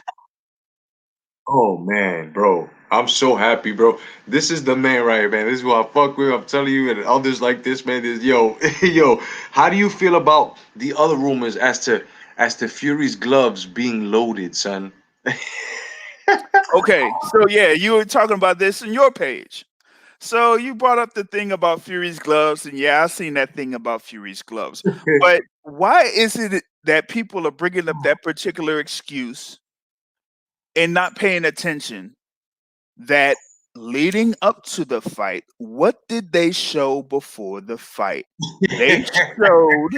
Oh man, bro. I'm so happy, bro. This is the man right here, man. This is who I fuck with. I'm telling you, and others like this, man. Is yo, yo. How do you feel about the other rumors as to Fury's gloves being loaded, son? Okay, so yeah, you were talking about this in your page. So you brought up the thing about Fury's gloves, and yeah, I seen that thing about Fury's gloves. But why is it that people are bringing up that particular excuse and not paying attention that leading up to the fight, what did they show before the fight? They showed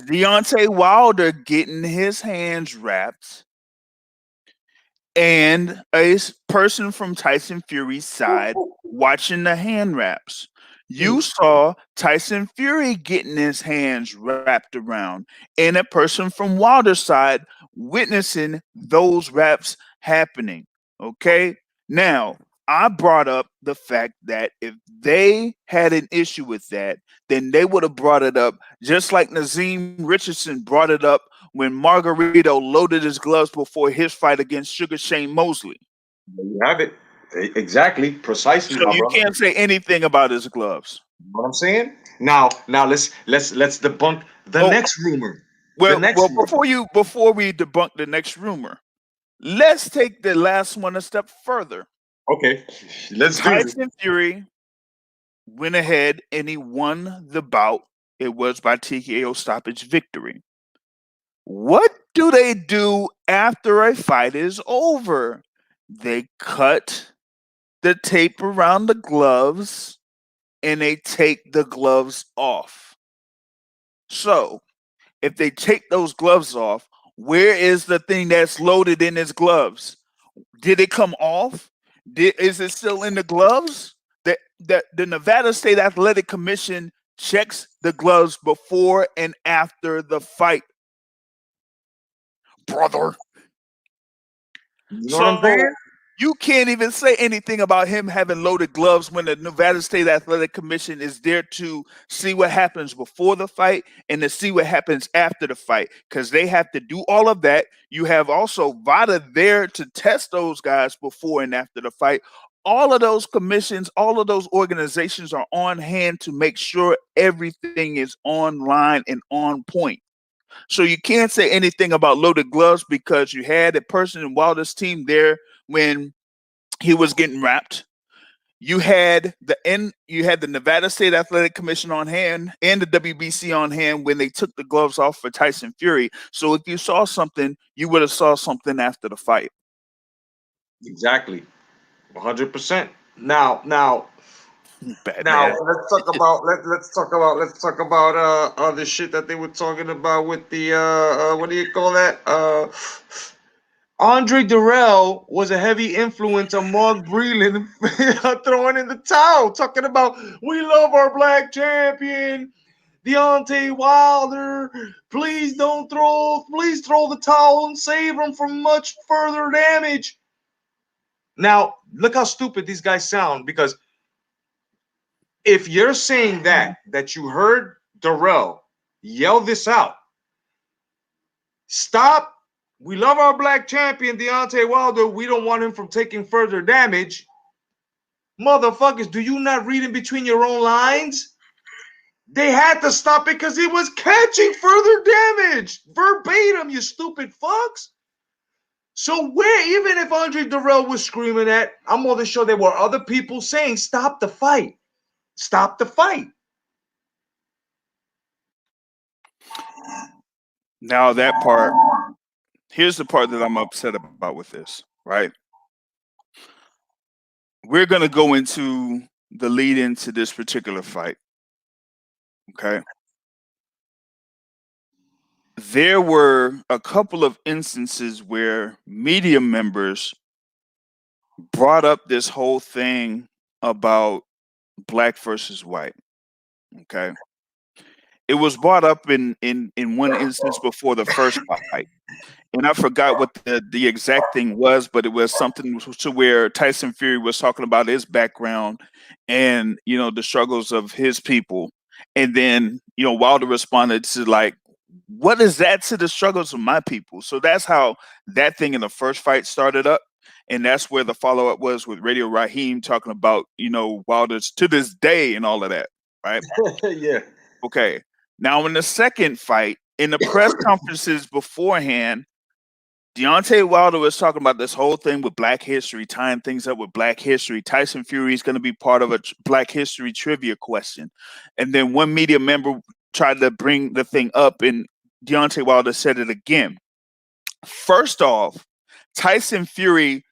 Deontay Wilder getting his hands wrapped and person from Tyson Fury's side watching the hand wraps. You saw Tyson Fury getting his hands wrapped around, and a person from Wilder's side witnessing those wraps happening. Okay, now I brought up the fact that if they had an issue with that, then they would have brought it up just like Nazim Richardson brought it up when Margarito loaded his gloves before his fight against Sugar Shane Mosley. There you have it. Exactly, precisely, So my you brother. can't say anything about his gloves. You know what I'm saying? Now let's debunk the Oh, next rumor. The well, next well, rumor. before we debunk the next rumor, let's take the last one a step further. Okay, let's do this. Tyson Fury went ahead and he won the bout. It was by TKO stoppage victory. What do they do after a fight is over? They cut the tape around the gloves and they take the gloves off. So, if they take those gloves off, where is the thing that's loaded in his gloves? Did it come off? Is it still in the gloves? The Nevada State Athletic Commission checks the gloves before and after the fight, brother. You know what I'm So saying? you can't even say anything about him having loaded gloves when the Nevada State Athletic Commission is there to see what happens before the fight and to see what happens after the fight because they have to do all of that. You have also VADA there to test those guys before and after the fight. All of those commissions, all of those organizations are on hand to make sure everything is online and on point. So you can't say anything about loaded gloves because you had a person in Wilder's team there when he was getting wrapped. You had the Nevada State Athletic Commission on hand and the WBC on hand when they took the gloves off for Tyson Fury. So if you saw something, you would have saw something after the fight. Exactly, 100%. Now, Batman. let's talk about the shit that they were talking about with the what do you call that? Andre Durrell was a heavy influence on Mark Breland throwing in the towel, talking about we love our black champion, Deontay Wilder. Please throw the towel and save him from much further damage. Now, look how stupid these guys sound because if you're saying that you heard Darrell yell this out, stop. We love our black champion, Deontay Wilder. We don't want him from taking further damage. Motherfuckers, do you not read in between your own lines? They had to stop it because it was catching further damage. Verbatim, you stupid fucks. So where, even if Andre Darrell was screaming at, I'm more than sure there were other people saying, stop the fight. Stop the fight. Now that part, here's the part that I'm upset about with this, right? We're gonna go into the lead into this particular fight. Okay. There were a couple of instances where media members brought up this whole thing about black versus white. Okay. It was brought up in one instance before the first fight. And I forgot what the exact thing was, but it was something to where Tyson Fury was talking about his background and the struggles of his people. And then Wilder responded to like, what is that to the struggles of my people? So that's how that thing in the first fight started up. And that's where the follow up was with Radio Raheem talking about, Wilder's to this day and all of that, right? Yeah. Okay. Now, in the second fight, in the press conferences beforehand, Deontay Wilder was talking about this whole thing with Black History, tying things up with Black History. Tyson Fury is going to be part of a Black History trivia question. And then one media member tried to bring the thing up, and Deontay Wilder said it again. First off, Tyson Fury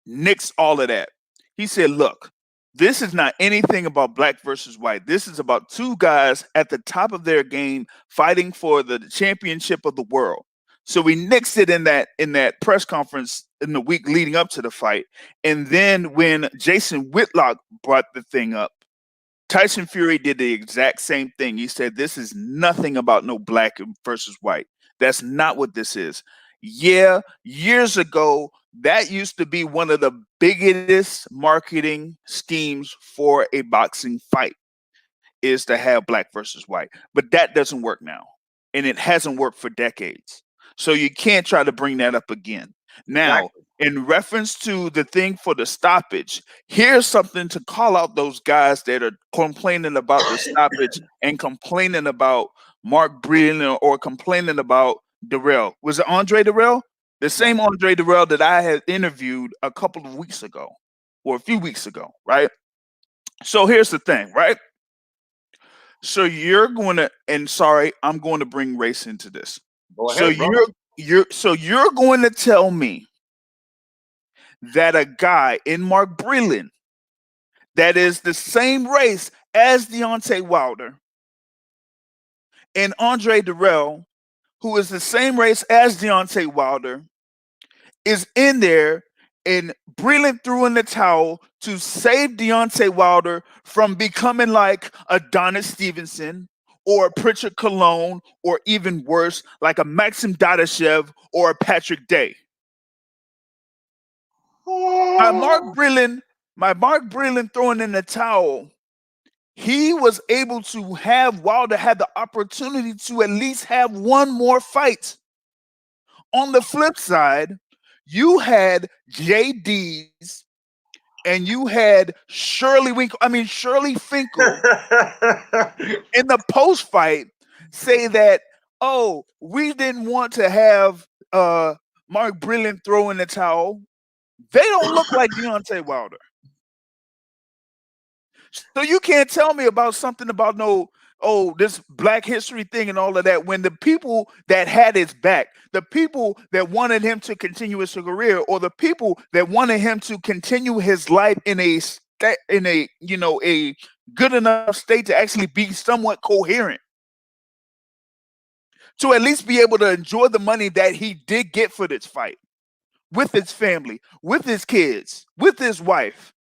nixed all of that. He said, look, this is not anything about black versus white. This is about two guys at the top of their game fighting for the championship of the world. So we nixed it in that press conference in the week leading up to the fight. And then when Jason Whitlock brought the thing up, Tyson Fury did the exact same thing. He said, this is nothing about no black versus white. That's not what this is. Yeah, years ago, that used to be one of the biggest marketing schemes for a boxing fight, is to have black versus white. But that doesn't work now. And it hasn't worked for decades. So you can't try to bring that up again. Now, Exactly. in reference to the thing for the stoppage, here's something to call out those guys that are complaining about the stoppage and complaining about Mark Breland or complaining about Darrell. Was it Andre Darrell? The same Andre Darrell that I had interviewed a couple of weeks ago or a few weeks ago, right? So here's the thing, right? So you're going to, and sorry, I'm going to bring race into this. Go So ahead, bro. you're going to tell me that a guy in Mark Breland that is the same race as Deontay Wilder and Andre Darrell, who is the same race as Deontay Wilder, is in there, and Breland threw in the towel to save Deontay Wilder from becoming like Adonis Stevenson or a Pritchard Cologne, or even worse, like a Maxim Dadashev or a Patrick Day. My Mark Breland throwing in the towel, he was able to have Wilder had the opportunity to at least have one more fight. On the flip side, you had JD's and you had Shirley Finkel in the post fight say that, oh, we didn't want to have Mark Breland throw in the towel. They don't look like Deontay Wilder. So you can't tell me about something about this Black History thing and all of that, when the people that had his back, the people that wanted him to continue his career, or the people that wanted him to continue his life in a a good enough state to actually be somewhat coherent, to at least be able to enjoy the money that he did get for this fight, with his family, with his kids, with his wife.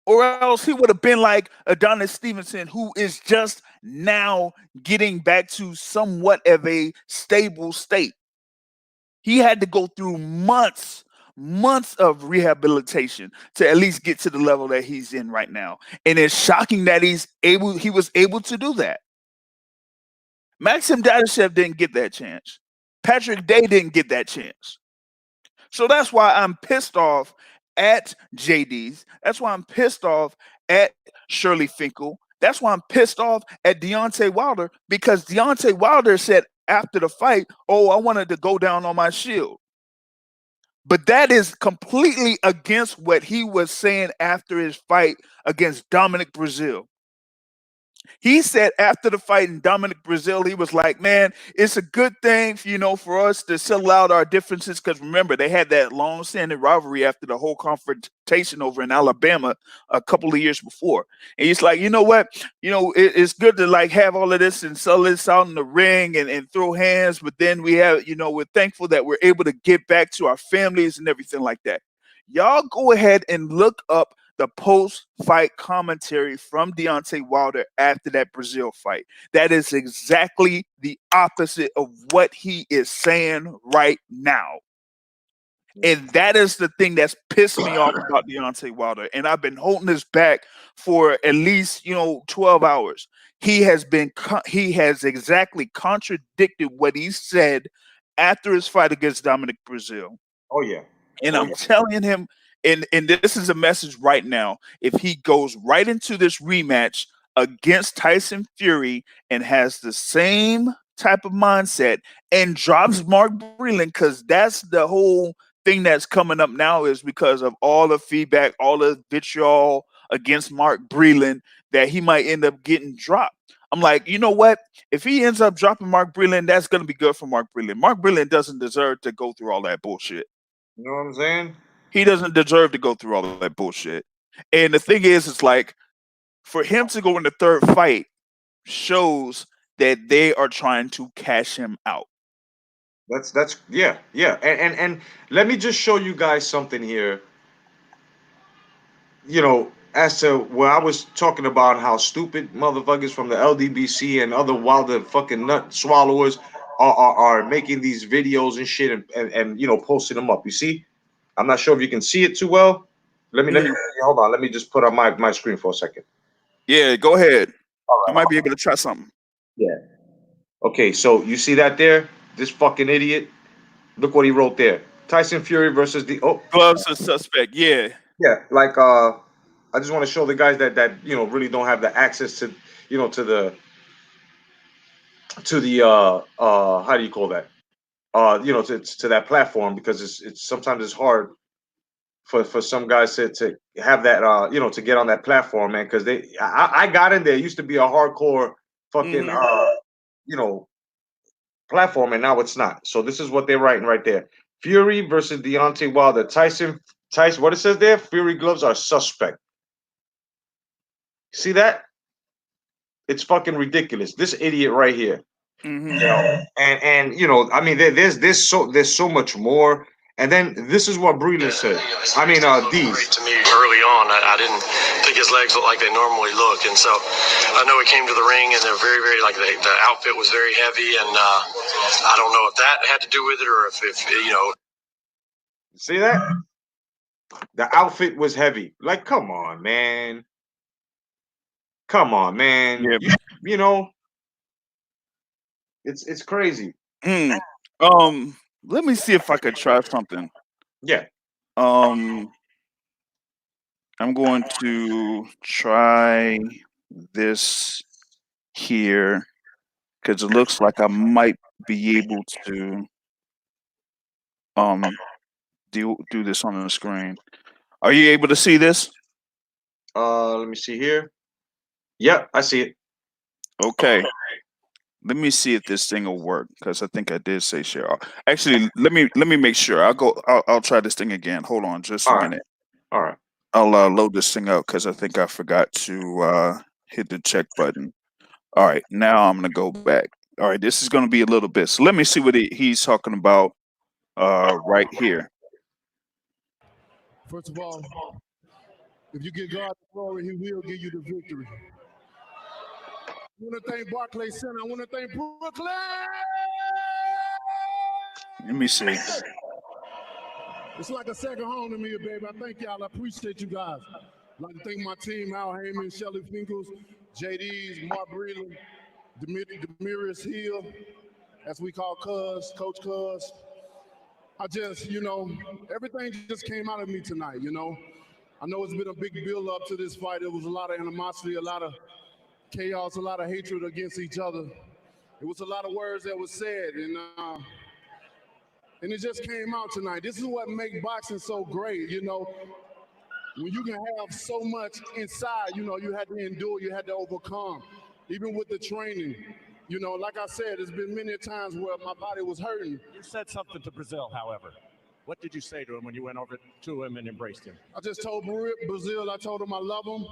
Or else he would have been like Adonis Stevenson, who is just now getting back to somewhat of a stable state. He had to go through months of rehabilitation to at least get to the level that he's in right now. And it's shocking that he was able to do that. Maxim Dadashev didn't get that chance. Patrick Day didn't get that chance. So that's why I'm pissed off at JD's. That's why I'm pissed off at Shirley Finkel. That's why I'm pissed off at Deontay Wilder, because Deontay Wilder said after the fight, oh, I wanted to go down on my shield. But that is completely against what he was saying after his fight against Dominic Breazeale. He said after the fight in Dominic Breazeale, he was like, man, it's a good thing, for us to settle out our differences. Because remember, they had that long-standing rivalry after the whole confrontation over in Alabama a couple of years before. And he's like, you know what? It's good to like have all of this and settle this out in the ring and throw hands. But then we have, we're thankful that we're able to get back to our families and everything like that. Y'all go ahead and look up the post-fight commentary from Deontay Wilder after that Breazeale fight. That is exactly the opposite of what he is saying right now. And that is the thing that's pissed me off about Deontay Wilder. And I've been holding this back for at least, 12 hours. He has exactly contradicted what he said after his fight against Dominic Breazeale. Oh yeah. And Oh I'm yeah. telling him, and this is a message right now. If he goes right into this rematch against Tyson Fury and has the same type of mindset and drops Mark Breland, because that's the whole thing that's coming up now, is because of all the feedback, all the vitriol against Mark Breland, that he might end up getting dropped. I'm like, you know what? If he ends up dropping Mark Breland, that's going to be good for Mark Breland. Mark Breland doesn't deserve to go through all that bullshit. You know what I'm saying? He doesn't deserve to go through all of that bullshit. And the thing is, it's like, for him to go in the third fight shows that they are trying to cash him out. That's yeah, yeah. And let me just show you guys something here. You know, as to where I was talking about how stupid motherfuckers from the LDBC and other wilder fucking nut swallowers are making these videos and shit and you know posting them up. You see? I'm not sure if you can see it too well. Let me Mhm. hold on. Let me just put on my screen for a second. Yeah, go ahead. All I right. might be able to try something. Yeah. Okay, so you see that there? This fucking idiot. Look what he wrote there. Tyson Fury versus the Gloves are suspect. Yeah. yeah, like I just want to show the guys that you know really don't have the access to you know to the how do you call that? You know to that platform because it's sometimes it's hard for some guys to have that you know to get on that platform, man, because I got in there. It used to be a hardcore fucking Hmm. you know platform, and now it's not. So this is what they're writing right there. Fury versus Deontay Wilder. Tyson, what it says there? Fury gloves are suspect. See that? It's fucking ridiculous. This idiot right here. Hmm. You know, and you know, I mean, there's so much more. And then this is what Breland said. I mean, D's. To me early on, I didn't think his legs looked like they normally look, and so I know he came to the ring and they're very, very like the outfit was very heavy, and I don't know if that had to do with it or if you know. See that? The outfit was heavy. Like, come on, man. Come on, man. Yeah. You know, it's crazy. Mm. Let me see if I could try something. Yeah. Um, I'm going to try this here because it looks like I might be able to um do this on the screen. Are you able to see this? Let me see here. Yep, I see it. Okay. Let me see if this thing will work because I think I did say share. Actually, let me make sure. I'll try this thing again. Hold on, just a All right. minute. All right. I'll load this thing up because I think I forgot to hit the check button. All right, now I'm gonna go back. All right, this is gonna be a little bit. So let me see what he's talking about right here. First of all, if you give God the glory, He will give you the victory. I want to thank Barclays Center. I want to thank Brooklyn. Let me see. It's like a second home to me, baby. I thank y'all. I appreciate you guys. I'd like to thank my team, Al Heyman, Shelly Finkles, JD's, Mark Breland, Demirius Hill, as we call Cuz, Coach Cuz. I just, you know, everything just came out of me tonight, you know. I know it's been a big build up to this fight. There was a lot of animosity, a lot of chaos, a lot of hatred against each other. It was a lot of words that was said, and it just came out tonight. This is what makes boxing so great, you know. When you can have so much inside, you know, you had to endure, you had to overcome, even with the training. You know, like I said, there's been many times where my body was hurting. You said something to Brazil, however. What did you say to him when you went over to him and embraced him? I just told Brazil, I told him I love him.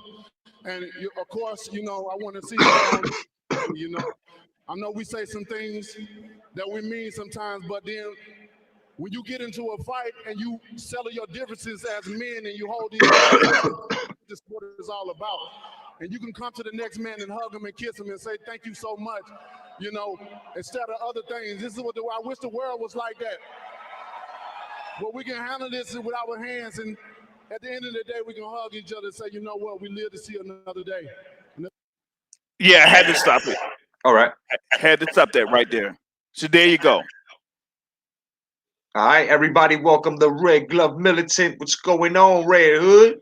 And of course, you know, I want to see him go on, you know. I know we say some things that we mean sometimes, but then when you get into a fight and you settle your differences as men and you hold each other, this is what it's all about. And you can come to the next man and hug him and kiss him and say, thank you so much, you know, instead of other things. This is what I wish the world was like that. Well, we can handle this with our hands, and at the end of the day, we can hug each other and say, you know what, we live to see another day. Yeah, I had to stop it. All right. I had to stop that right there. So there you go. All right, everybody, welcome the Red Glove Militant. What's going on, Red Hood?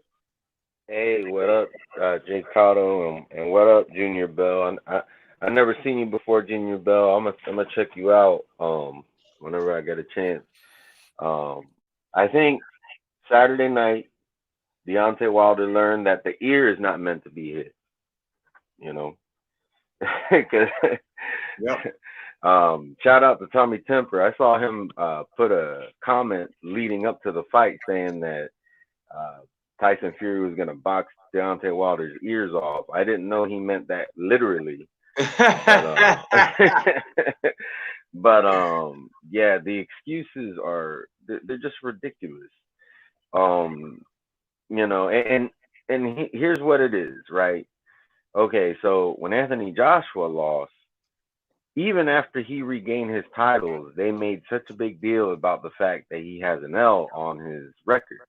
Hey, what up, Jay Cotto, and what up, Junior Bell? I never seen you before, Junior Bell. I'm gonna check you out whenever I get a chance. Um, I think Saturday night, Deontay Wilder learned that the ear is not meant to be hit. You know, 'Cause, Yep. shout out to Tommy Temper. I saw him put a comment leading up to the fight saying that uh, Tyson Fury was gonna box Deontay Wilder's ears off. I didn't know he meant that literally, but yeah, the excuses are they're just ridiculous. Um, here's what it is, right? Okay, so when Anthony Joshua lost, even after he regained his titles, they made such a big deal about the fact that he has an L on his record.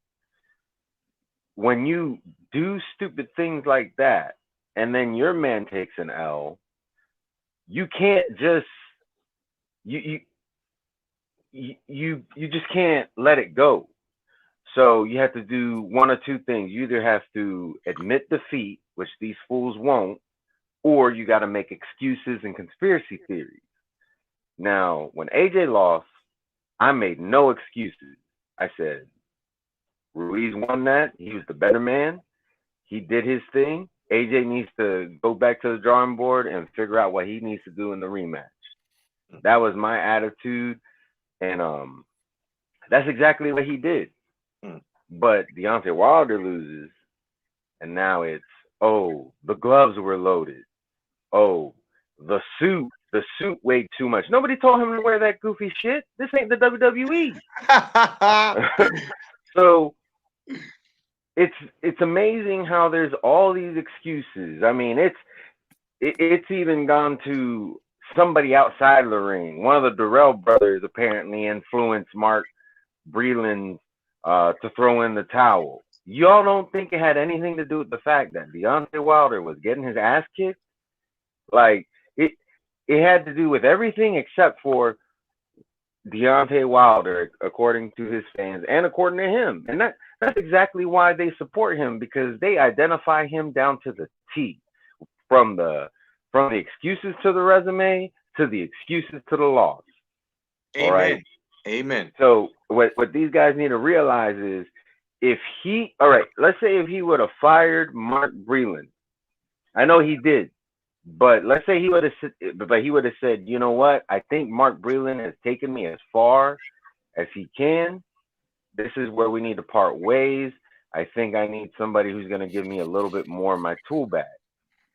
When you do stupid things like that, and then your man takes an L, you can't just you you just can't let it go. So you have to do one or two things. You either have to admit defeat, which these fools won't, or you got to make excuses and conspiracy theories. Now, when AJ lost, I made no excuses. I said, Ruiz won that. He was the better man. He did his thing. AJ needs to go back to the drawing board and figure out what he needs to do in the rematch. That was my attitude, and that's exactly what he did. But Deontay Wilder loses, and now it's, oh, the gloves were loaded. Oh, the suit weighed too much. Nobody told him to wear that goofy shit. This ain't the WWE. So it's amazing how there's all these excuses. I mean, it's even gone to somebody outside of the ring. One of the Durrell brothers apparently influenced Mark Breland to throw in the towel. Y'all don't think it had anything to do with the fact that Deontay Wilder was getting his ass kicked? Like, it had to do with everything except for Deontay Wilder, according to his fans and according to him. And that's exactly why they support him, because they identify him down to the T, from the excuses to the resume to the excuses to the loss. Amen. All right. Amen. So what these guys need to realize is, let's say if he would have fired Mark Breland, I know he did, but let's say he would have said, you know what? I think Mark Breland has taken me as far as he can. This is where we need to part ways. I think I need somebody who's going to give me a little bit more in my tool bag.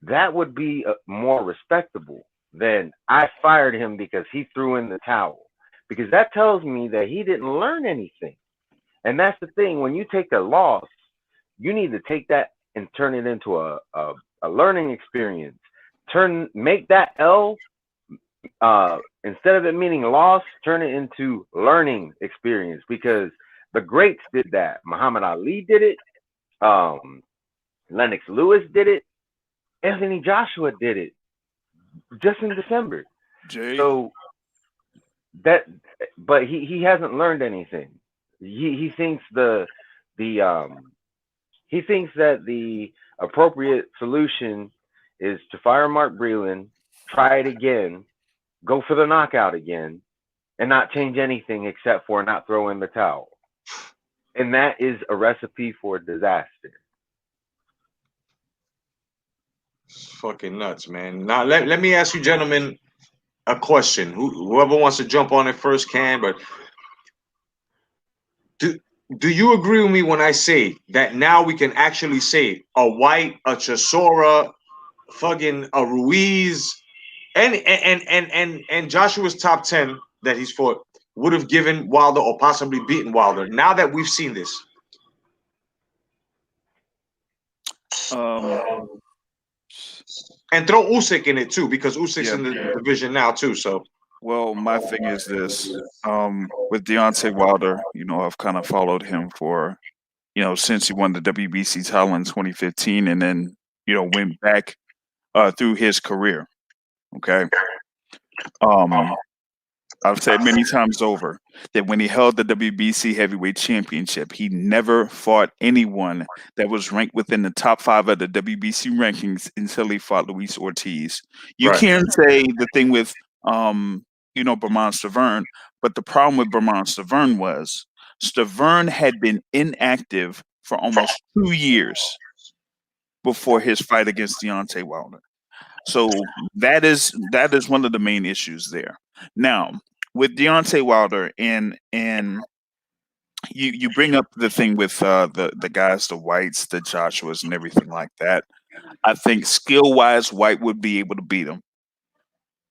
That would be more respectable than I fired him because he threw in the towel. Because that tells me that he didn't learn anything. And that's the thing. When you take a loss, you need to take that and turn it into a learning experience. Make that L, instead of it meaning loss, turn it into learning experience, because the greats did that. Muhammad Ali did it. Lennox Lewis did it. Anthony Joshua did it just in December. Jay. So but he hasn't learned anything. He thinks he thinks that the appropriate solution is to fire Mark Breland, try it again, go for the knockout again, and not change anything except for not throw in the towel. And that is a recipe for disaster. It's fucking nuts, man. Now let me ask you gentlemen a question. Whoever wants to jump on it first can, but do you agree with me when I say that now we can actually say a White, a Chisora, fucking a Ruiz, and Joshua's top 10 that he's fought would have given Wilder or possibly beaten Wilder? Now that we've seen this. And throw Usyk in it too, because Usyk's in the division now too. So, well, my thing is this: with Deontay Wilder, I've kind of followed him for, since he won the WBC title in 2015, and then went back through his career. Okay. I've said many times over that when he held the WBC Heavyweight Championship, he never fought anyone that was ranked within the top 5 of the WBC rankings until he fought Luis Ortiz. You Right. can say the thing with Bermond Stavern, but the problem with Bermond Stavern was Stavern had been inactive for almost 2 years before his fight against Deontay Wilder. So that is one of the main issues there. Now, with Deontay Wilder and you bring up the thing with the guys, the Whites, the Joshuas, and everything like that. I think skill wise, White would be able to beat him.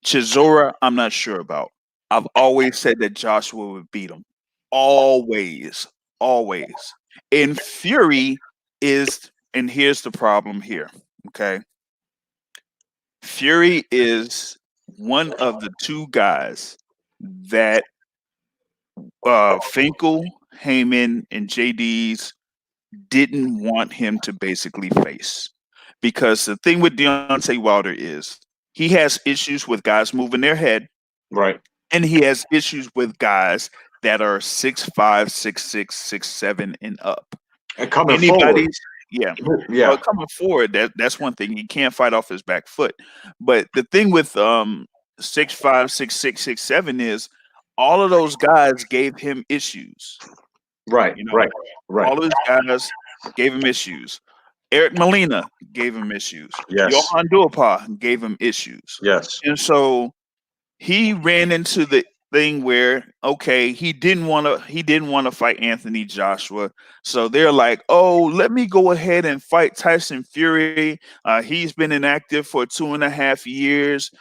Chisora, I'm not sure about. I've always said that Joshua would beat him. Always, always. And Fury is, and here's the problem here. Okay. Fury is one of the 2 guys that Finkel, Heyman, and JD's didn't want him to basically face. Because the thing with Deontay Wilder is he has issues with guys moving their head, Right. and he has issues with guys that are 6'5", 6'6", 6'7", and up. And coming forward. Yeah. Yeah. Well, coming forward, that's one thing. He can't fight off his back foot. But the thing with 6'5", 6'6", 6'7" is all of those guys gave him issues. Right. Right. All those guys gave him issues. Eric Molina gave him issues. Yes. Johan Duhaupas gave him issues. Yes. And so he ran into the thing where he didn't want to fight Anthony Joshua, so they're like, oh, let me go ahead and fight Tyson Fury. He's been inactive for 2.5 years.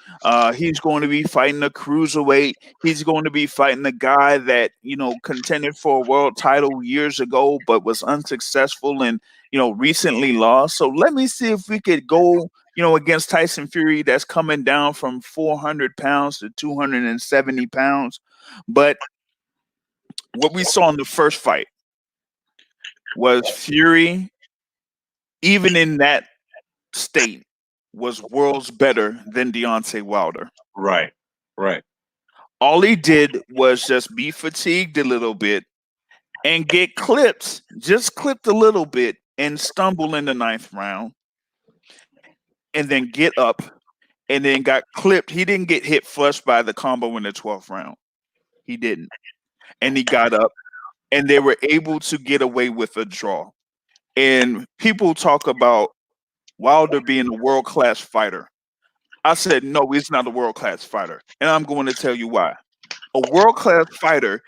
He's going to be fighting a cruiserweight. He's going to be fighting a guy that contended for a world title years ago but was unsuccessful and recently lost. So let me see if we could go against Tyson Fury that's coming down from 400 pounds to 270 pounds. But what we saw in the first fight was Fury, even in that state, was worlds better than Deontay Wilder. Right. Right. All he did was just be fatigued a little bit and get clipped a little bit and stumble in the 9th round. And then get up, and then got clipped. He didn't get hit flush by the combo in the 12th round. He didn't. And he got up, and they were able to get away with a draw. And people talk about Wilder being a world-class fighter. I said, no, he's not a world-class fighter. And I'm going to tell you why. A world-class fighter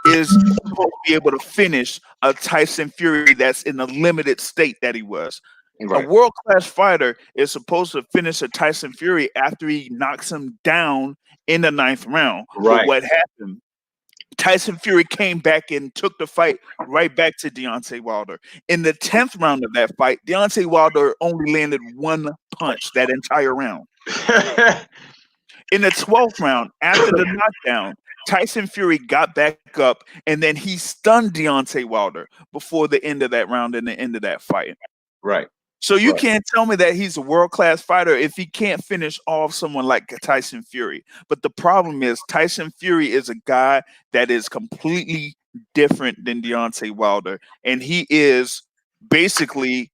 is supposed to be able to finish a Tyson Fury that's in a limited state that he was. Right. A world-class fighter is supposed to finish a Tyson Fury after he knocks him down in the 9th round. Right. But what happened? Tyson Fury came back and took the fight right back to Deontay Wilder. In the 10th round of that fight, Deontay Wilder only landed 1 punch that entire round. In the 12th round, after the knockdown, Tyson Fury got back up, and then he stunned Deontay Wilder before the end of that round and the end of that fight. Right. So you can't tell me that he's a world-class fighter if he can't finish off someone like Tyson Fury. But the problem is Tyson Fury is a guy that is completely different than Deontay Wilder. And he is basically,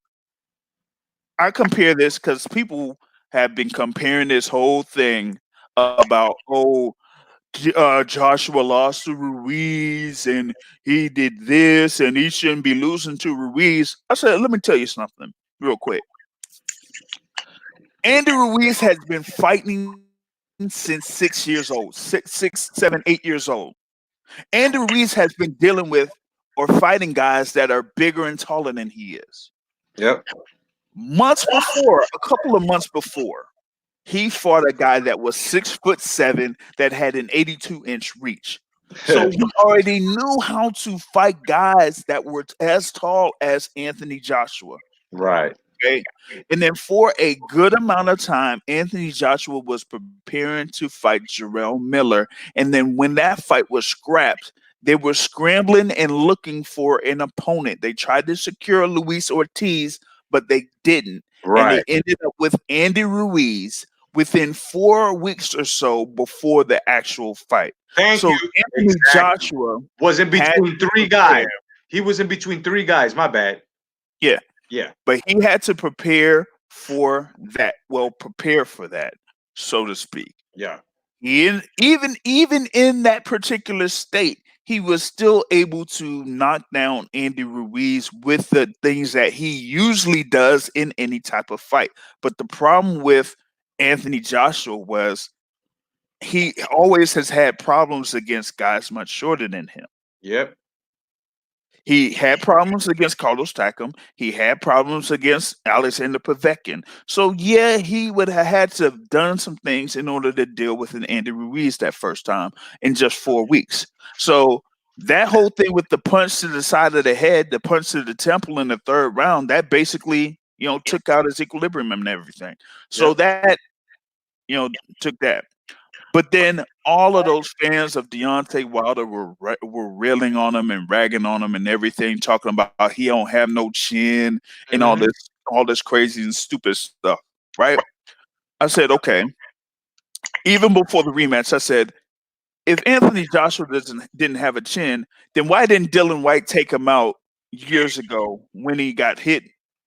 I compare this because people have been comparing this whole thing about, Joshua lost to Ruiz and he did this and he shouldn't be losing to Ruiz. I said, let me tell you something real quick. Andy Ruiz has been fighting since 6 years old, 6, 7, 8 years old. Andy Ruiz has been dealing with or fighting guys that are bigger and taller than he is. Yep. A couple of months before, he fought a guy that was 6'7" that had an 82-inch reach. So he already knew how to fight guys that were as tall as Anthony Joshua. Right. Okay. And then for a good amount of time, Anthony Joshua was preparing to fight Jarrell Miller. And then when that fight was scrapped, they were scrambling and looking for an opponent. They tried to secure Luis Ortiz, but they didn't. Right. And they ended up with Andy Ruiz, within 4 weeks or so before the actual fight. Thank So you. Anthony Exactly. Joshua Was in had between to three prepare. guys. He was in between three guys. My bad. Yeah, Yeah. but he had to prepare for that. Well, prepare for that, so to speak. Yeah. Even in that particular state, he was still able to knock down Andy Ruiz with the things that he usually does in any type of fight. But the problem with Anthony Joshua was he always has had problems against guys much shorter than him. Yep. He had problems against Carlos Takam. He had problems against Alexander Povetkin. So yeah, he would have had to have done some things in order to deal with an Andy Ruiz that first time in just 4 weeks. So that whole thing with the punch to the side of the head, the punch to the temple in the third round, that basically, took out his equilibrium and everything. So Yep. that, took that. But then all of those fans of Deontay Wilder were railing on him and ragging on him and everything, talking about how he don't have no chin and all this crazy and stupid stuff, right? I said, okay. Even before the rematch, I said, if Anthony Joshua didn't have a chin, then why didn't Dylan White take him out years ago when he got hit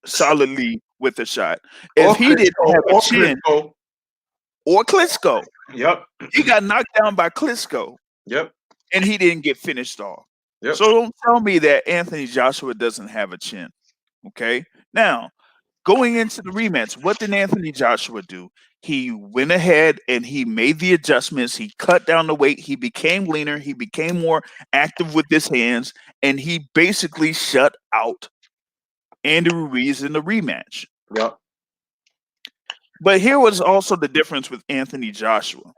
solidly with a shot? If he didn't have a chin, or Klitschko. Yep. He got knocked down by Klitschko. Yep. And he didn't get finished off. Yep. So don't tell me that Anthony Joshua doesn't have a chin. Okay. Now, going into the rematch, what did Anthony Joshua do? He went ahead and he made the adjustments. He cut down the weight. He became leaner. He became more active with his hands. And he basically shut out Andy Ruiz in the rematch. Yep. But here was also the difference with Anthony Joshua.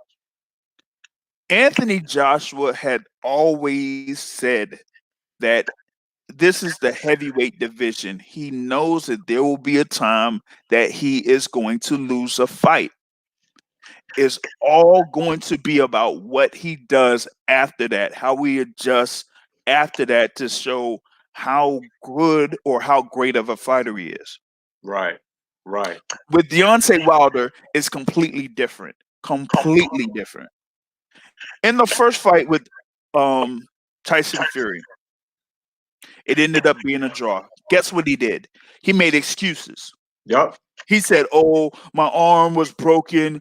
Anthony Joshua had always said that this is the heavyweight division. He knows that there will be a time that he is going to lose a fight. It's all going to be about what he does after that, how he adjusts after that to show how good or how great of a fighter he is. Right. Right. With Deontay Wilder, it's completely different. Completely different. In the first fight with Tyson Fury, it ended up being a draw. Guess what he did? He made excuses. Yep. He said, "Oh, my arm was broken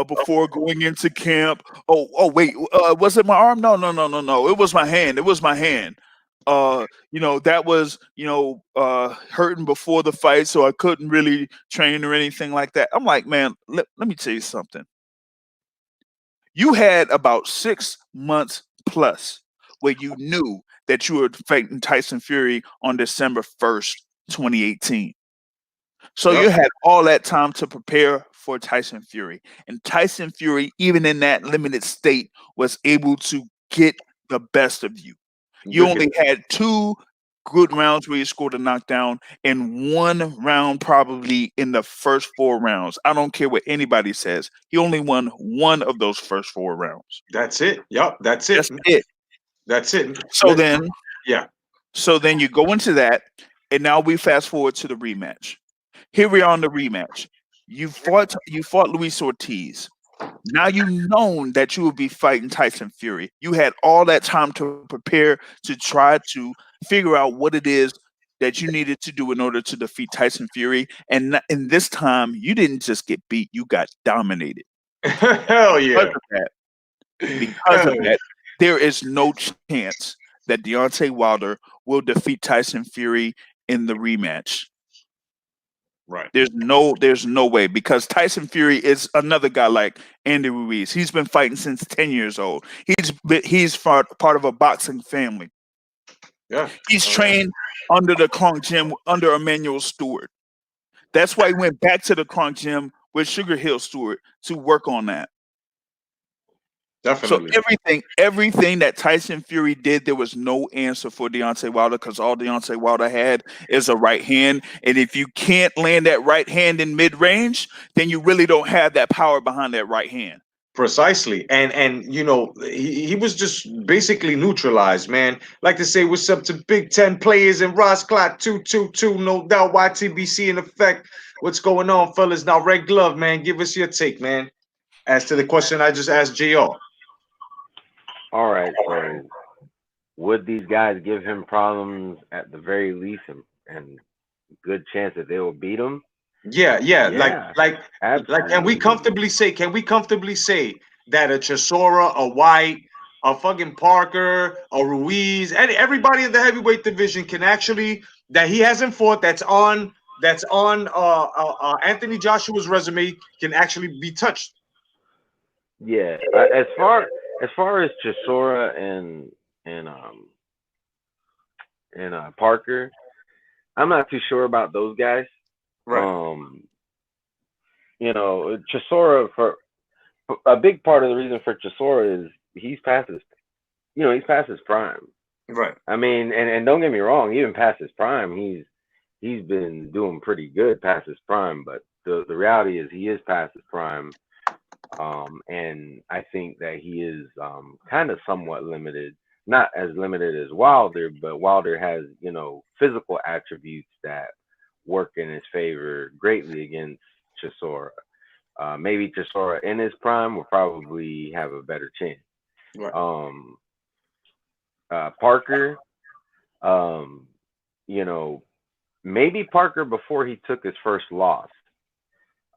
before going into camp. Wait, was it my arm? No. It was my hand. It was my hand. That was hurting before the fight, so I couldn't really train or anything like that." I'm like, man, let me tell you something. You had about 6 months plus where you knew that you were fighting Tyson Fury on December 1st, 2018. So you had all that time to prepare for Tyson Fury. And Tyson Fury, even in that limited state, was able to get the best of you. You only had 2 good rounds where you scored a knockdown and 1 round probably in the first 4 rounds. I don't care what anybody says. He only won 1 of those first 4 rounds. That's it. Yep. That's it. That's it. That's it. So then, yeah. So then you go into that, and now we fast forward to the rematch. Here we are on the rematch. You fought Luis Ortiz. Now you've known that you would be fighting Tyson Fury. You had all that time to prepare to try to figure out what it is that you needed to do in order to defeat Tyson Fury. And in this time, you didn't just get beat; you got dominated. Hell yeah! Because of that, there is no chance that Deontay Wilder will defeat Tyson Fury in the rematch. Right. There's no way, because Tyson Fury is another guy like Andy Ruiz. He's been fighting since 10 years old. He's part of a boxing family. Yeah. He's trained under the Kronk Gym under Emmanuel Stewart. That's why he went back to the Kronk Gym with Sugar Hill Stewart to work on that. Definitely. So everything that Tyson Fury did, there was no answer for Deontay Wilder, because all Deontay Wilder had is a right hand. And if you can't land that right hand in mid-range, then you really don't have that power behind that right hand. Precisely. And you know, he was just basically neutralized, man. Like to say what's up to Big Ten players and Ross Clot 222, no doubt YTBC in effect. What's going on, fellas? Now, Red Glove, man, give us your take, man. As to the question I just asked JR. All right, so would these guys give him problems at the very least, and good chance that they will beat him? Yeah, Yeah, absolutely. can we comfortably say that a Chisora, a White, a fucking Parker, a Ruiz, and everybody in the heavyweight division can actually that he hasn't fought that's on Anthony Joshua's resume can actually be touched. Yeah, as far as Chisora and Parker, I'm not too sure about those guys. Right. Um, Chisora, for a big part of the reason for Chisora is he's past his prime. Right. I mean, and don't get me wrong, even past his prime, he's been doing pretty good past his prime. But the reality is he is past his prime, and I think that he is kind of somewhat limited. Not as limited as Wilder, but Wilder has physical attributes that work in his favor greatly against Chisora. Maybe Chisora in his prime will probably have a better chance. Right. Um, Parker, um, you know, maybe Parker before he took his first loss.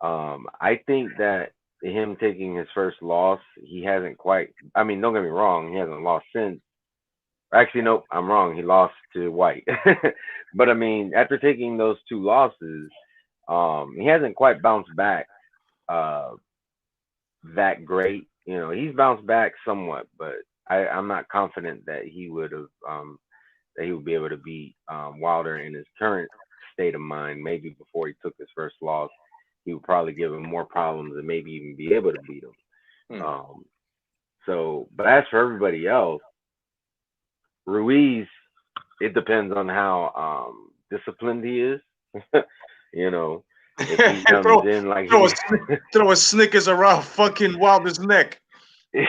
I think that him taking his first loss, he hasn't quite. I mean, don't get me wrong, he hasn't lost since. Actually, nope, I'm wrong. He lost to White, but I mean, after taking those two losses, he hasn't quite bounced back uh, that great. He's bounced back somewhat, but I'm not confident that he would be able to beat Wilder in his current state of mind. Maybe before he took his first loss, he would probably give him more problems and maybe even be able to beat him. Hmm. But as for everybody else, Ruiz, it depends on how disciplined he is. you know, if he throw comes in like throw a he snick- throw a Snickers around fucking Wilder's neck. you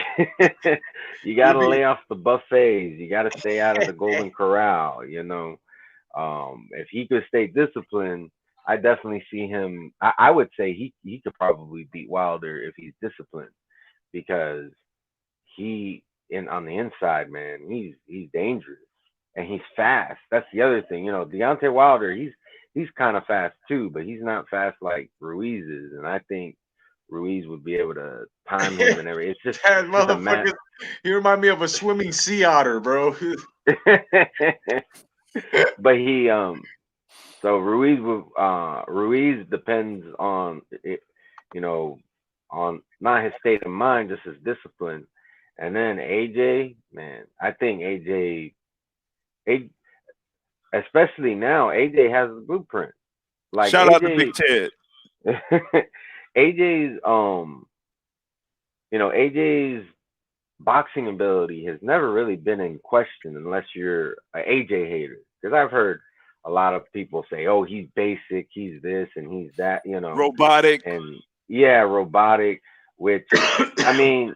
You gotta be lay off the buffets. You gotta stay out of the Golden Corral. If he could stay disciplined, I definitely see him. I would say he could probably beat Wilder if he's disciplined because he in on the inside, man, he's dangerous and he's fast. That's the other thing. Deontay Wilder, he's kind of fast too, but he's not fast like Ruiz is, and I think Ruiz would be able to time him and everything. that It's just a match. motherfucker. You remind me of a swimming sea otter, bro. But so Ruiz depends on it, on not his state of mind, just his discipline. And then AJ, man, I think especially now, AJ has the blueprint. Like Shout out to Big Ted. AJ's AJ's boxing ability has never really been in question unless you're an AJ hater. Because I've heard a lot of people say, "Oh, he's basic, he's this and he's that," Robotic. and yeah, robotic. Which I mean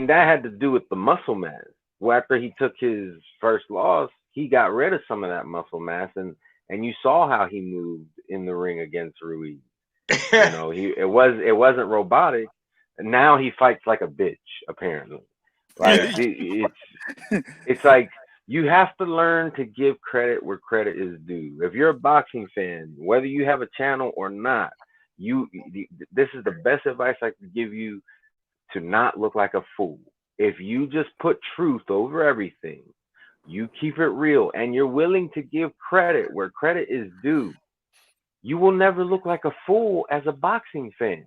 that had to do with the muscle mass. Well, after he took his first loss, he got rid of some of that muscle mass, and you saw how he moved in the ring against Ruiz. It wasn't robotic. And now he fights like a bitch, apparently. Like it's like you have to learn to give credit where credit is due. If you're a boxing fan, whether you have a channel or not, this is the best advice I can give you to not look like a fool. If you just put truth over everything, you keep it real, and you're willing to give credit where credit is due, you will never look like a fool as a boxing fan.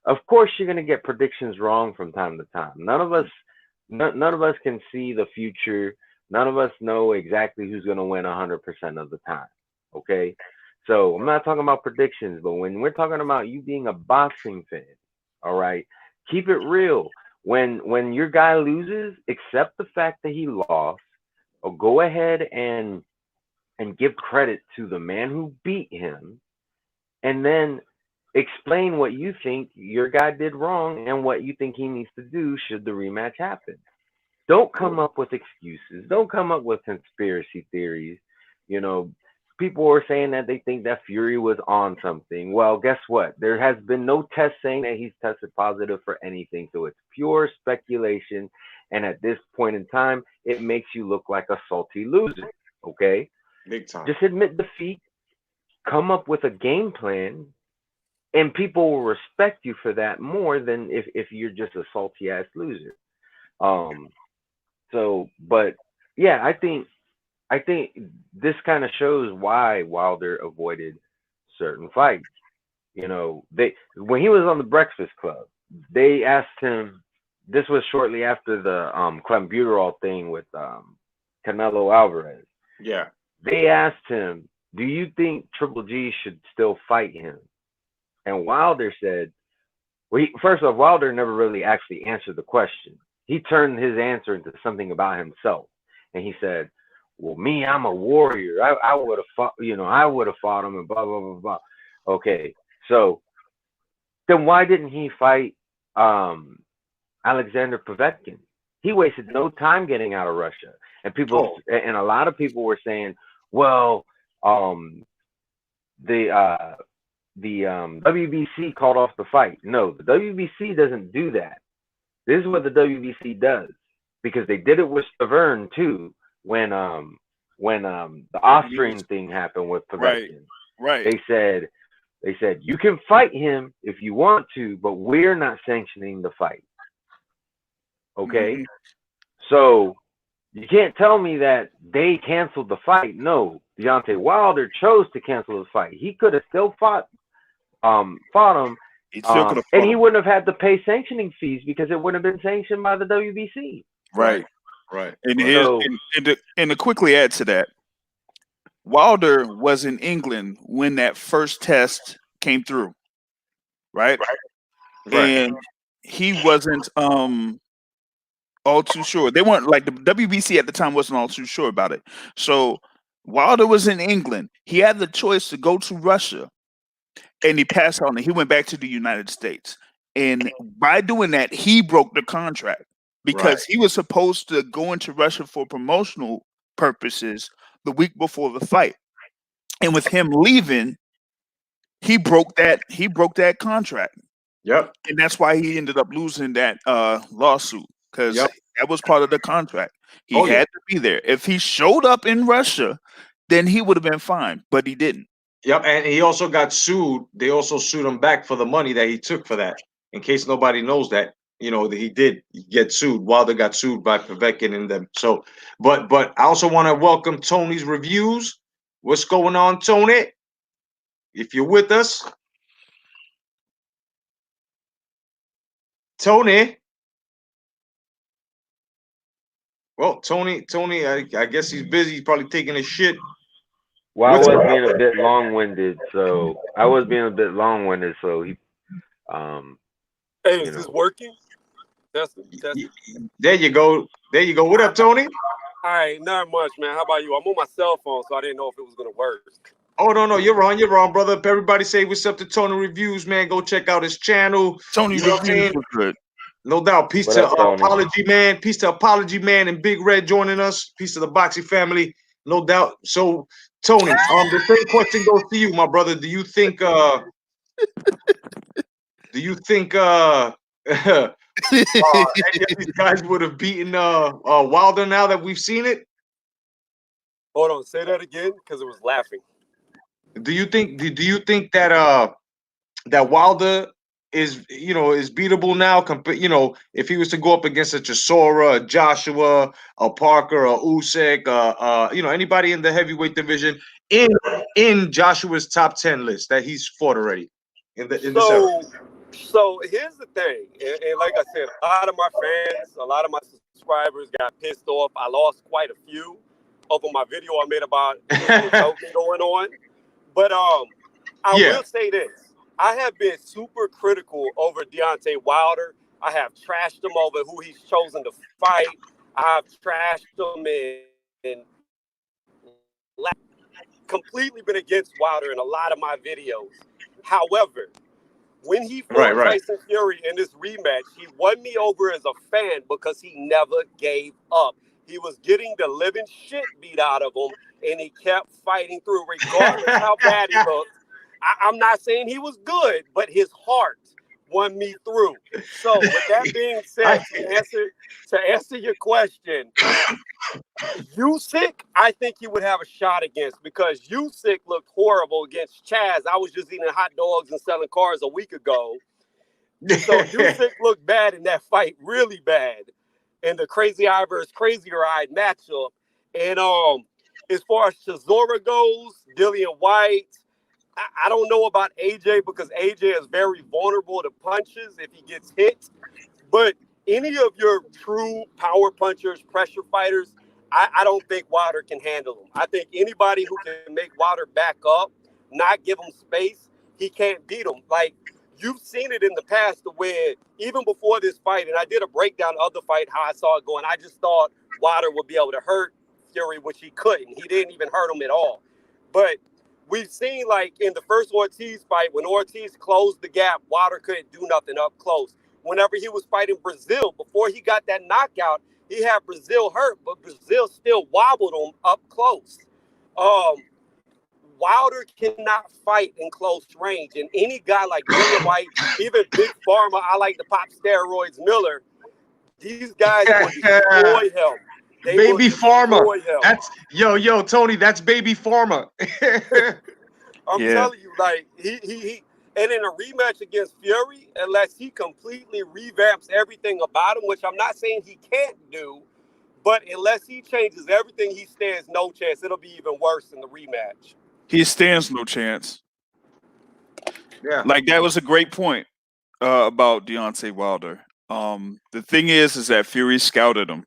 Of course, you're going to get predictions wrong from time to time. None of us can see the future. None of us know exactly who's going to win 100% of the time. Okay, so I'm not talking about predictions, but when we're talking about you being a boxing fan, all right, keep it real. When your guy loses, accept the fact that he lost, or go ahead and give credit to the man who beat him, and then explain what you think your guy did wrong and what you think he needs to do should the rematch happen. Don't come up with excuses. Don't come up with conspiracy theories. You know, people were saying that they think that Fury was on something. Well, guess what? There has been no test saying that he's tested positive for anything. So it's pure speculation. And at this point in time, it makes you look like a salty loser. Okay? Big time. Just admit defeat, come up with a game plan, and people will respect you for that more than if you're just a salty ass loser. Um, so, but yeah, I think this kind of shows why Wilder avoided certain fights. You know, they when he was on the Breakfast Club, they asked him. This was shortly after the clenbuterol thing with Canelo Alvarez. Yeah. They asked him, "Do you think Triple G should still fight him?" And Wilder said, "Well, first off, Wilder never really actually answered the question. He turned his answer into something about himself, and he said." Well, me, I'm a warrior. I would have fought, I would have fought him and blah, blah, blah, blah. Okay. So then why didn't he fight Alexander Povetkin? He wasted no time getting out of Russia. And and a lot of people were saying, well, the WBC called off the fight. No, the WBC doesn't do that. This is what the WBC does, because they did it with Stavern too. When the Austrian thing happened with Povetkin, Right. they said you can fight him if you want to, but we're not sanctioning the fight. Okay, so you can't tell me that they canceled the fight. No, Deontay Wilder chose to cancel the fight. He could have still fought him, and he wouldn't have had to pay sanctioning fees because it wouldn't have been sanctioned by the WBC. Right. Right. And, So- and to quickly add to that, Wilder was in England when that first test came through, right? And he wasn't all too sure. They weren't, like, the WBC at the time wasn't all too sure about it. So Wilder was in England. He had the choice to go to Russia, and he passed on it. He went back to the United States. And by doing that, he broke the contract, because he was supposed to go into Russia for promotional purposes the week before the fight. And with him leaving, he broke that contract. Yep. And that's why he ended up losing that lawsuit, because that was part of the contract. He had to be there. If he showed up in Russia, then he would have been fine, but he didn't. Yep. And he also got sued. They also sued him back for the money that he took for that. In case nobody knows that, that he did get sued. Wilder got sued by Povetkin and them. So, but I also want to welcome Tony's Reviews. What's going on, Tony? If you're with us, Tony. Well, Tony, I guess he's busy. He's probably taking a shit. Well, I was being a bit long-winded, so he, Hey, is this working? That's There you go. What up, Tony? All right, not much, man. How about you? I'm on my cell phone, so I didn't know if it was gonna work. Oh, no, you're wrong, brother. Everybody say what's up to Tony Reviews, man. Go check out his channel. Tony Reviews was good. No doubt. Peace to Apology Man. Peace to Apology Man and Big Red joining us. Peace to the Boxing family. No doubt. So, Tony, the same question goes to you, my brother. Do you think any of these guys would have beaten Wilder now that we've seen it? Hold on, say that again, because it was laughing. Do you think that that Wilder is beatable now? If he was to go up against a Chisora, a Joshua, a Parker, a Usyk, anybody in the heavyweight division in Joshua's top 10 list that he's fought already in this era. So here's the thing, and like I said, a lot of my fans, a lot of my subscribers got pissed off. I lost quite a few over my video I made about joking going on. But I will say this. I have been super critical over Deontay Wilder. I have trashed him over who he's chosen to fight. I've trashed him and completely been against Wilder in a lot of my videos. However, When he Right, fought right. Tyson Fury in this rematch, he won me over as a fan because he never gave up. He was getting the living shit beat out of him, and he kept fighting through, regardless how bad he looked. I'm not saying he was good, but his heart won me through. So, with that being I, said, to answer your question, Usyk, I think he would have a shot against, because Usyk looked horrible against Chaz. I was just eating hot dogs and selling cars a week ago. So Usyk looked bad in that fight, really bad, in the Crazy Eye versus Crazier Eye matchup. And as far as Chisora goes, Dillian White, I don't know about AJ, because AJ is very vulnerable to punches if he gets hit. But any of your true power punchers, pressure fighters, I don't think Wilder can handle them. I think anybody who can make Wilder back up, not give him space, he can't beat him. Like, you've seen it in the past where even before this fight, and I did a breakdown of the fight, how I saw it going, I just thought Wilder would be able to hurt Fury, which he couldn't. He didn't even hurt him at all. But we've seen, like, in the first Ortiz fight, when Ortiz closed the gap, Wilder couldn't do nothing up close. Whenever he was fighting Brazil, before he got that knockout, he had Brazil hurt, but Brazil still wobbled him up close. Wilder cannot fight in close range. And any guy like Dillian White, even Big Pharma, I like to pop steroids, Miller, these guys will destroy him. They Baby Pharma. him. That's yo, Tony, that's Baby Pharma. I'm telling you, like, he and in a rematch against Fury, unless he completely revamps everything about him, which I'm not saying he can't do, but unless he changes everything, he stands no chance. It'll be even worse in the rematch. He stands no chance. Yeah. Like, that was a great point about Deontay Wilder. The thing is that Fury scouted him,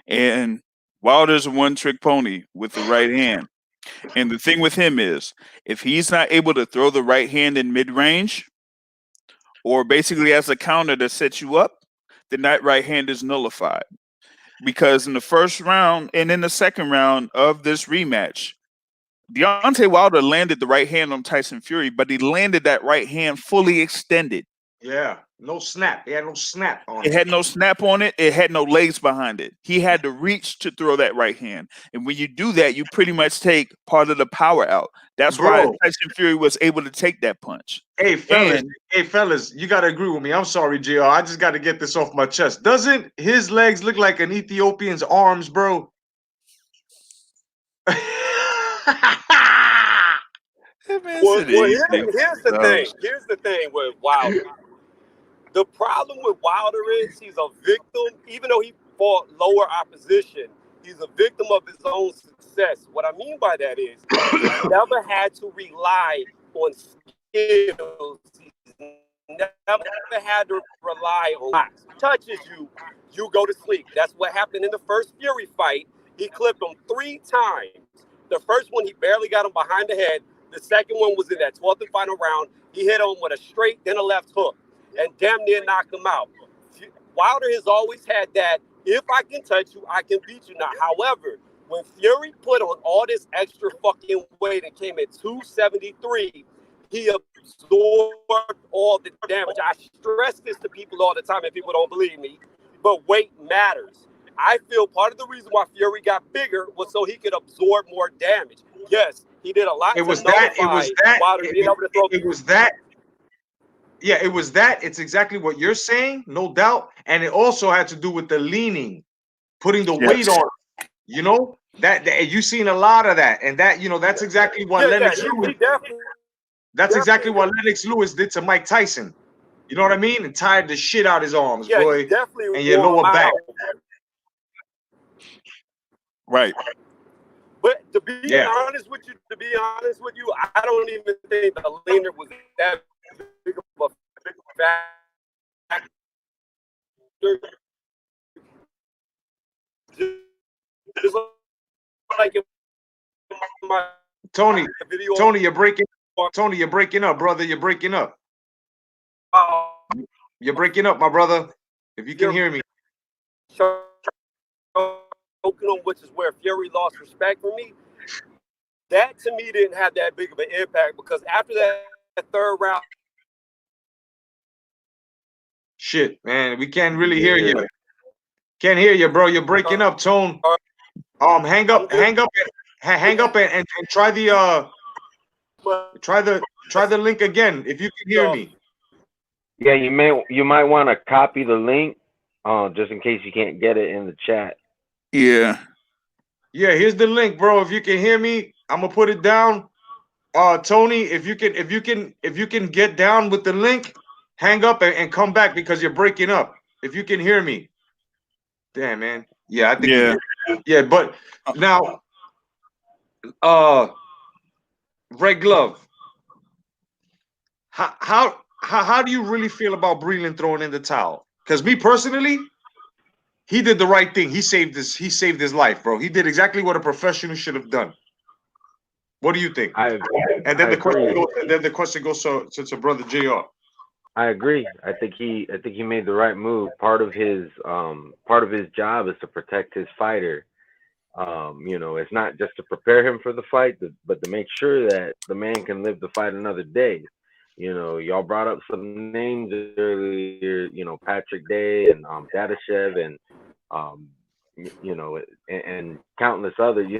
and Wilder's a one-trick pony with the right hand. And the thing with him is, if he's not able to throw the right hand in mid-range, or basically as a counter to set you up, then that right hand is nullified. Because in the first round and in the second round of this rematch, Deontay Wilder landed the right hand on Tyson Fury, but he landed that right hand fully extended. Yeah. No snap. He had no snap on It it. had no snap on it. It had no legs behind it. He had to reach to throw that right hand. And when you do that, you pretty much take part of the power out. That's why Bro. Tyson Fury was able to take that punch. Hey fellas, you gotta agree with me. I'm sorry, JR. I just gotta get this off my chest. Doesn't his legs look like an Ethiopian's arms, bro? That man Well, said here's anything. the thing. Here's the thing with Wilder. The problem with Wilder is he's a victim, even though he fought lower opposition, he's a victim of his own success. What I mean by that is he's never had to rely on skills. He's never had to rely on blocks. He touches you, you go to sleep. That's what happened in the first Fury fight. He clipped him 3 times. The first one, he barely got him behind the head. The second one was in that 12th and final round. He hit him with a straight, then a left hook, and damn near knocked him out. Wilder has always had that, if I can touch you, I can beat you. Now, however, when Fury put on all this extra fucking weight and came at 273, he absorbed all the damage. I stress this to people all the time, and people don't believe me, but weight matters. I feel part of the reason why Fury got bigger was so he could absorb more damage. Yes, he did a lot It to was that. Wilder being able to throw. It was that. Yeah, it was that. It's exactly what you're saying, no doubt. And it also had to do with the leaning, putting the weight on. You know that you've seen a lot of that, and that that's exactly what Lennox Lewis. That's exactly what Lennox Lewis did to Mike Tyson. You know what I mean? And tired the shit out his arms, boy, and your lower back. Right. But to be honest with you, I don't even think the leaner was that big of a factor. Just like Tony, you're breaking. Tony, you're breaking up, brother. You're breaking up. You're breaking up, my brother. If you can hear me. Which is where Fury lost respect for me. That to me didn't have that big of an impact, because after that third round, Shit, man, we can't really hear you. Can't hear you, bro. You're breaking up, Tone. Hang up, hang up, hang up, and try the try the link again if you can hear me. Yeah, you might want to copy the link, just in case you can't get it in the chat. Yeah. Yeah, here's the link, bro. If you can hear me, I'm gonna put it down. Tony, if you can get down with the link, hang up and come back because you're breaking up. If you can hear me. Damn, man. Yeah, I think Yeah. yeah, but now Red Glove, how do you really feel about Breland throwing in the towel? Because me personally, he did the right thing. He saved his life, bro. He did exactly what a professional should have done. What do you think? And then the question goes to brother JR. I agree. I think he made the right move. Part of his job is to protect his fighter. It's not just to prepare him for the fight, but to make sure that the man can live to fight another day. Y'all brought up some names earlier. Patrick Day and Dadashev and and countless others.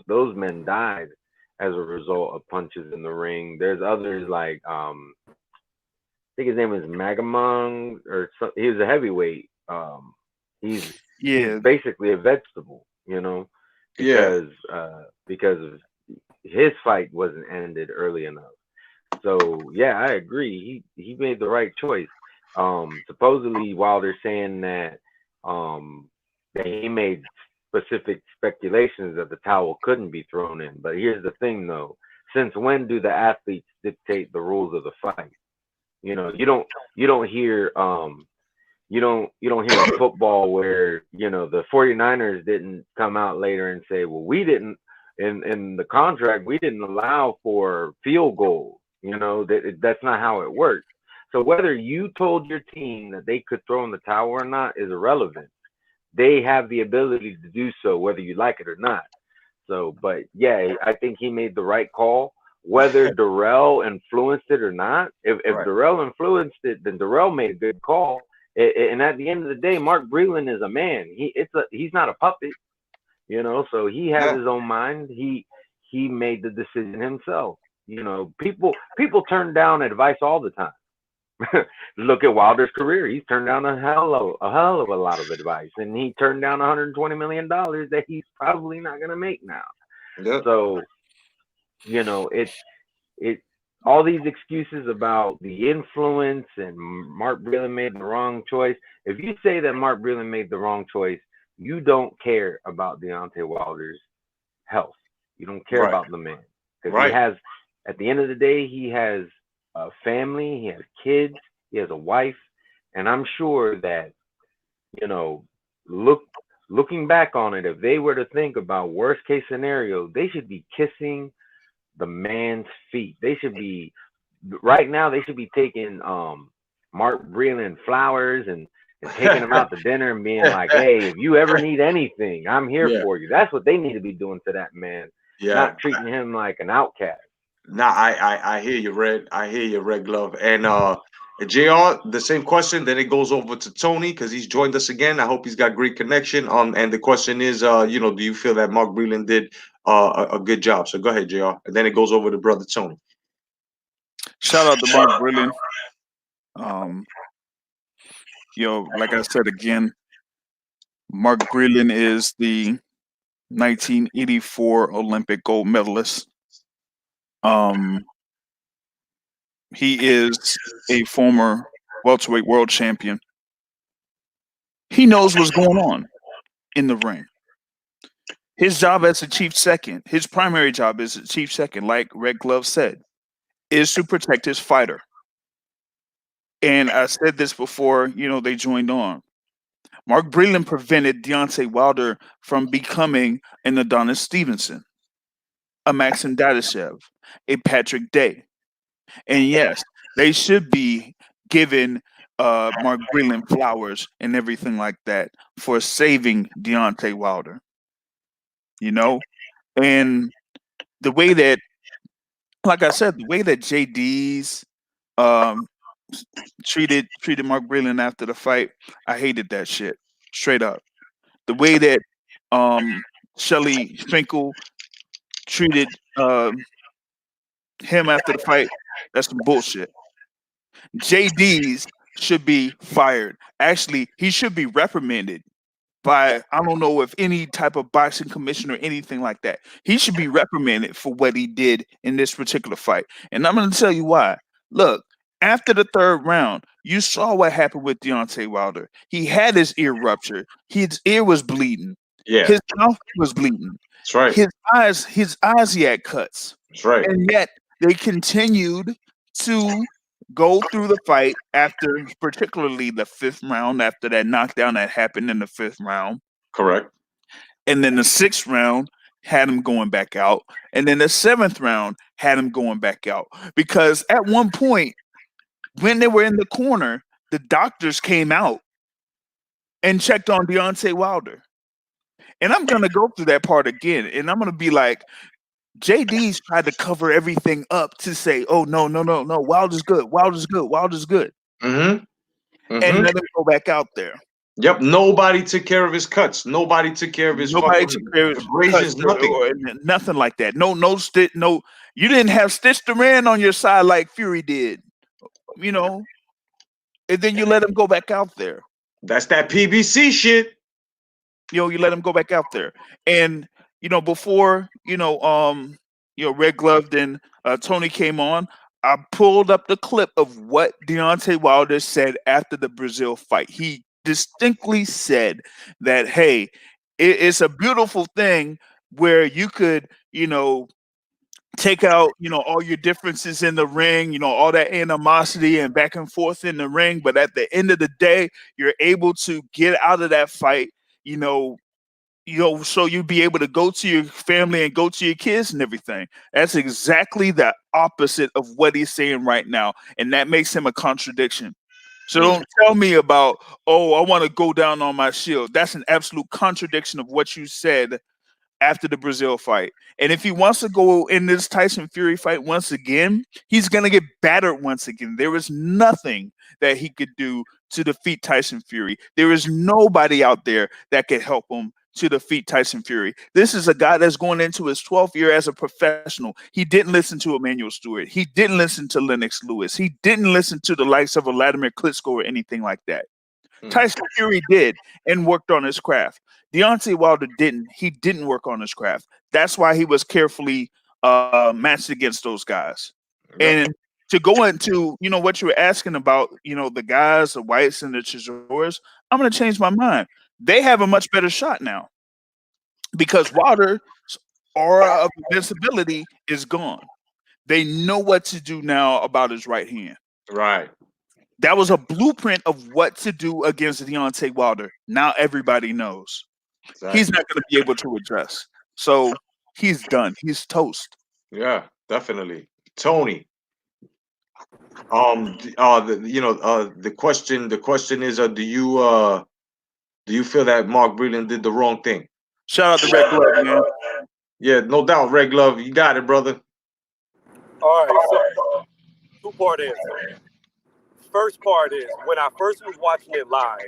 Those men died as a result of punches in the ring. There's others like I think his name was Magamong or something. He was a heavyweight. He's basically a vegetable, because of his fight wasn't ended early enough. So yeah, I agree. He made the right choice. Supposedly Wilder's saying that that he made specific speculations that the towel couldn't be thrown in. But here's the thing though. Since when do the athletes dictate the rules of the fight? You don't hear you don't hear in football where the 49ers didn't come out later and say, well, we didn't in the contract we didn't allow for field goals. That's not how it works. So whether you told your team that they could throw in the towel or not is irrelevant. They have the ability to do so whether you like it or not. So, but yeah, I think he made the right call. Whether Darrell influenced it or not, if Darrell influenced it, then Darrell made a good call. And at the end of the day, Mark Breland is a man. He's not a puppet, So he has his own mind. He made the decision himself. People turn down advice all the time. Look at Wilder's career. He's turned down a hell of a lot of advice, and he turned down $120 million that he's probably not going to make now. Yep. So, it all these excuses about the influence and Mark Breland made the wrong choice. If you say that Mark Breland made the wrong choice, you don't care about Deontay Wilder's health. You don't care about the man because he has. At the end of the day, he has a family, he has kids, he has a wife, and I'm sure that looking back on it, if they were to think about worst case scenario, they should be kissing the man's feet. They should be right now. They should be taking Mark Breland flowers and taking him out to dinner and being like, "Hey, if you ever need anything, I'm here for you." That's what they need to be doing to that man, not treating him like an outcast. Nah, I hear you, Red. I hear you, Red Glove. And JR, the same question. Then it goes over to Tony because he's joined us again. I hope he's got great connection. And the question is, do you feel that Mark Breland did a good job? So go ahead, JR. And then it goes over to brother Tony. Shout out to Mark Breland. Like I said again, Mark Breland is the 1984 Olympic gold medalist. He is a former welterweight world champion. He knows what's going on in the ring. His job as the chief second, his primary job as the chief second, like Red Glove said, is to protect his fighter. And I said this before, they joined on. Mark Breland prevented Deontay Wilder from becoming an Adonis Stevenson, a Maxim Dadashev, a Patrick Day. And yes, they should be giving Mark Breland flowers and everything like that for saving Deontay Wilder. And the way that, like I said, the way that JD's treated Mark Breland after the fight. I hated that shit. Straight up. The way that Shelly Finkel treated him after the fight, that's some bullshit. JD's should be fired. Actually, he should be reprimanded by, I don't know if any type of boxing commission or anything like that. He should be reprimanded for what he did in this particular fight. And I'm going to tell you why. Look, after the third round, you saw what happened with Deontay Wilder. He had his ear ruptured. His ear was bleeding. Yeah, His mouth was bleeding. that's right. His eyes he had cuts. That's right. And yet they continued to go through the fight after, particularly the fifth round, after that knockdown that happened in the fifth round. Correct. And then the sixth round had him going back out. And then the seventh round had him going back out. Because at one point, when they were in the corner, the doctors came out and checked on Deontay Wilder. And I'm going to go through that part again. And I'm going to be like, JD's tried to cover everything up to say, oh, no, Wilder's good. Mm-hmm. And let him go back out there. Yep. Nobody took care of his cuts. Nobody took care of his Nobody took care of his abrasions. Nothing like that. No stitch. No, you didn't have Stitch Duran on your side like Fury did. You know, and then you let him go back out there. That's that PBC shit. You let him go back out there, and before Red Gloved and Tony came on, I pulled up the clip of what Deontay Wilder said after the Brazil fight. He distinctly said that, hey, it's a beautiful thing where you could, take out, all your differences in the ring, all that animosity and back and forth in the ring. But at the end of the day, you're able to get out of that fight, so you'd be able to go to your family and go to your kids and everything. That's exactly the opposite of what he's saying right now. And that makes him a contradiction. So don't tell me about, oh, I want to go down on my shield. That's an absolute contradiction of what you said after the Brazil fight. And if he wants to go in this Tyson Fury fight once again, he's going to get battered once again. There is nothing that he could do to defeat Tyson Fury. There is nobody out there that could help him to defeat Tyson Fury. This is a guy that's going into his 12th year as a professional. He didn't listen to Emmanuel Stewart. He didn't listen to Lennox Lewis. He didn't listen to the likes of Vladimir Klitschko or anything like that. Tyson Fury did and worked on his craft. Deontay Wilder didn't. He didn't work on his craft. That's why he was carefully matched against those guys. And to go into, what you were asking about, the guys, the Whites and the Chisores, I'm going to change my mind. They have a much better shot now because Wilder's aura of invincibility is gone. They know what to do now about his right hand. Right. That was a blueprint of what to do against Deontay Wilder. Now everybody knows. Exactly. He's not going to be able to adjust. So he's done. He's toast. Yeah, definitely. Tony. The question is, do you feel that Mark Breland did the wrong thing? Shout out to Red Glove, man. Yeah, no doubt, Red Glove. You got it, brother. All right, so two-part answer. First part is, when I first was watching it live,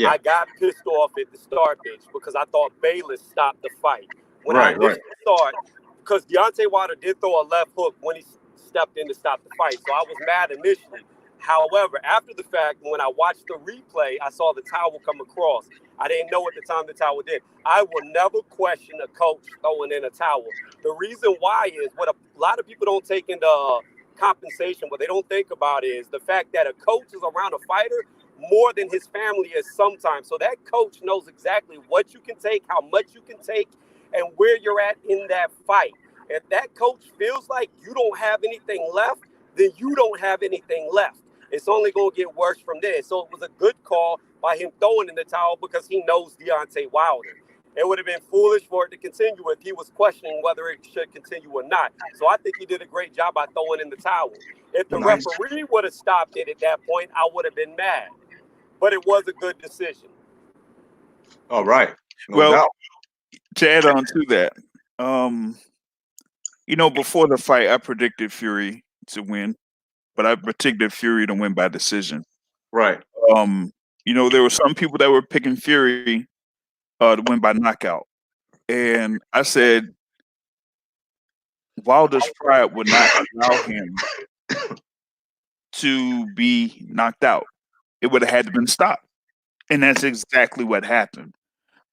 I got pissed off at the start bitch because I thought Bayless stopped the fight. When I initially saw it, because Deontay Wilder did throw a left hook when he stepped in to stop the fight, so I was mad initially. However, after the fact, when I watched the replay, I saw the towel come across. I didn't know at the time the towel did. I will never question a coach throwing in a towel. The reason why is what a lot of people don't take into compensation, what they don't think about is the fact that a coach is around a fighter more than his family is sometimes. So that coach knows exactly what you can take, how much you can take, and where you're at in that fight. If that coach feels like you don't have anything left, then you don't have anything left. It's only going to get worse from there. So it was a good call by him throwing in the towel because he knows Deontay Wilder. It would have been foolish for it to continue if he was questioning whether it should continue or not. So I think he did a great job by throwing in the towel. If the referee would have stopped it at that point, I would have been mad. But it was a good decision. All right. No doubt. To add on to that, before the fight, I predicted Fury to win. but I predicted Fury to win by decision. Right. There were some people that were picking Fury to win by knockout, and I said Wilder's pride would not allow him to be knocked out. It would have had to been stopped, and that's exactly what happened.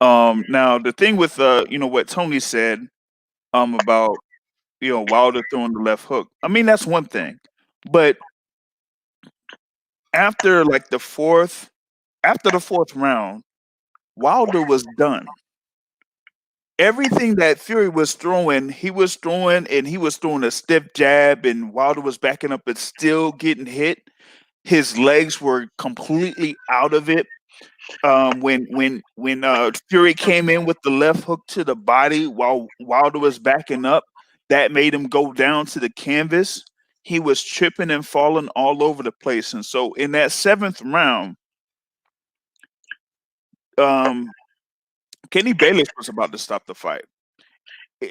Now the thing with what Tony said about Wilder throwing the left hook. I mean, that's one thing, but after the fourth round, Wilder was done. Everything that Fury was throwing, he was throwing, and he was throwing a stiff jab, and Wilder was backing up but still getting hit. His legs were completely out of it. When Fury came in with the left hook to the body while Wilder was backing up, that made him go down to the canvas. He was tripping and falling all over the place. And so in that seventh round, Kenny Bayless was about to stop the fight.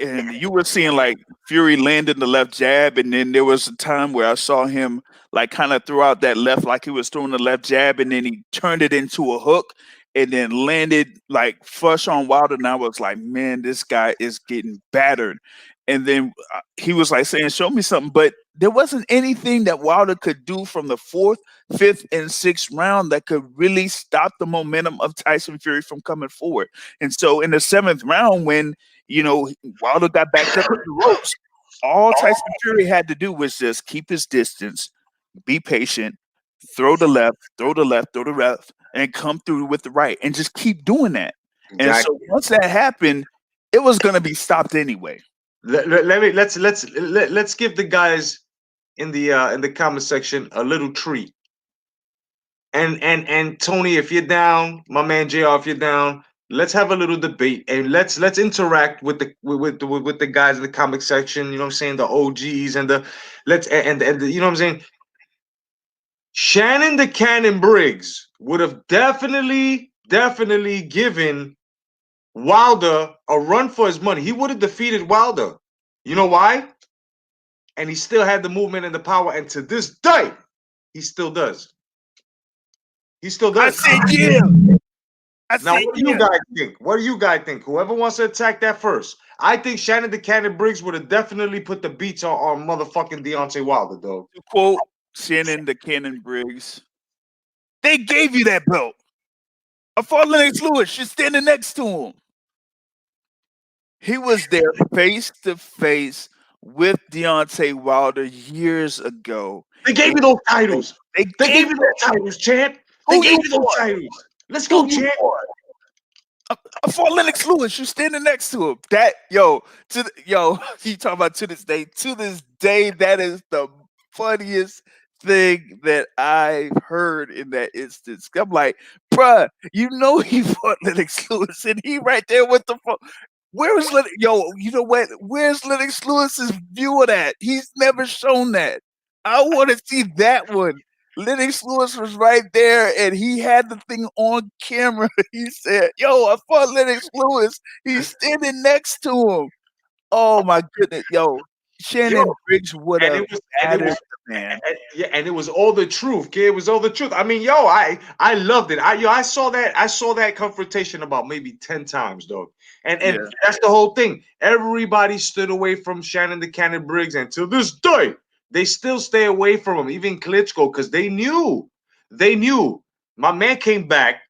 And you were seeing Fury landing the left jab, and then there was a time where I saw him kind of throw out that left like he was throwing the left jab, and then he turned it into a hook and then landed flush on Wilder. And I was like, man, this guy is getting battered. And then he was saying, show me something. But there wasn't anything that Wilder could do from the fourth, fifth, and sixth round that could really stop the momentum of Tyson Fury from coming forward. And so in the seventh round, when Wilder got backed up to the ropes, all Tyson Fury had to do was just keep his distance, be patient, throw the left, and come through with the right, and just keep doing that. Exactly. And so once that happened, it was going to be stopped anyway. Let's give the guys in the comment section a little treat. And Tony, if you're down, my man JR, if you're down, let's have a little debate and let's interact with the guys in the comment section. You know what I'm saying? The OGs and the you know what I'm saying? Shannon the Cannon Briggs would have definitely given Wilder a run for his money. He would have defeated Wilder. You know why? And he still had the movement and the power, and to this day, he still does. He still does. I said, yeah. Now, what do you guys think? What do you guys think? Whoever wants to attack that first. I think Shannon the Cannon Briggs would have definitely put the beats on motherfucking Deontay Wilder, though. To quote Shannon the Cannon Briggs, they gave you that belt. I fought Lennox Lewis. You're standing next to him. He was there face to face with Deontay Wilder years ago. They gave you those titles. They gave you those titles, champ. They gave you those titles. Let's go, champ. I fought Lennox Lewis. You're standing next to him. That you talk about to this day. To this day, that is the funniest thing that I've heard in that instance. I'm like, bruh, he fought Lennox Lewis, and he right there with the phone. Where is Lennox? You know what? Where's Lennox Lewis's view of that? He's never shown that. I want to see that one. Lennox Lewis was right there, and he had the thing on camera. He said, I fought Lennox Lewis. He's standing next to him. Oh, my goodness. Shannon Briggs would have battered the man. And it was all the truth, kid. It was all the truth. I mean, I loved it. I saw that confrontation about maybe 10 times, dog. And that's the whole thing. Everybody stood away from Shannon the Cannon Briggs, and to this day, they still stay away from him, even Klitschko, because they knew. My man came back.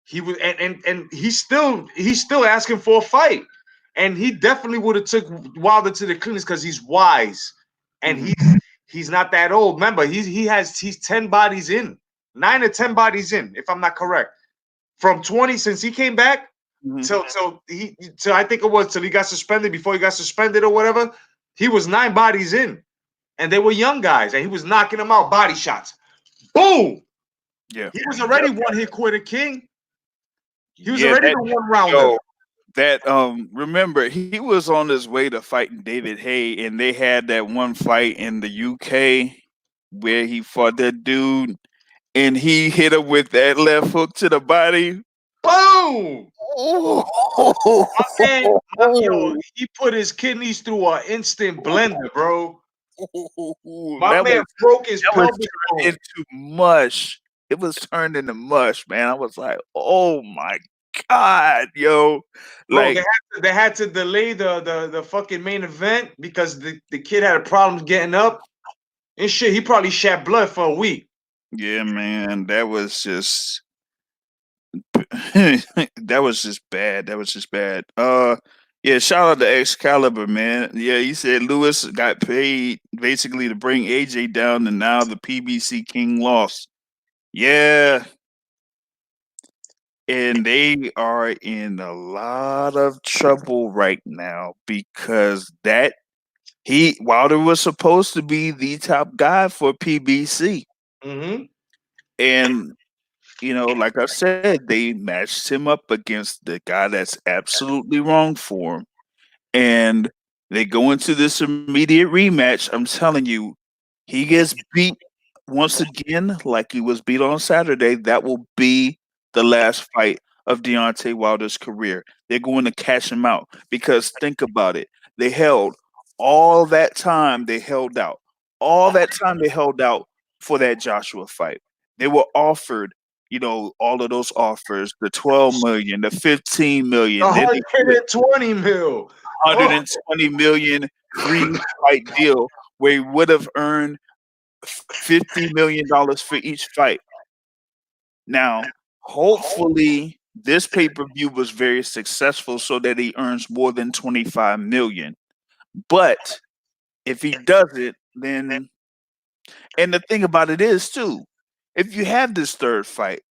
He was and he's still asking for a fight. And he definitely would have took Wilder to the clinics because he's wise. And he's not that old. Remember, he's 10 bodies in. 9 or 10 bodies in, if I'm not correct. From 20 since he came back till I think it was till he got suspended, before he got suspended or whatever, he was 9 bodies in. And they were young guys, and he was knocking them out, body shots. Boom! Yeah. He was already one-hit quitter king. He was already the one-rounder. Remember, he was on his way to fighting David Haye, and they had that one fight in the UK where he fought that dude, and he hit him with that left hook to the body. Boom! Oh, man, he put his kidneys through an instant blender, bro. My That man was broke his that was pelvic turned bone. into mush. It was turned into mush, man. I was like, oh my God, yo. Bro, Like, they had to delay the fucking main event because the kid had a problem getting up and shit. He probably shed blood for a week. yeah, man, that was just that was just bad. That was just bad. Yeah, shout out to Excalibur, man. Yeah, he said Lewis got paid basically to bring AJ down, and now the PBC King lost. Yeah, and they are in a lot of trouble right now because Wilder was supposed to be the top guy for PBC, Mm-hmm. and like I said, they matched him up against the guy that's absolutely wrong for him. And they go into this immediate rematch. I'm telling you, he gets beat once again, like he was beat on Saturday. That will be the last fight of Deontay Wilder's career. They're going to cash him out because think about it. They held all that time, they held out. All that time they held out for that Joshua fight. They were offered, all of those offers, the 12 million, the 15 million, then they 120 mil. Oh, 120 million three fight deal where he would have earned $50 million for each fight. Now, hopefully, this pay per view was very successful so that he earns more than 25 million. But if he doesn't, then and the thing about it is too, if you have this third fight,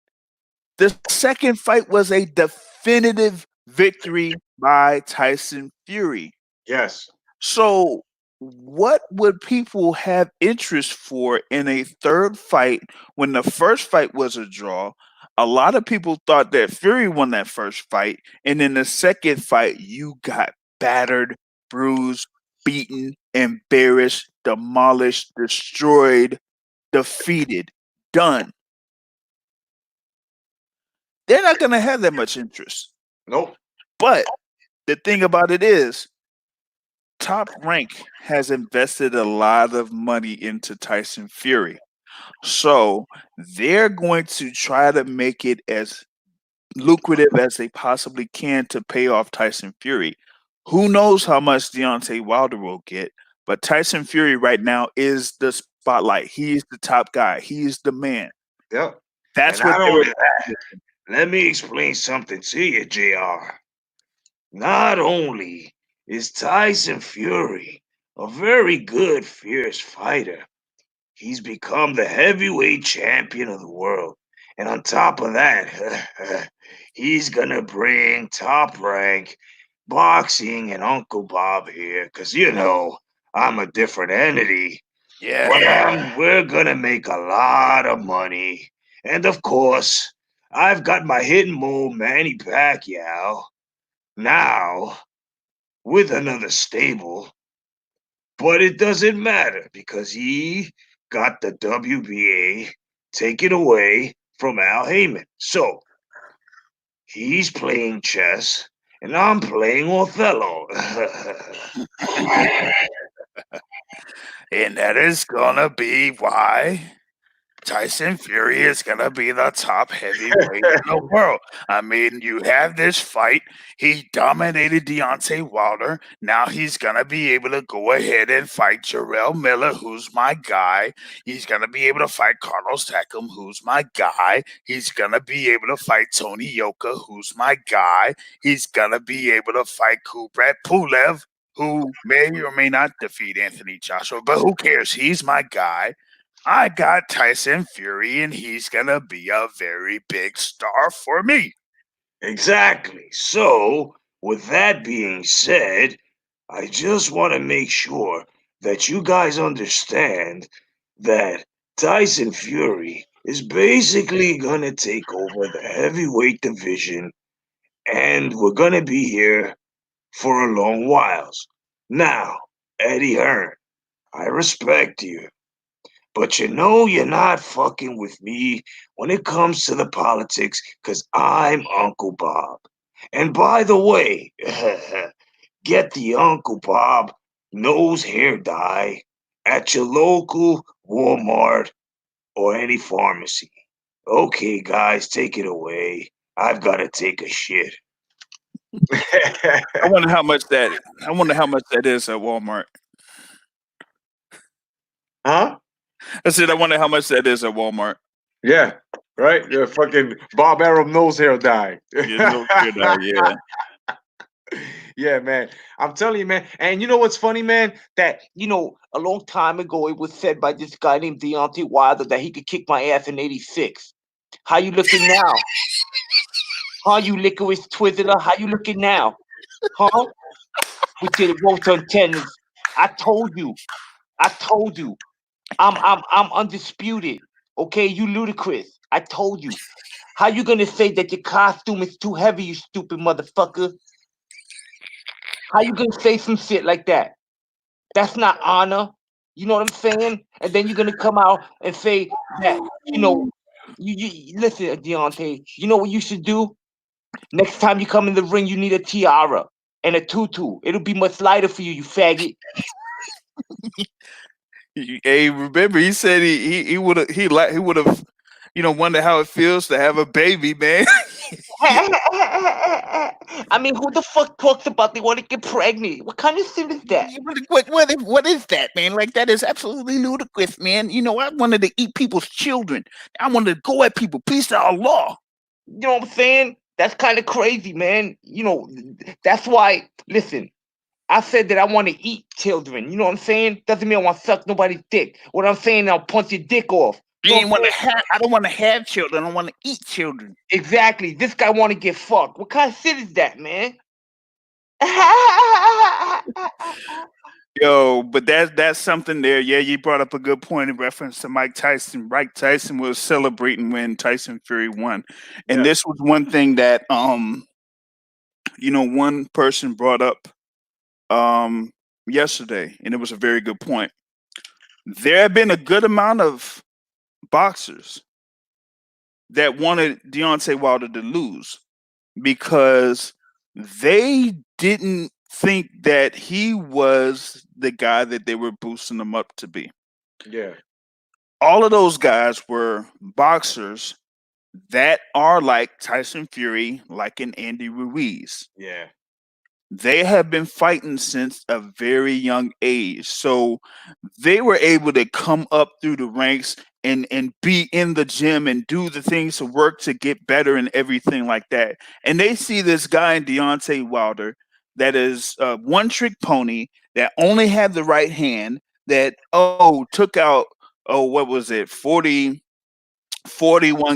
the second fight was a definitive victory by Tyson Fury. yes. So, what would people have interest for in a third fight when the first fight was a draw? A lot of people thought that Fury won that first fight, and in the second fight, you got battered, bruised, beaten, embarrassed, demolished, destroyed, defeated, done. They're not going to have that much interest. Nope. But the thing about it is, Top Rank has invested a lot of money into Tyson Fury. So they're going to try to make it as lucrative as they possibly can to pay off Tyson Fury. Who knows how much Deontay Wilder will get, but Tyson Fury right now is the spotlight. He is the top guy. He is the man. Yep. And That's what not they only were. that, let me explain something to you, JR. Not only is Tyson Fury a very good, fierce fighter, he's become the heavyweight champion of the world. And on top of that, he's gonna bring Top Rank boxing and Uncle Bob here, because I'm a different entity. Yeah. Well, we're gonna make a lot of money. And of course, I've got my hidden mole Manny Pacquiao now with another stable, but it doesn't matter because he got the WBA taken away from Al Heyman. So he's playing chess and I'm playing Othello. And that is gonna be why Tyson Fury is gonna be the top heavyweight in the world. I mean, you have this fight. He dominated Deontay Wilder. Now he's gonna be able to go ahead and fight Jarrell Miller, who's my guy. He's gonna be able to fight Carlos Takam, who's my guy. He's gonna be able to fight Tony Yoka, who's my guy. He's gonna be able to fight Kubrat Pulev, who may or may not defeat Anthony Joshua, but who cares? He's my guy. I got Tyson Fury, and he's gonna be a very big star for me. Exactly. So, with that being said, I just want to make sure that you guys understand that Tyson Fury is basically going to take over the heavyweight division, and we're going to be here for a long whiles. Now, Eddie Hearn, I respect you. But you're not fucking with me when it comes to the politics, because I'm Uncle Bob. And by the way, get the Uncle Bob nose hair dye at your local Walmart or any pharmacy. Okay, guys, take it away. I've got to take a shit. I wonder how much that. I wonder how much that is at Walmart. Huh? I said, I wonder how much that is at Walmart. Yeah, right. The fucking Bob Arum nose hair dye. Yeah, no fear that. Yeah. Yeah, man. I'm telling you, man. And you know what's funny, man? That, a long time ago, it was said by this guy named Deontay Wilder that he could kick my ass in 86. How you looking now? Huh, you licorice twizzler? How you looking now? Huh? With your rotor antennas. I told you. I told you. I'm undisputed. Okay, you ludicrous. I told you. How you gonna say that your costume is too heavy, you stupid motherfucker? How you gonna say some shit like that? That's not honor. You know what I'm saying? And then you're gonna come out and say that, you listen, Deontay, you know what you should do? Next time you come in the ring, you need a tiara and a tutu. It'll be much lighter for you, you faggot. Hey, remember he said he would have he would have wondered how it feels to have a baby, man. I mean, who the fuck talks about they want to get pregnant? What kind of shit is that? What is that, man? Like that is absolutely ludicrous, man. I wanted to eat people's children. I wanted to go at people. Peace to Allah. You know what I'm saying? That's kind of crazy, man. That's why, listen, I said that I want to eat children. You know what I'm saying? Doesn't mean I want to suck nobody's dick. What I'm saying, I'll punch your dick off. You ain't want to have. I don't want to have children. I want to eat children. Exactly. This guy want to get fucked. What kind of shit is that, man? Yo, but that's something there. Yeah, you brought up a good point in reference to Mike Tyson. Mike Tyson was celebrating when Tyson Fury won, and Yeah. this was one thing that one person brought up yesterday, and it was a very good point. There have been a good amount of boxers that wanted Deontay Wilder to lose because they didn't think that he was the guy that they were boosting him up to be. Yeah. All of those guys were boxers that are like Tyson Fury, like an Andy Ruiz. Yeah. They have been fighting since a very young age. So they were able to come up through the ranks and be in the gym and do the things to work to get better and everything like that. And they see this guy in Deontay Wilder that is a one trick pony that only had the right hand that took out what was it 41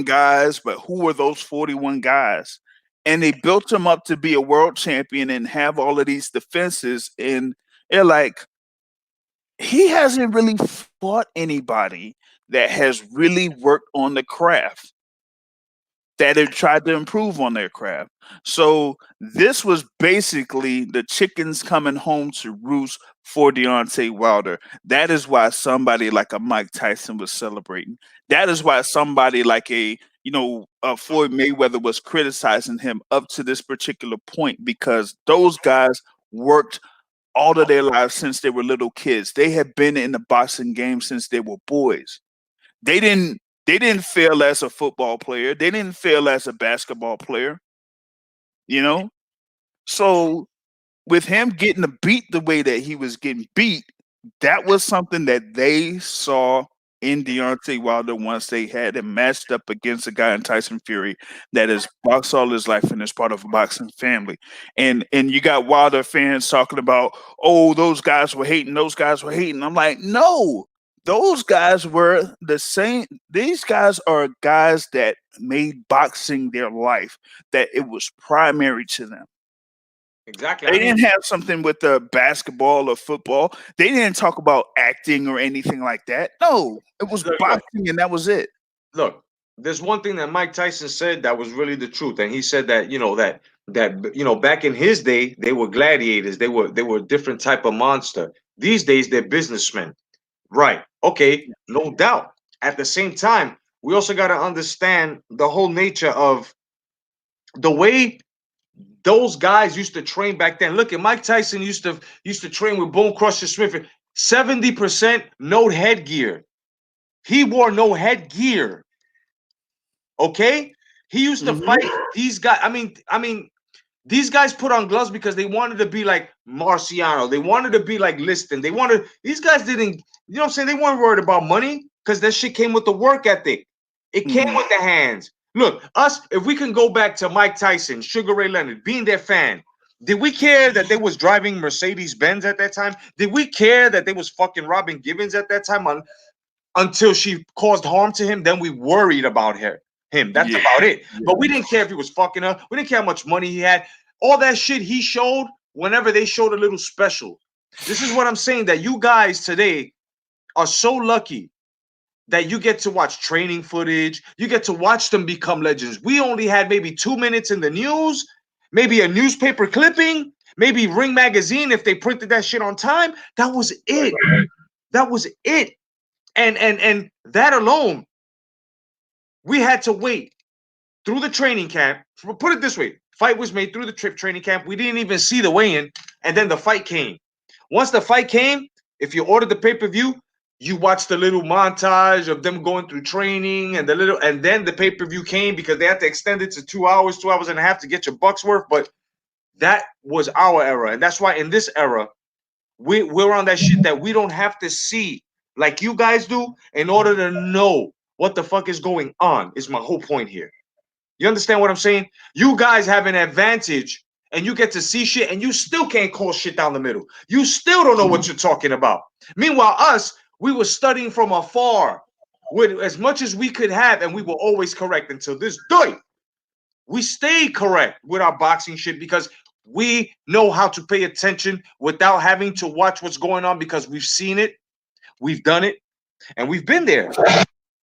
guys, but who were those 41 guys? And they built him up to be a world champion and have all of these defenses. And they're like, he hasn't really fought anybody that has really worked on the craft, that have tried to improve on their craft. So this was basically the chickens coming home to roost for Deontay Wilder. That is why somebody like a Mike Tyson was celebrating. That is why somebody like a Floyd Mayweather was criticizing him up to this particular point, because those guys worked all of their lives since they were little kids. They had been in the boxing game since they were boys. They didn't fail as a football player. They didn't fail as a basketball player. So with him getting beat the way that he was getting beat, that was something that they saw in Deontay Wilder once they had him matched up against a guy in Tyson Fury that has boxed all his life and is part of a boxing family. And you got Wilder fans talking about, those guys were hating, those guys were hating. I'm like, no, those guys were the same. These guys are guys that made boxing their life, that it was primary to them. Exactly. They didn't have something with the basketball or football. They didn't talk about acting or anything like that. No, it was boxing, and that was it. Look, there's one thing that Mike Tyson said that was really the truth, and he said that back in his day they were gladiators. They were a different type of monster. These days they're businessmen. Right. Okay. No doubt. At the same time, we also got to understand the whole nature of the way those guys used to train back then. Look at Mike Tyson used to train with Bone Crusher Smith. 70% no headgear. He wore no headgear. Okay? He used to fight these guys. I mean, these guys put on gloves because they wanted to be like Marciano. They wanted to be like Liston. These guys didn't, you know what I'm saying? They weren't worried about money because that shit came with the work ethic. It came with the hands. Look, us, if we can go back to Mike Tyson, Sugar Ray Leonard, being their fan, did we care that they was driving Mercedes-Benz at that time? Did we care that they was fucking Robin Givens at that time until she caused harm to him? Then we worried about him. That's about it. But we didn't care if he was fucking her. We didn't care how much money he had. All that shit he showed whenever they showed a little special. This is what I'm saying, that you guys today are so lucky that you get to watch training footage. You get to watch them become legends. We only had maybe 2 minutes in the news, maybe a newspaper clipping, maybe Ring Magazine if they printed that shit on time. That was it. That was it. And that alone, we had to wait through the training camp. Put it this way, fight was made through the training camp. We didn't even see the weigh-in, and then the fight came. Once the fight came, if you ordered the pay-per-view, you watched the little montage of them going through training and then the pay-per-view came because they had to extend it to 2 hours, 2 hours and a half to get your bucks worth. But that was our era. And that's why in this era, we're on that shit that we don't have to see like you guys do in order to know what the fuck is going on, is my whole point here. You understand what I'm saying? You guys have an advantage and you get to see shit and you still can't call shit down the middle. You still don't know what you're talking about. Meanwhile, us, we were studying from afar with as much as we could have, and we were always correct until this day. We stay correct with our boxing shit because we know how to pay attention without having to watch what's going on because we've seen it, we've done it, and we've been there.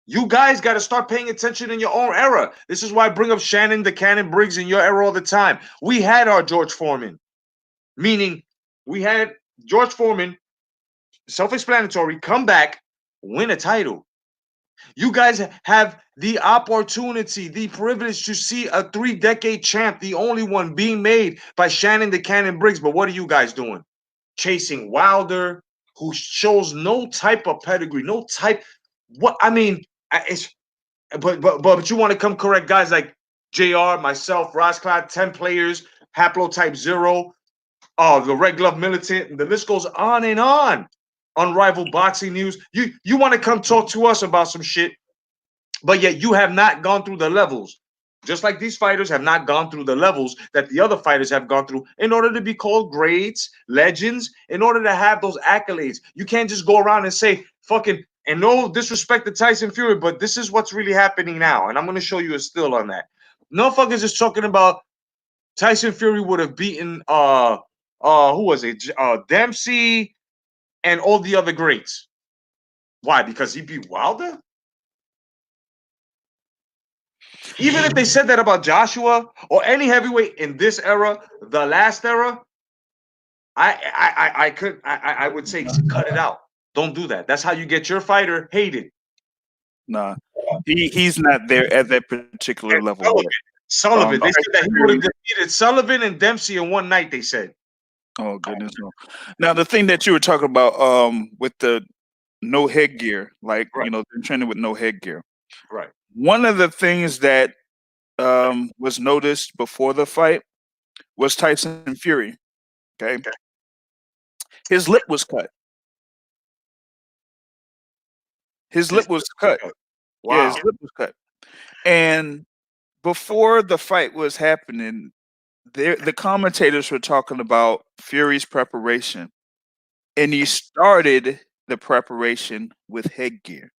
You guys got to start paying attention in your own era. This is why I bring up Shannon the Cannon Briggs in your era all the time. We had our George Foreman, meaning we had George Foreman, self-explanatory, come back, win a title. You guys have the opportunity, the privilege to see a 3-decade champ, the only one being made by Shannon the Cannon Briggs. But what are you guys doing? Chasing Wilder, who shows no type of pedigree, no type. What I mean, it's but you want to come correct guys like JR, myself, Rosclad, 10 players, Haplotype 0, the Red Glove Militant, and the list goes on and on. Unrivaled Boxing News. You want to come talk to us about some shit, but yet you have not gone through the levels. Just like these fighters have not gone through the levels that the other fighters have gone through in order to be called greats, legends, in order to have those accolades. You can't just go around and say fucking, and no disrespect to Tyson Fury, but this is what's really happening now. And I'm going to show you a still on that. No fuckers is talking about Tyson Fury would have beaten who was it? Dempsey and all the other greats. Why? Because he beat Wilder? Even if they said that about Joshua or any heavyweight in this era, the last era, I would say cut it out. Don't do that. That's how you get your fighter hated. Nah, he's not there at that particular And level yet. Sullivan. They said that he would have defeated Sullivan and Dempsey in one night, they said. Oh goodness no. Now the thing that you were talking about with the no headgear, like Right. you know, they're training with no headgear. Right. One of the things that was noticed before the fight was Tyson Fury. Okay. His lip was cut. His lip was cut. Wow. Yeah, his lip was cut. And before the fight was happening, the commentators were talking about Fury's preparation. And he started the preparation with headgear.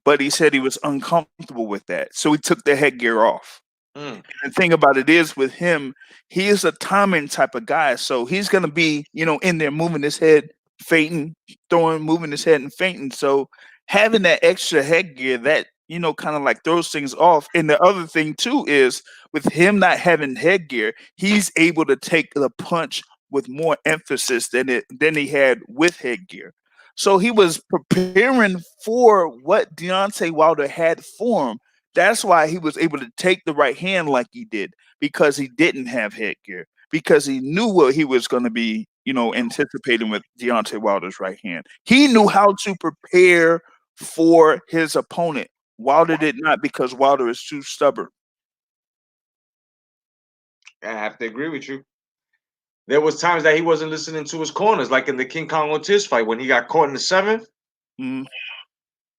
But he said he was uncomfortable with that. So he took the headgear off. Mm. The thing about it is with him, he is a timing type of guy. So he's going to be, you know, in there moving his head, fainting, moving his head and fainting. So having that extra headgear, that, you know, kind of like throws things off. And the other thing too is with him not having headgear, he's able to take the punch with more emphasis than he had with headgear. So he was preparing for what Deontay Wilder had for him. That's why he was able to take the right hand like he did, because he didn't have headgear, because he knew what he was going to be anticipating with Deontay Wilder's right hand. He knew how to prepare for his opponent. Wilder did not, because Wilder is too stubborn. I have to agree with you. There was times that he wasn't listening to his corners, like in the King Kong Ortiz fight when he got caught in the 7th. Mm.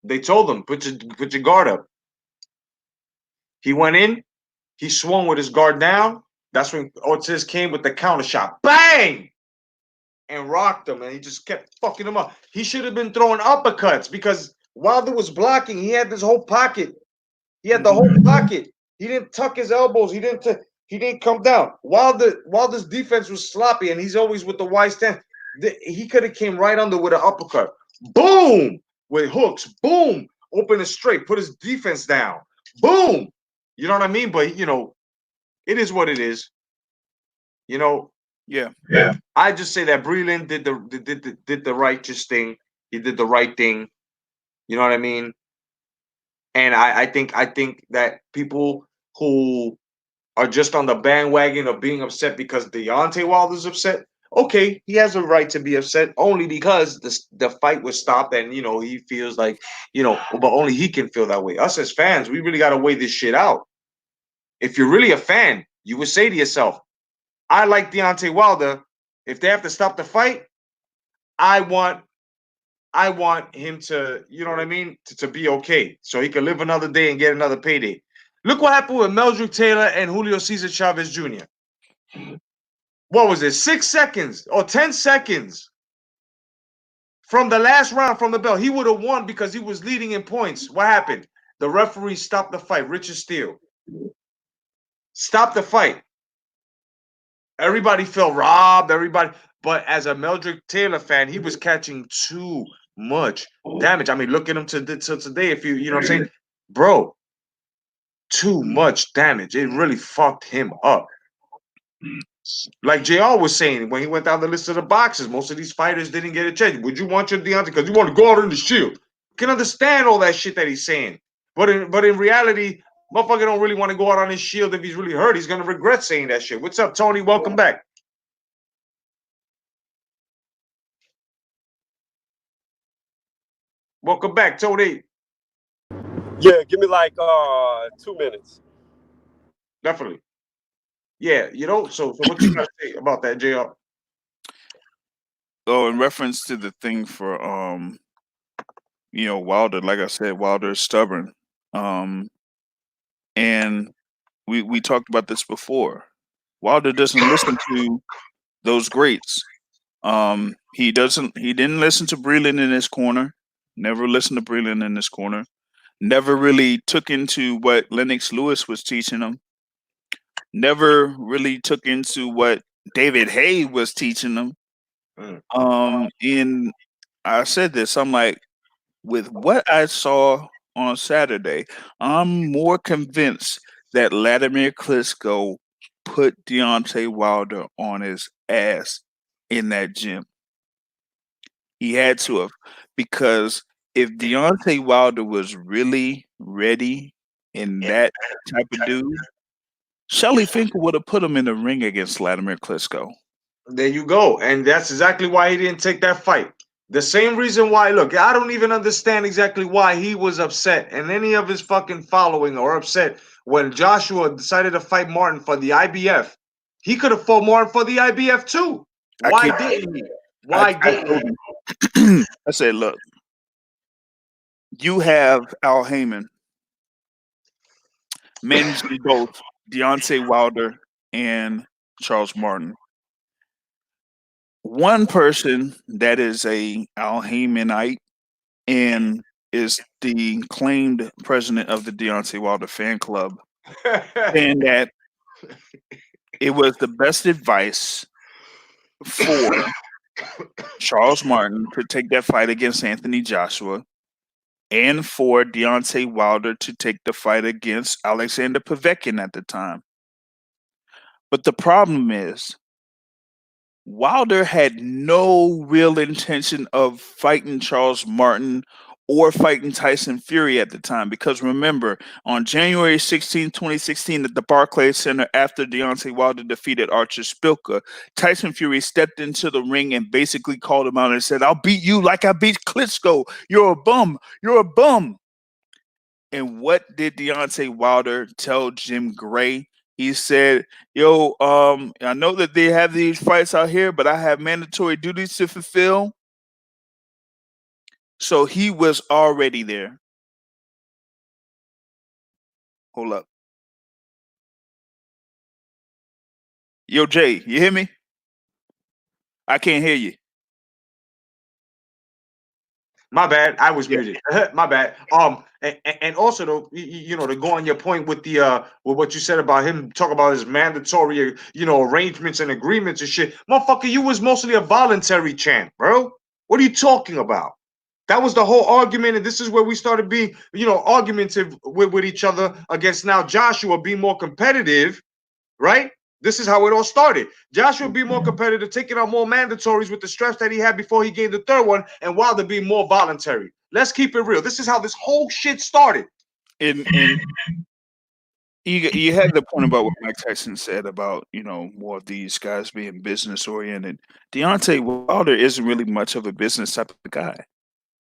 They told him, put your guard up. He went in, he swung with his guard down. That's when Ortiz came with the counter shot. Bang! And rocked him, and he just kept fucking him up. He should have been throwing uppercuts because Wilder was blocking. He had this whole pocket. He had the whole pocket. He didn't tuck his elbows. He didn't come down. Wilder's defense was sloppy, and he's always with the wide stance. He could have came right under with an uppercut. Boom! With hooks. Boom! Open it straight. Put his defense down. Boom! You know what I mean? But, it is what it is. Yeah. I just say that Breland did the righteous thing. He did the right thing. You know what I mean? And I think that people who are just on the bandwagon of being upset because Deontay Wilder's upset, okay, he has a right to be upset only because the fight was stopped and he feels like but only he can feel that way. Us as fans, we really got to weigh this shit out. If you're really a fan, you would say to yourself, I like Deontay Wilder. If they have to stop the fight, I want him to, you know what I mean, to be okay, so he can live another day and get another payday. Look what happened with Meldrick Taylor and Julio Cesar Chavez Jr. What was it, 6 seconds or 10 seconds from the last round from the bell? He would have won because he was leading in points. What happened? The referee stopped the fight. Richard Steele stopped the fight. Everybody felt robbed. But as a Meldrick Taylor fan, he was catching too much damage. I mean, look at him till today. If you know what I'm saying, bro, too much damage. It really fucked him up. Like JR was saying when he went down the list of the boxes, most of these fighters didn't get a chance. Would you want your Deontay because you want to go out in the shield? You can understand all that shit that he's saying, but in reality, motherfucker don't really want to go out on his shield. If he's really hurt, he's gonna regret saying that shit. What's up, Tony? Welcome back. Welcome back, Tony. Yeah, give me like 2 minutes. Definitely. Yeah, so what you gotta say about that, JR? Oh, in reference to the thing for Wilder, like I said, Wilder is stubborn. And we talked about this before. Wilder doesn't listen to those greats. He didn't listen to Breland in his corner. Never listened to Breland in his corner. Never really took into what Lennox Lewis was teaching him. Never really took into what David Haye was teaching him. And I said this, I'm like, with what I saw on Saturday, I'm more convinced that Vladimir Klitschko put Deontay Wilder on his ass in that gym. He had to have, because if Deontay Wilder was really ready in that type of dude, Shelly Finkel would have put him in the ring against Vladimir Klitschko. There you go. And that's exactly why he didn't take that fight. The same reason why, look, I don't even understand exactly why he was upset and any of his fucking following are upset when Joshua decided to fight Martin for the IBF. He could have fought Martin for the IBF too. Why didn't he? Why didn't he? I said, look, you have Al Heyman managing both Deontay Wilder and Charles Martin. One person that is a Al Heymanite and is the claimed president of the Deontay Wilder fan club, saying that it was the best advice for Charles Martin to take that fight against Anthony Joshua and for Deontay Wilder to take the fight against Alexander Povetkin at the time. But the problem is, Wilder had no real intention of fighting Charles Martin or fighting Tyson Fury at the time. Because remember, on January 16, 2016, at the Barclays Center, after Deontay Wilder defeated Archer Spilka, Tyson Fury stepped into the ring and basically called him out and said, "I'll beat you like I beat Klitschko. You're a bum. You're a bum." And what did Deontay Wilder tell Jim Gray? He said, "Yo, I know that they have these fights out here, but I have mandatory duties to fulfill." So he was already there. Hold up. Yo, Jay, you hear me? I can't hear you. My bad. I was Yeah. muted. My bad. And also though, you know, to go on your point with the with what you said about him, talk about his mandatory, you know, arrangements and agreements and shit. Motherfucker, you was mostly a voluntary champ, bro. What are you talking about? That was the whole argument, and this is where we started being, you know, argumentative with each other against now Joshua being more competitive, right? This is how it all started. Joshua being more competitive, taking out more mandatories with the stress that he had before he gained the third one, and Wilder being more voluntary. Let's keep it real. This is how this whole shit started. And you had the point about what Mike Tyson said about, you know, more of these guys being business oriented. Deontay Wilder isn't really much of a business type of guy.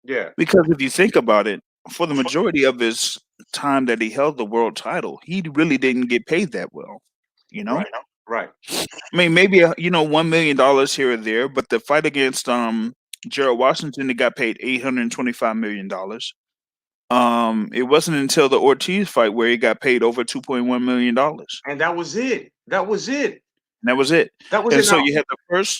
Yeah. Because if you think about it, for the majority of his time that he held the world title, he really didn't get paid that well. You know? Right. I mean, maybe $1 million here or there, but the fight against Gerald Washington, he got paid $825 million. It wasn't until the Ortiz fight where he got paid over $2.1 million. And that was it. That was it. That was it. That was And it. so Now,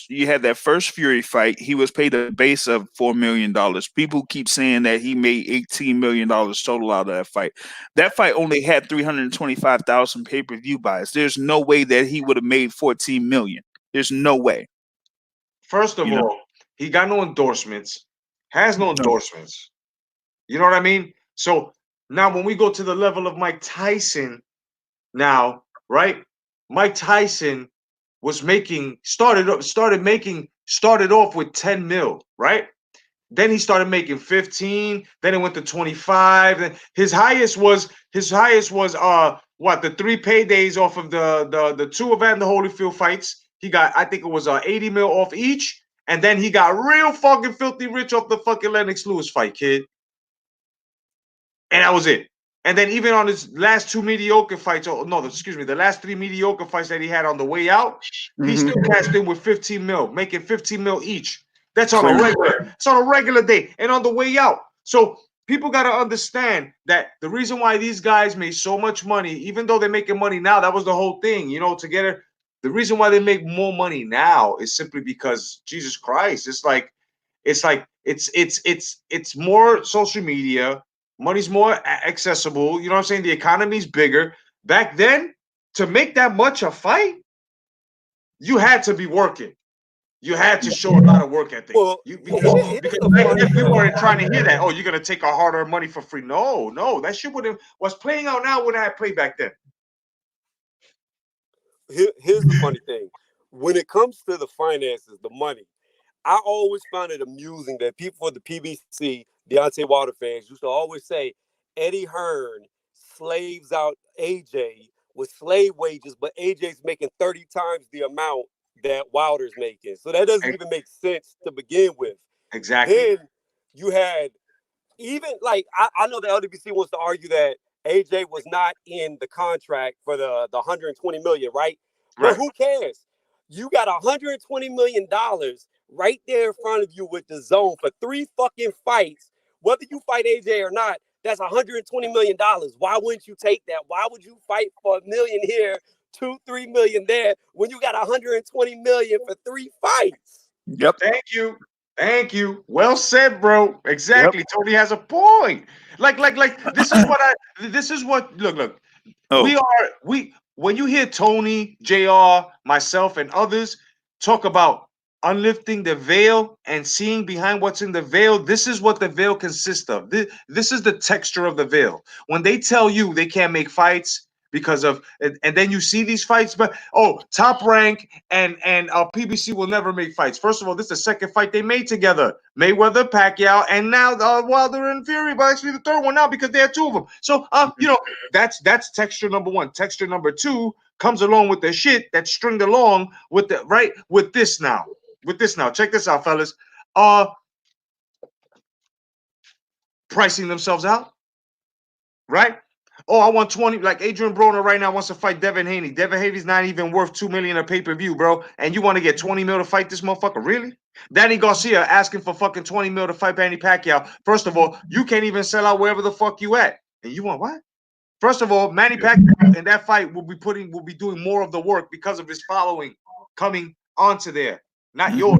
you had that first Fury fight. He was paid a base of $4 million. People keep saying that he made $18 million total out of that fight. That fight only had 325,000 pay-per-view buys. There's no way that he would have made 14 million. There's no way. first of You know? all, he got no endorsements, has no No. endorsements. You know what I mean? So now when we go to the level of Mike Tyson, now, right? Mike Tyson was started off with 10 mil, right? Then he started making 15, then it went to 25. Then his highest was what, the 3 paydays off of the two Evander Holyfield fights. He got, I think it was 80 mil off each, and then he got real fucking filthy rich off the fucking Lennox Lewis fight, kid. And that was it. And then even on his last 2 mediocre fights, the last 3 mediocre fights that he had on the way out, he still cashed in with 15 mil, making 15 mil each. That's on a regular. It's on a regular day and on the way out. So people got to understand that the reason why these guys made so much money, even though they're making money now, that was the whole thing, you know, together. The reason why they make more money now is simply because Jesus Christ. It's more social media. Money's more accessible. You know what I'm saying? The economy's bigger. Back then, to make that much a fight, you had to be working. You had to show a lot of work ethic. Well, Because back then we weren't trying to hear that. Oh, you're gonna take our hard-earned money for free. No, that shit was playing out now when I played back then. Here's the funny thing. When it comes to the finances, the money, I always found it amusing that people for the PBC, Deontay Wilder fans, used to always say Eddie Hearn slaves out AJ with slave wages, but AJ's making 30 times the amount that Wilder's making. So that doesn't even make sense to begin with. Exactly. Then you had even like I know the LWC wants to argue that AJ was not in the contract for the 120 million, right? But Right. who cares? You got 120 million dollars right there in front of you with the zone for 3 fucking fights. Whether you fight AJ or not, that's 120 million dollars. Why wouldn't you take that? Why would you fight for $1 million here, 2-3 million there when you got 120 million for 3 fights? Yep. Thank you. Well said, bro. Exactly. Yep. Tony has a point. Like this is what look. Oh. When you hear Tony, JR, myself, and others talk about unlifting the veil and seeing behind what's in the veil, this is what the veil consists of. This is the texture of the veil. When they tell you they can't make fights because of, and then you see these fights, but Top Rank and PBC will never make fights. First of all, this is the second fight they made together: Mayweather, Pacquiao, and now Wilder and Fury, but actually the third one now because they had two of them. So that's texture number one. Texture number two comes along with the shit that's stringed along with this now. Check this out, fellas. Pricing themselves out, right? Oh, I want 20. Like Adrian Broner right now wants to fight Devin Haney. Devin Haney's not even worth $2 million a pay-per-view, bro. And you want to get 20 mil to fight this motherfucker? Really? Danny Garcia asking for fucking 20 mil to fight Manny Pacquiao. First of all, you can't even sell out wherever the fuck you at. And you want what? First of all, Manny Pacquiao in that fight will be doing more of the work because of his following coming onto there. Not yours.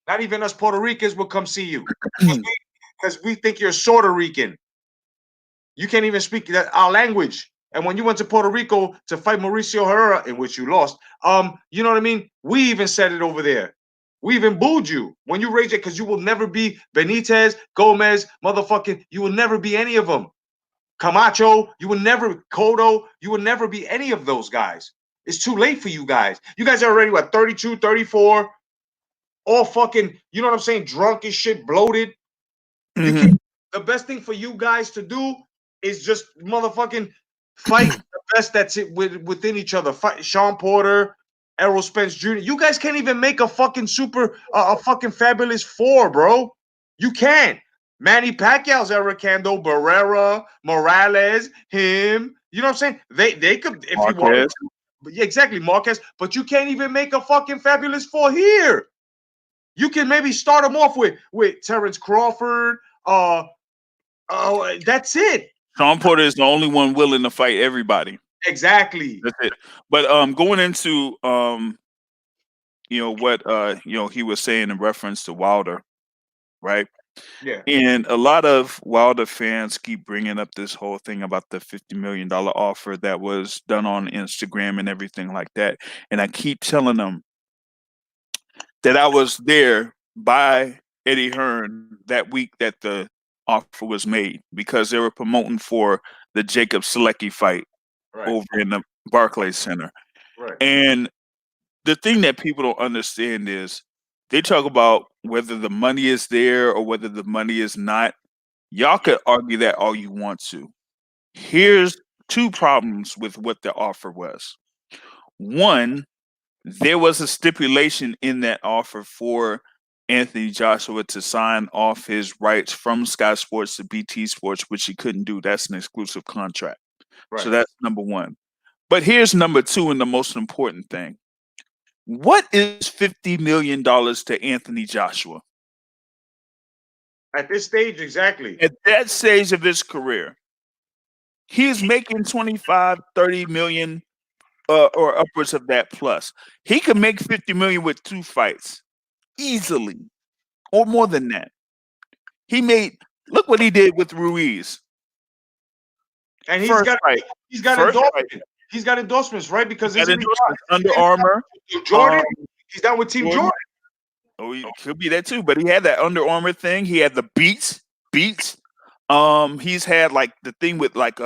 Not even us Puerto Ricans will come see you. Because we think you're Puerto Rican. You can't even speak our language. And when you went to Puerto Rico to fight Mauricio Herrera, in which you lost, you know what I mean? We even said it over there. We even booed you when you raised it because you will never be Benitez, Gomez, motherfucking, you will never be any of them. Camacho, you will never, Cotto, you will never be any of those guys. It's too late for you guys. You guys are already, 32, 34, all fucking, you know what I'm saying, drunk as shit, bloated. The best thing for you guys to do is just motherfucking fight the best that's it within each other. Fight Sean Porter, Errol Spence Jr. You guys can't even make a fucking a fucking fabulous four, bro. You can't. Manny Pacquiao's Eric Cando, Barrera, Morales, him. You know what I'm saying? They could if Marquez. you wanted to. Yeah, exactly, Marquez. But you can't even make a fucking fabulous four here. You can maybe start them off with Terrence Crawford. That's it. Sean Porter is the only one willing to fight everybody. Exactly. That's it. But going into what he was saying in reference to Wilder, right? Yeah. And a lot of Wilder fans keep bringing up this whole thing about the $50 million offer that was done on Instagram and everything like that. And I keep telling them that I was there by Eddie Hearn that week that the offer was made because they were promoting for the Jacob Selecki fight over in the Barclays Center. Right. And the thing that people don't understand is they talk about whether the money is there or whether the money is not. Y'all could argue that all you want to. Here's two problems with what the offer was. One, there was a stipulation in that offer for Anthony Joshua to sign off his rights from Sky Sports to BT Sports, which he couldn't do. That's an exclusive contract. Right. So that's number one. But here's number two, and the most important thing. What is $50 million to Anthony Joshua? At this stage, exactly. At that stage of his career, he's making 25, 30 million or upwards of that plus. He could make 50 million with 2 fights easily, or more than that. Look what he did with Ruiz. And he's got endorsements. He's got endorsements, right? Because he's Under Armour. Jordan. He's down with Team Jordan. Oh, he could be that too, but he had that Under Armour thing. He had the Beats. He's had like the thing with like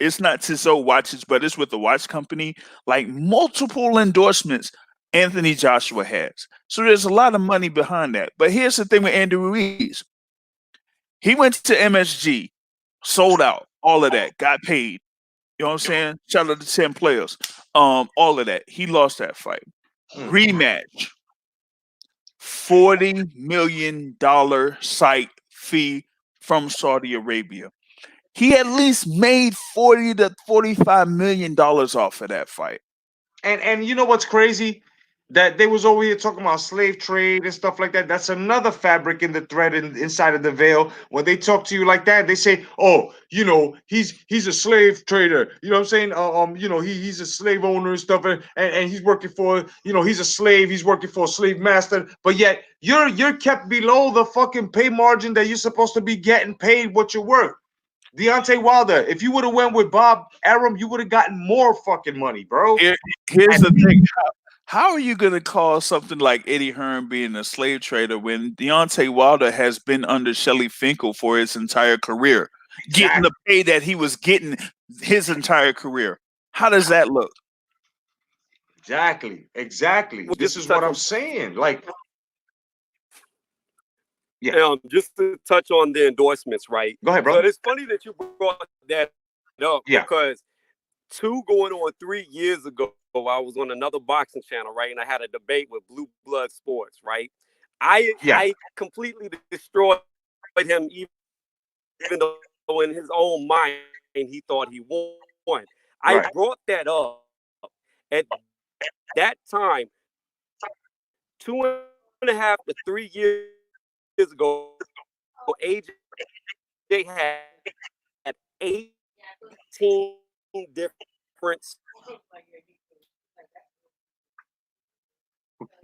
it's not Tissot watches, but it's with the watch company. Like multiple endorsements Anthony Joshua has. So there's a lot of money behind that. But here's the thing with Andy Ruiz. He went to MSG, sold out, all of that, got paid. You know what I'm saying? Shout out to 10 players. All of that. He lost that fight. Rematch. $40 million site fee from Saudi Arabia. He at least made $40 to $45 million off of that fight. And you know what's crazy? That they was over here talking about slave trade and stuff like that. That's another fabric in the thread inside of the veil. When they talk to you like that, they say, "Oh, you know, he's a slave trader." You know what I'm saying? You know, he's a slave owner and stuff, and he's working for, you know, he's a slave. He's working for a slave master. But yet you're kept below the fucking pay margin that you're supposed to be getting paid what you're worth. Deontay Wilder, if you would have went with Bob Arum, you would have gotten more fucking money, bro. Here's the thing. How are you going to call something like Eddie Hearn being a slave trader when Deontay Wilder has been under Shelley Finkel for his entire career? getting the pay that he was getting his entire career. How does that look? Exactly. Well, This is what I'm saying. Like, yeah. Just to touch on the endorsements, right? Go ahead, bro. So it's funny that you brought that up Yeah. because 3 years ago, I was on another boxing channel, right? And I had a debate with Blue Blood Sports, right? I completely destroyed him, even though in his own mind he thought he won. I brought that up at that time, 2.5 to 3 years ago. AJ had 18 different.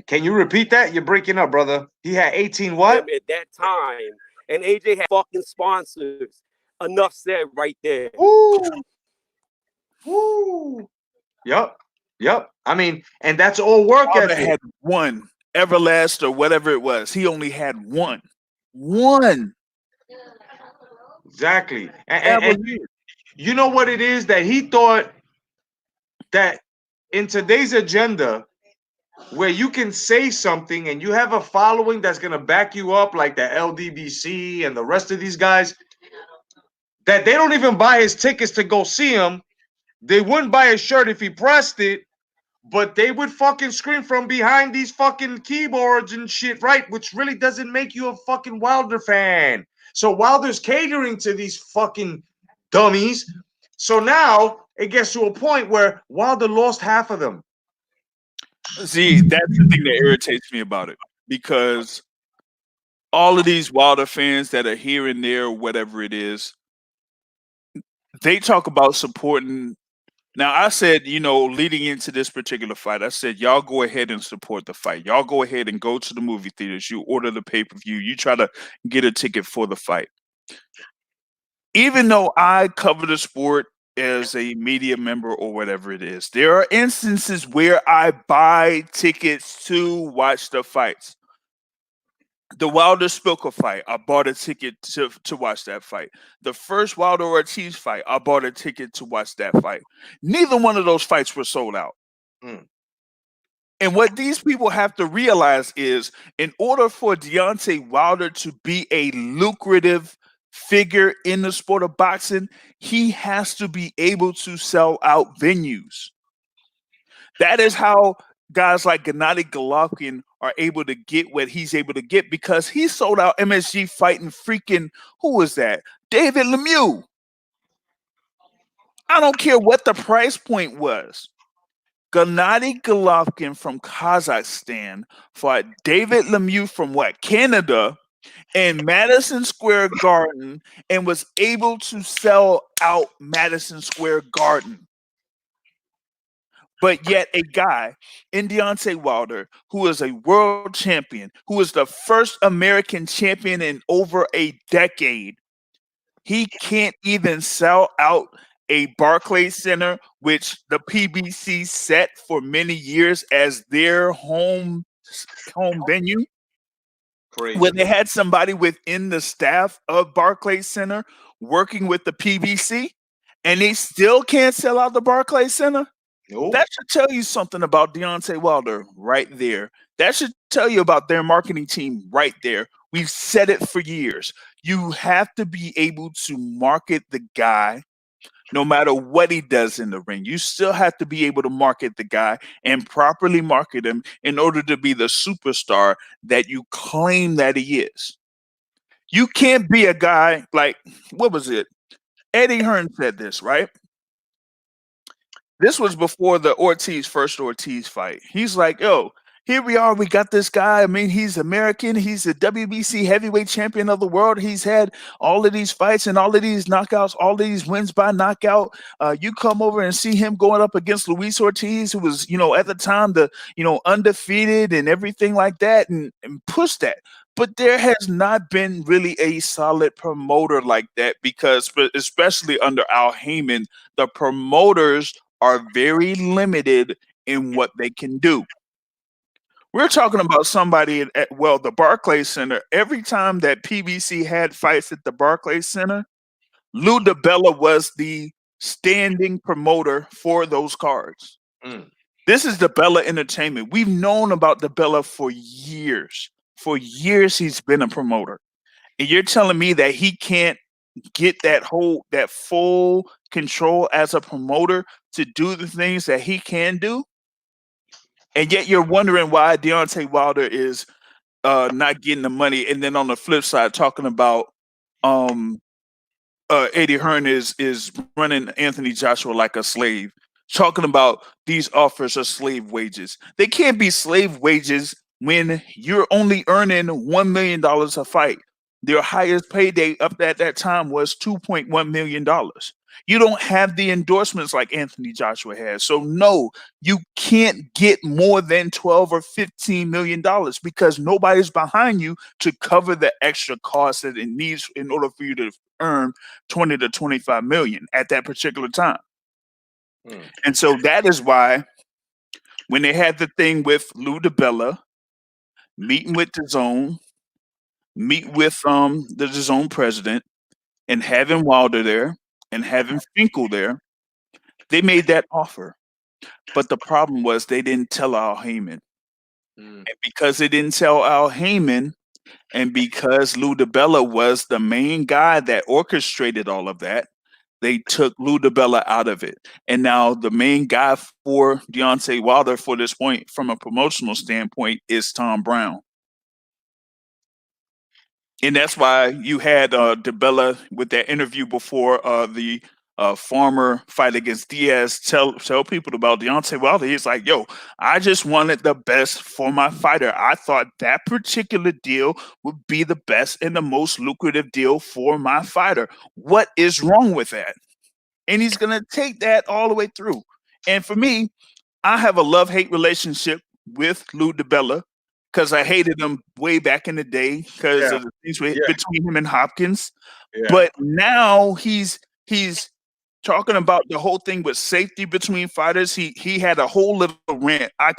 Can you repeat that? You're breaking up, brother. He had 18 what? At that time, and AJ had fucking sponsors. Enough said right there. Woo! Woo! Yep. I mean, and that's all work Wilder ethic. had one Everlast or whatever it was. He only had one. Exactly. And you know what it is that he thought that in today's agenda, where you can say something and you have a following that's going to back you up, like the LDBC and the rest of these guys, that they don't even buy his tickets to go see him. They wouldn't buy his shirt if he pressed it, but they would fucking scream from behind these fucking keyboards and shit, right? Which really doesn't make you a fucking Wilder fan. So Wilder's catering to these fucking dummies. So now it gets to a point where Wilder lost half of them. See, that's the thing that irritates me about it, because all of these Wilder fans that are here and there, whatever it is, they talk about supporting. Now, I said, leading into this particular fight, I said, y'all go ahead and support the fight. Y'all go ahead and go to the movie theaters. You order the pay-per-view. You try to get a ticket for the fight. Even though I cover the sport as a media member or whatever it is, there are instances where I buy tickets to watch the fights. The Wilder Spilker fight, I bought a ticket to watch that fight. The first Wilder Ortiz fight, I bought a ticket to watch that fight. Neither one of those fights were sold out. And what these people have to realize is, in order for Deontay Wilder to be a lucrative figure in the sport of boxing, he has to be able to sell out venues. That is how guys like Gennady Golovkin are able to get what he's able to get, because he sold out MSG fighting freaking, who was that? David Lemieux. I don't care what the price point was. Gennady Golovkin from Kazakhstan fought David Lemieux from Canada in Madison Square Garden and was able to sell out Madison Square Garden. But yet a guy in Deontay Wilder, who is a world champion, who is the first American champion in over a decade, he can't even sell out a Barclays Center, which the PBC set for many years as their home venue. Crazy. When they had somebody within the staff of Barclays Center working with the PBC, and they still can't sell out the Barclays Center. Nope. That should tell you something about Deontay Wilder right there. That should tell you about their marketing team right there. We've said it for years. You have to be able to market the guy no matter what he does in the ring. You still have to be able to market the guy and properly market him in order to be the superstar that you claim that he is. You can't be a guy like, what was it? Eddie Hearn said this, right? This was before the first Ortiz fight. He's like, yo, here we are. We got this guy. I mean, he's American. He's the WBC heavyweight champion of the world. He's had all of these fights and all of these knockouts, all of these wins by knockout. You come over and see him going up against Luis Ortiz, who was, at the time, undefeated and everything like that, and push that. But there has not been really a solid promoter like that, because especially under Al Heyman, the promoters are very limited in what they can do. We're talking about somebody at the Barclays Center. Every time that PBC had fights at the Barclays Center, Lou DiBella was the standing promoter for those cards. Mm. This is DiBella Entertainment. We've known about DiBella for years. For years, he's been a promoter. And you're telling me that he can't get that full control as a promoter to do the things that he can do? And yet you're wondering why Deontay Wilder is not getting the money, and then on the flip side, talking about um, Eddie Hearn is running Anthony Joshua like a slave, talking about these offers are slave wages. They can't be slave wages when you're only earning $1 million a fight. Their highest payday up at that time was $2.1 million. You don't have the endorsements like Anthony Joshua has. So no, you can't get more than 12 or $15 million because nobody's behind you to cover the extra costs that it needs in order for you to earn 20 to 25 million at that particular time. And so that is why when they had the thing with Lou DiBella meeting with the zone, meet with the zone president, and having Wilder there and having Finkel there, they made that offer. But the problem was they didn't tell Al Heyman. And because they didn't tell Al Heyman, and because Lou DiBella was the main guy that orchestrated all of that, they took Lou DiBella out of it. And now the main guy for Deontay Wilder for this point, from a promotional standpoint, is Tom Brown. And that's why you had DiBella with that interview before the Farmer fight against Diaz tell people about Deontay Wilder. He's like, yo, I just wanted the best for my fighter. I thought that particular deal would be the best and the most lucrative deal for my fighter. What is wrong with that? And he's going to take that all the way through. And for me, I have a love-hate relationship with Lou DiBella because I hated him way back in the day because of the things between him and Hopkins. But now he's talking about the whole thing with safety between fighters. He had a whole little rant. I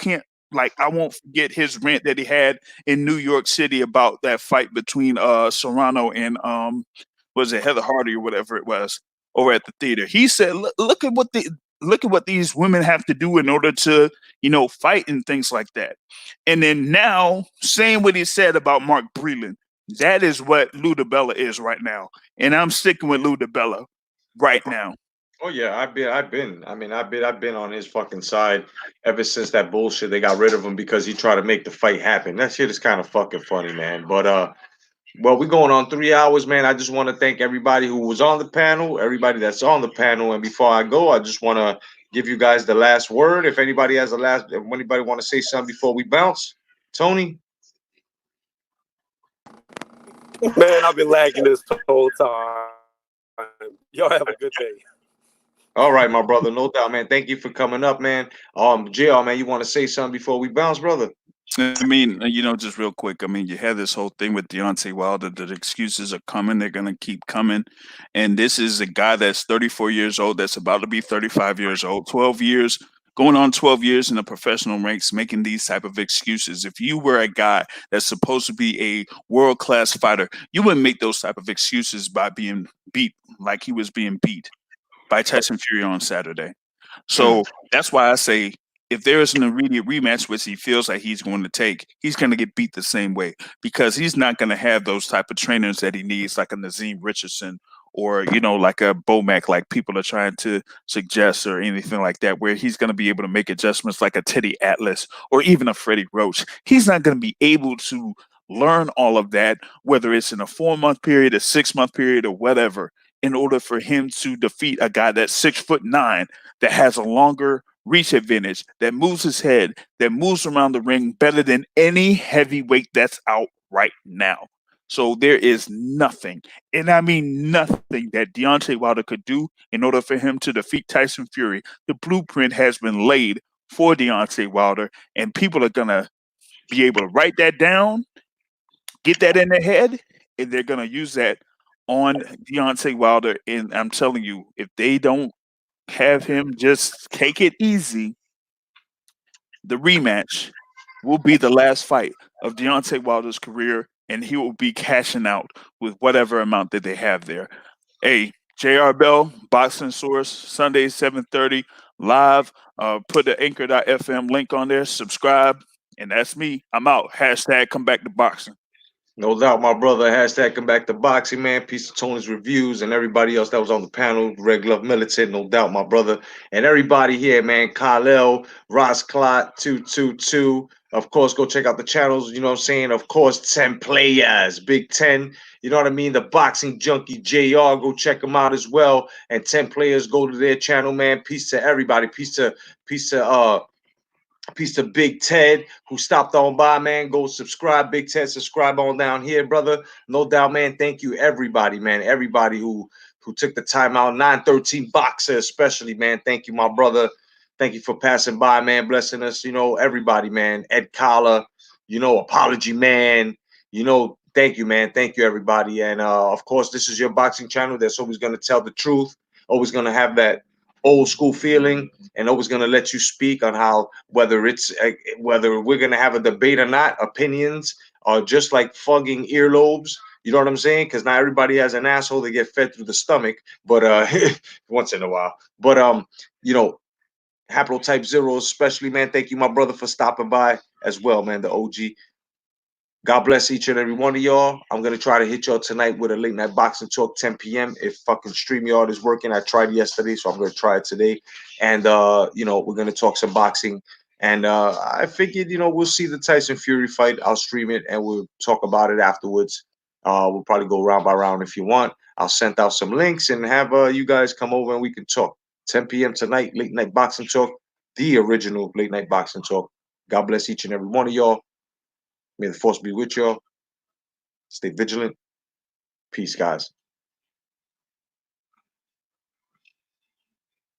won't forget his rant that he had in New York City about that fight between Serrano and was it Heather Hardy or whatever it was over at the theater. He said, look at what these women have to do in order to, fight and things like that. And then now saying what he said about Mark Breland, that is what Lou DiBella is right now. And I'm sticking with Lou DiBella right now. Oh yeah, I've been on his fucking side ever since that bullshit. They got rid of him because he tried to make the fight happen. That shit is kind of fucking funny, man. But well, we're going on 3 hours, man. I just want to thank everybody who was on the panel, everybody that's on the panel. And before I go, I just want to give you guys the last word. If anybody has if anybody want to say something before we bounce, Tony. Man, I've been lagging this whole time. Y'all have a good day. All right, my brother, no doubt, man. Thank you for coming up, man. JR, man, you want to say something before we bounce, brother? I mean, just real quick. I mean, you had this whole thing with Deontay Wilder. The excuses are coming. They're going to keep coming. And this is a guy that's 34 years old, that's about to be 35 years old, 12 years, going on 12 years in the professional ranks, making these type of excuses. If you were a guy that's supposed to be a world-class fighter, you wouldn't make those type of excuses by being beat like he was being beat by Tyson Fury on Saturday. So that's why I say, if there is an immediate rematch, which he feels like he's going to take, he's going to get beat the same way because he's not going to have those type of trainers that he needs, like a Nazim Richardson or, like a Bomac, like people are trying to suggest, or anything like that, where he's going to be able to make adjustments like a Teddy Atlas or even a Freddie Roach. He's not going to be able to learn all of that, whether it's in a 4-month period, a 6-month period, or whatever, in order for him to defeat a guy that's 6'9", that has a longer reach advantage, that moves his head, that moves around the ring better than any heavyweight that's out right now. So there is nothing, and I mean nothing, that Deontay Wilder could do in order for him to defeat Tyson Fury. The blueprint has been laid for Deontay Wilder, and people are going to be able to write that down, get that in their head, and they're going to use that on Deontay Wilder. And I'm telling you, if they don't have him just take it easy, the rematch will be the last fight of Deontay Wilder's career, and he will be cashing out with whatever amount that they have there. Hey, JR Bell, Boxing Source, Sunday 7:30 live. Put the anchor.fm link on there. Subscribe, and that's me. I'm out. Hashtag come back to boxing. No doubt, my brother. Hashtag come back to boxing, man. Peace to Tony's reviews and everybody else that was on the panel. Red Glove Militant, no doubt, my brother. And everybody here, man. Kyle, Ross Clot, 222. Of course, go check out the channels. You know what I'm saying? Of course, 10 players, Big 10. You know what I mean? The Boxing Junkie JR. Go check them out as well. And 10 players, go to their channel, man. Peace to everybody. Peace to Big Ted, who stopped on by, man. Go subscribe, Big Ted. Subscribe on down here, brother. No doubt, man. Thank you, everybody, man. Everybody who took the time out. 913 Boxer, especially, man. Thank you, my brother. Thank you for passing by, man. Blessing us, you know, everybody, man. Ed Collar, you know, Apology Man, you know. Thank you, man. Thank you, everybody. And of course, this is your boxing channel that's always going to tell the truth, always going to have that old school feeling, and always going to let you speak on how whether we're going to have a debate or not, opinions are just like fucking earlobes. You know what I'm saying? Because not everybody has an asshole they get fed through the stomach, but once in a while. But you know, Haplotype Zero especially, man. Thank you, my brother, for stopping by as well, man. The OG. God bless each and every one of y'all. I'm going to try to hit y'all tonight with a late night boxing talk, 10 p.m. If fucking StreamYard is working. I tried yesterday, so I'm going to try it today. And, you know, we're going to talk some boxing. And I figured, you know, we'll see the Tyson Fury fight. I'll stream it and we'll talk about it afterwards. We'll probably go round by round if you want. I'll send out some links and have you guys come over and we can talk. 10 p.m. tonight, late night boxing talk, the original late night boxing talk. God bless each and every one of y'all. May the force be with y'all. Stay vigilant. Peace, guys.